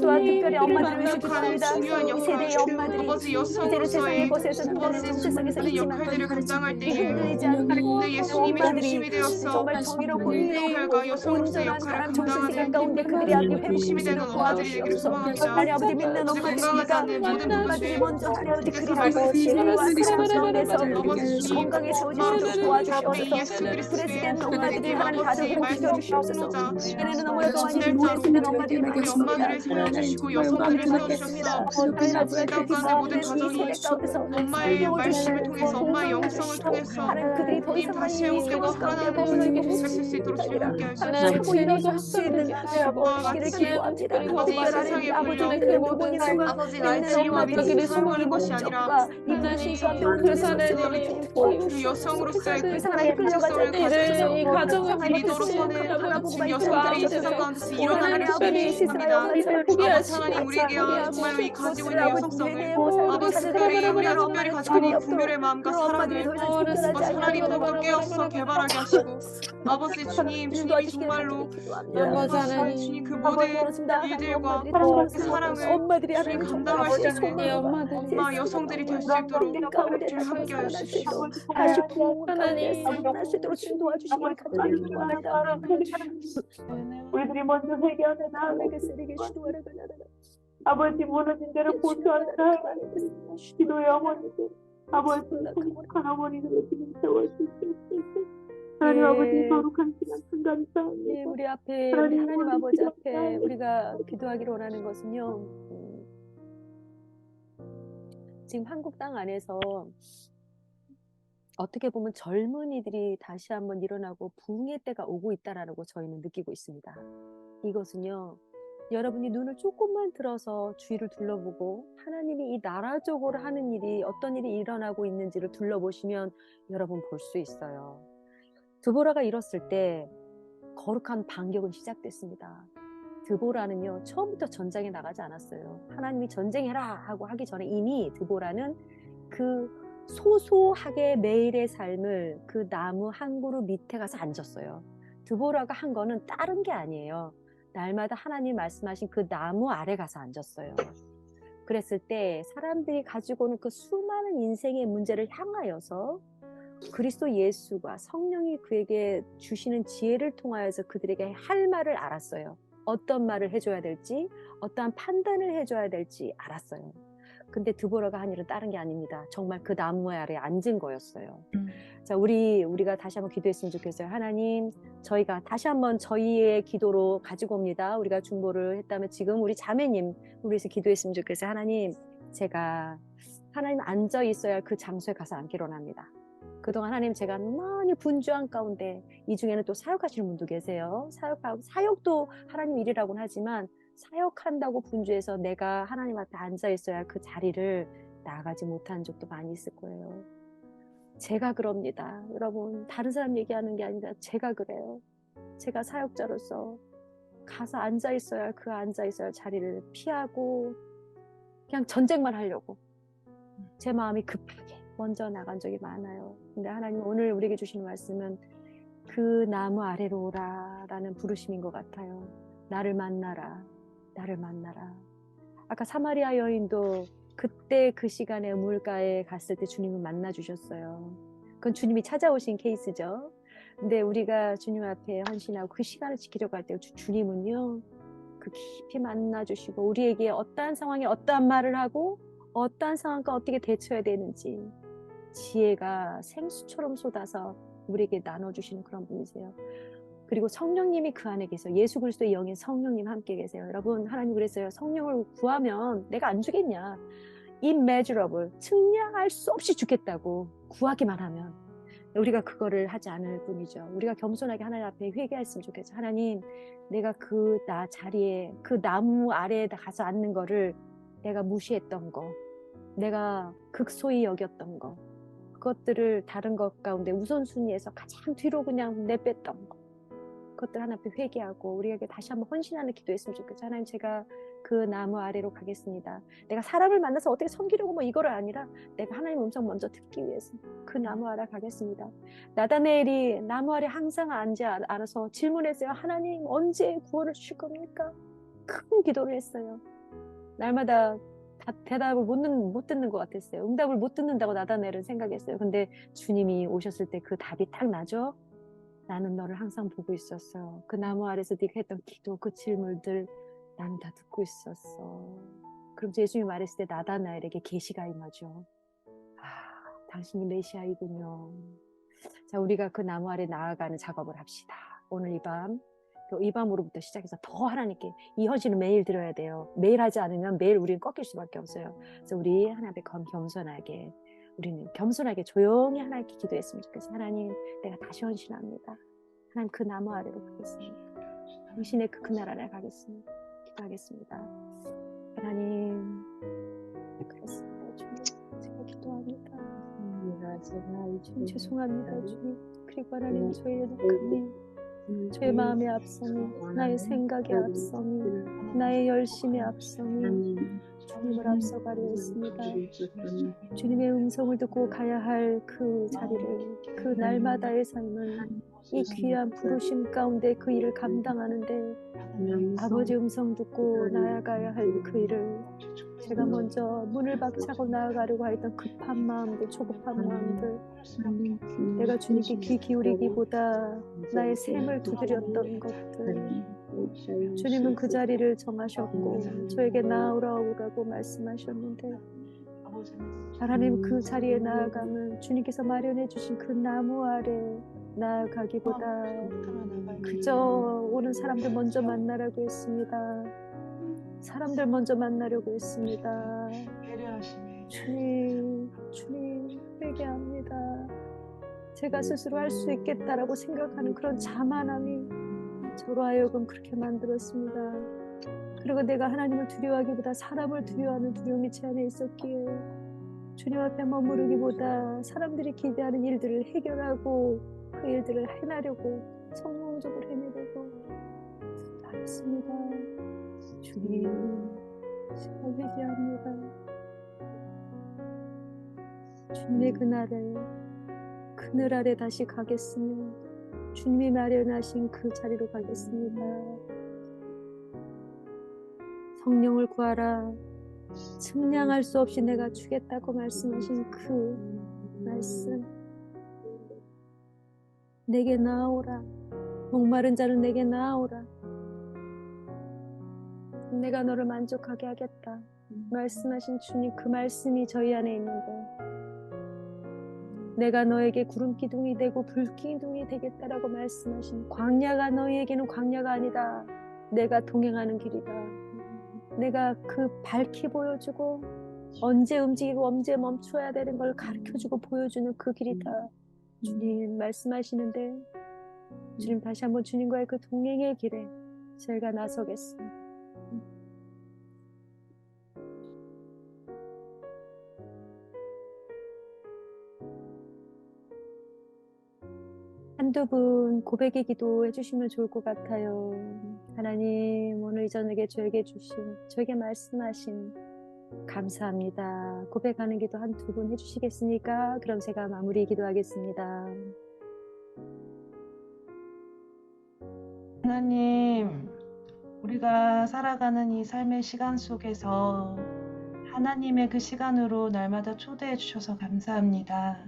또한 특별히 엄마들을 위해서 기도합니다. 이 세대의 엄마들이 이제는 세상의 것에서 흔들리는 정체성에서 있지만 흔들리지 않고 엄마들이 정말 정의롭고 온전한 사람 정체세계 가운데 그들이 아기 회복시키도록 도와주시옵소서. 하나님 아버지 믿는 엄마들입니까? 엄마들이 먼저 하나님 아버지 그리라고 진리와 사랑 가운데서 건강에 세워주시도록 도와주시옵소서. 그레스된 엄마들이 하나님 가정을 회복시켜 주시옵소서. 얘네는 너무나도 많이 그레스된 엄마들이 많습니다. 엄마들을 세워주셨습니다. 하나님 가운데 이 세대 가운데서 엄마의 말씀을 통해서 엄마의 영성을 통해서 그들이 더 이상 다시 회복되고 살아나는 삶을 살실 수 있도록 주님 함께 하시옵소서. 하고 일어설 수 있는 아버지를 기도합니다. 아버지 세상에 아버지는 부모님을 아버지 나의 지위와 위치를 사모하는 것이 아니라 그 여성으로서의 그 정체성을 가지고 이 가정을 리더로서는 지금 여성들이 이 세상 가운데서 일어나는 것을 축복합니다. 아버지 하나님 우리에게 정말 이 가지고 있는 여성성을 아버지 특별히 우리가 특별히 가지고 있는 이 분별의 마음과 사랑을 아버지 하나님 더욱더 깨어서 개발하게 하시고 아버지 주님이 정말로 아버지 주님 그 모든 일들과 그 사랑을 주님 감당할 수 있는 엄마 여성들이 될 수 있도록 주님 함께 하십시오. 다시 하나님 하시도록 도와주시길 감사합니다. 우리들이 먼저 회개하는 하나님께 아버지 무너진 데를 고쳐하는 하나님 기도의 어머니들 아버지 행복한 어머니들을 지금 세워주시옵소서. 하나님 아버지 거룩한 시간 감사합니다. 우리 앞에 우리 하나님 아버지 앞에 우리가 기도하기를 원하는 것은요. 지금 한국 땅 안에서 어떻게 보면 젊은이들이 다시 한번 일어나고 부흥의 때가 오고 있다라는 거 저희는 느끼고 있습니다. 이것은요. 여러분이 눈을 조금만 들어서 주위를 둘러보고 하나님이 이 나라적으로 하는 일이 어떤 일이 일어나고 있는지를 둘러보시면 여러분 볼 수 있어요. 드보라가 일었을 때 거룩한 반격은 시작됐습니다. 드보라는요 처음부터 전장에 나가지 않았어요. 하나님이 전쟁해라 하고 하기 전에 이미 드보라는 그 소소하게 매일의 삶을 그 나무 한 그루 밑에 가서 앉았어요. 드보라가 한 거는 다른 게 아니에요. 날마다 하나님 말씀하신 그 나무 아래 가서 앉았어요. 그랬을 때 사람들이 가지고 오는 그 수많은 인생의 문제를 향하여서 그리스도 예수가 성령이 그에게 주시는 지혜를 통하여서 그들에게 할 말을 알았어요. 어떤 말을 해줘야 될지, 어떠한 판단을 해줘야 될지 알았어요. 근데 드보라가 한 일은 다른 게 아닙니다. 정말 그 나무 아래에 앉은 거였어요. 자, 우리가 다시 한번 기도했으면 좋겠어요. 하나님, 저희가 다시 한번 저희의 기도로 가지고 옵니다. 우리가 중보를 했다면 지금 우리 자매님 우리에서 기도했으면 좋겠어요. 하나님, 제가 하나님 앉아 있어야 할 그 장소에 가서 앉기로 합니다. 그동안 하나님 제가 많이 분주한 가운데 이 중에는 또 사역하시는 분도 계세요. 사역도 하나님 일이라고는 하지만 사역한다고 분주해서 내가 하나님 앞에 앉아 있어야 할 그 자리를 나아가지 못한 적도 많이 있을 거예요. 제가 그럽니다. 여러분, 다른 사람 얘기하는 게 아니라 제가 그래요. 제가 사역자로서 가서 앉아 있어야 할 그 앉아 있어야 할 자리를 피하고 그냥 전쟁만 하려고 제 마음이 급하게 먼저 나간 적이 많아요. 근데 하나님 오늘 우리에게 주시는 말씀은 그 나무 아래로 오라라는 부르심인 것 같아요. 나를 만나라. 나를 만나라. 아까 사마리아 여인도 그때 그 시간에 우물가에 갔을 때 주님을 만나 주셨어요. 그건 주님이 찾아오신 케이스죠. 근데 우리가 주님 앞에 헌신하고 그 시간을 지키려고 할 때 주님은요, 그 깊이 만나 주시고 우리에게 어떠한 상황에 어떠한 말을 하고 어떠한 상황과 어떻게 대처해야 되는지 지혜가 생수처럼 쏟아서 우리에게 나눠주시는 그런 분이세요. 그리고 성령님이 그 안에 계세요. 예수 그리스도의 영인 성령님 함께 계세요. 여러분, 하나님 그랬어요. 성령을 구하면 내가 안 주겠냐. immeasurable, 측량할 수 없이 주겠다고 구하기만 하면. 우리가 그거를 하지 않을 뿐이죠. 우리가 겸손하게 하나님 앞에 회개했으면 좋겠죠. 하나님, 내가 나 자리에 그 나무 아래에 가서 앉는 거를 내가 무시했던 거, 내가 극소히 여겼던 거, 그것들을 다른 것 가운데 우선순위에서 가장 뒤로 그냥 내뺐던 거, 그것들 하나 앞에 회개하고 우리에게 다시 한번 헌신하는 기도했으면 좋겠죠. 하나님, 제가 그 나무 아래로 가겠습니다. 내가 사람을 만나서 어떻게 섬기려고 뭐 이거를 아니라 내가 하나님 음성 먼저 듣기 위해서 그 나무 아래 가겠습니다. 나다네엘이 나무 아래 항상 앉지 않아서 질문했어요. 하나님, 언제 구원을 주실 겁니까? 큰 기도를 했어요. 날마다 대답을 못 듣는 것 같았어요. 응답을 못 듣는다고 나다네엘은 생각했어요. 근데 주님이 오셨을 때 그 답이 딱 나죠. 나는 너를 항상 보고 있었어. 그 나무 아래서 네가 했던 기도, 그 질문들 나는 다 듣고 있었어. 그럼 예수님이 말했을 때 나다나엘에게 계시가 임하죠. 아, 당신이 메시아이군요. 자, 우리가 그 나무 아래 나아가는 작업을 합시다. 오늘 이 밤으로부터 시작해서 더 하나님께 이 헌신을 매일 드려야 돼요. 매일 하지 않으면 매일 우리는 꺾일 수밖에 없어요. 그래서 우리 하나님 앞에 겸손하게, 우리는 겸손하게 조용히 하나님께 기도했으면 좋겠어요. 하나님, 내가 다시 헌신합니다. 하나님, 그 나무 아래로 가겠습니다. 당신의 그 그날 아래 가겠습니다. 기도하겠습니다. 하나님, 그렇습니다. 주님, 제가 기도합니다. 주님, 죄송합니다. 주님, 그리고 하나님, 저의 연약함이, 저의 마음의 앞섬이, 나의 생각의 앞섬이, 나의 열심의 앞섬이 주님을 앞서가려 했습니다. 주님의 음성을 듣고 가야 할 그 자리를, 그 날마다의 삶을, 이 귀한 부르심 가운데 그 일을 감당하는데 아버지 음성 듣고 나아가야 할 그 일을 제가 먼저 문을 박차고 나아가려고 했던 급한 마음들, 초급한 마음들, 내가 주님께 귀 기울이기보다 나의 샘을 두드렸던 것들, 주님은 그 자리를 정하셨고 저에게 나아오라고 말씀하셨는데, 하나님, 그 자리에 나아가면 주님께서 마련해 주신 그 나무 아래 나아가기보다 그저 오는 사람들 먼저 만나라고 했습니다. 사람들 먼저 만나려고 했습니다. 주님, 회개합니다. 제가 스스로 할 수 있겠다라고 생각하는 그런 자만함이 저로 하여금 그렇게 만들었습니다. 그리고 내가 하나님을 두려워하기보다 사람을 두려워하는 두려움이 제 안에 있었기에 주님 앞에 머무르기보다 사람들이 기대하는 일들을 해결하고 그 일들을 해나려고, 성공적으로 해내려고 하였습니다. 주님, 제가 회개합니다. 주님의 그늘 아래 다시 가겠으며 주님이 마련하신 그 자리로 가겠습니다. 성령을 구하라. 측량할 수 없이 내가 주겠다고 말씀하신 그 말씀. 내게 나아오라. 목마른 자는 내게 나아오라. 내가 너를 만족하게 하겠다. 말씀하신 주님, 그 말씀이 저희 안에 있는데 내가 너에게 구름 기둥이 되고 불 기둥이 되겠다라고 말씀하신, 광야가 너희에게는 광야가 아니다. 내가 동행하는 길이다. 내가 그 밝히 보여주고 언제 움직이고 언제 멈춰야 되는 걸 가르쳐주고 보여주는 그 길이다. 주님 말씀하시는데, 주님 다시 한번 주님과의 그 동행의 길에 저희가 나서겠습니다. 한두 분 고백의 기도 해주시면 좋을 것 같아요. 하나님, 오늘 이 저녁에 저에게 말씀하신 감사합니다. 고백하는 기도 한두 분 해주시겠습니까? 그럼 제가 마무리 기도하겠습니다. 하나님, 우리가 살아가는 이 삶의 시간 속에서 하나님의 그 시간으로 날마다 초대해 주셔서 감사합니다.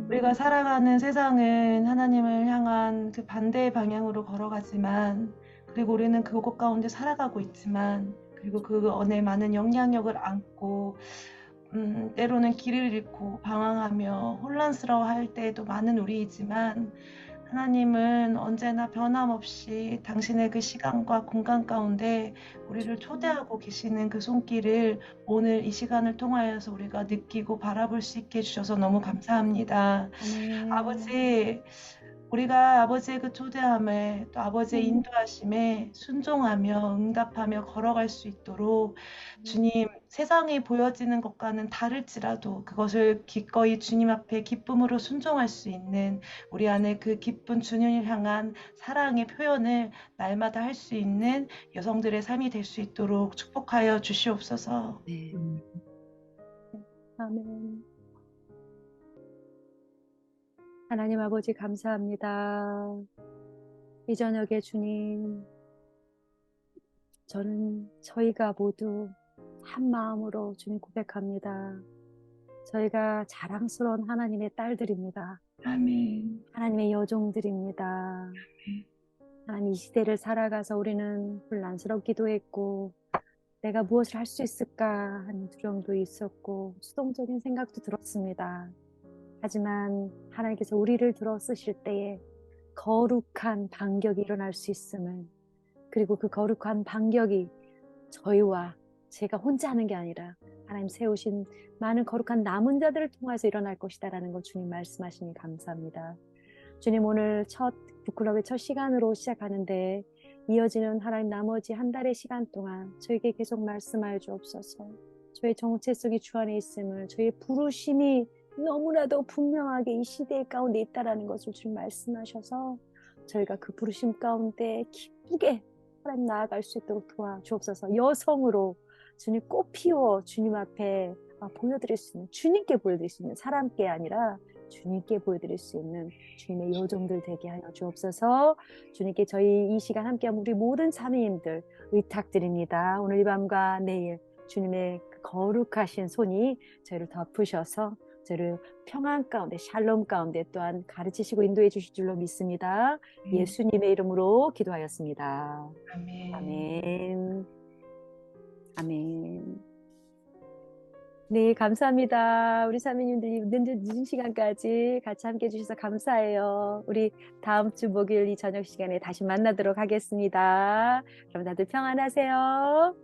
우리가 살아가는 세상은 하나님을 향한 그 반대의 방향으로 걸어가지만, 그리고 우리는 그곳 가운데 살아가고 있지만, 그리고 그 안에 많은 영향력을 안고 때로는 길을 잃고 방황하며 혼란스러워할 때에도 많은 우리이지만, 하나님은 언제나 변함없이 당신의 그 시간과 공간 가운데 우리를 초대하고 계시는 그 손길을 오늘 이 시간을 통하여서 우리가 느끼고 바라볼 수 있게 해주셔서 너무 감사합니다. 아버지, 우리가 아버지의 그 초대함에 또 아버지의 인도하심에 순종하며 응답하며 걸어갈 수 있도록 주님, 세상에 보여지는 것과는 다를지라도 그것을 기꺼이 주님 앞에 기쁨으로 순종할 수 있는 우리 안에 그 기쁜 주님을 향한 사랑의 표현을 날마다 할 수 있는 여성들의 삶이 될 수 있도록 축복하여 주시옵소서. 네. 아멘. 하나님 아버지 감사합니다. 이 저녁에 주님, 저희가 모두 한 마음으로 주님 고백합니다. 저희가 자랑스러운 하나님의 딸들입니다. 아멘. 하나님의 여종들입니다. 하나님, 이 시대를 살아가서 우리는 혼란스럽기도 했고, 내가 무엇을 할 수 있을까 하는 두려움도 있었고, 수동적인 생각도 들었습니다. 하지만 하나님께서 우리를 들어 쓰실 때에 거룩한 반격이 일어날 수 있음을, 그리고 그 거룩한 반격이 저희와 제가 혼자 하는 게 아니라 하나님 세우신 많은 거룩한 남은 자들을 통해서 일어날 것이다라는 걸 주님 말씀하시니 감사합니다. 주님, 오늘 북클럽의 첫 시간으로 시작하는데 이어지는 하나님 나머지 한 달의 시간 동안 저에게 계속 말씀하여 주옵소서. 저의 정체 속이 주 안에 있음을, 저의 부르심이 너무나도 분명하게 이 시대 가운데 있다라는 것을 주님 말씀하셔서 저희가 그 부르심 가운데 기쁘게 하나님 나아갈 수 있도록 도와주옵소서. 여성으로 주님 꽃 피워 주님 앞에 보여드릴 수 있는, 주님께 보여드릴 수 있는, 사람께 아니라 주님께 보여드릴 수 있는 주님의 여종들 되게 하여 주옵소서. 주님께 저희 이 시간 함께한 우리 모든 자매님들 의탁드립니다. 오늘 이 밤과 내일 주님의 그 거룩하신 손이 저희를 덮으셔서 저희를 평안 가운데, 샬롬 가운데 또한 가르치시고 인도해 주실 줄로 믿습니다. 예수님의 이름으로 기도하였습니다. 아멘. 아멘. 아멘. 네, 감사합니다. 우리 사모님들이 늦은 시간까지 같이 함께 해주셔서 감사해요. 우리 다음 주 목요일 이 저녁 시간에 다시 만나도록 하겠습니다. 그럼 다들 평안하세요.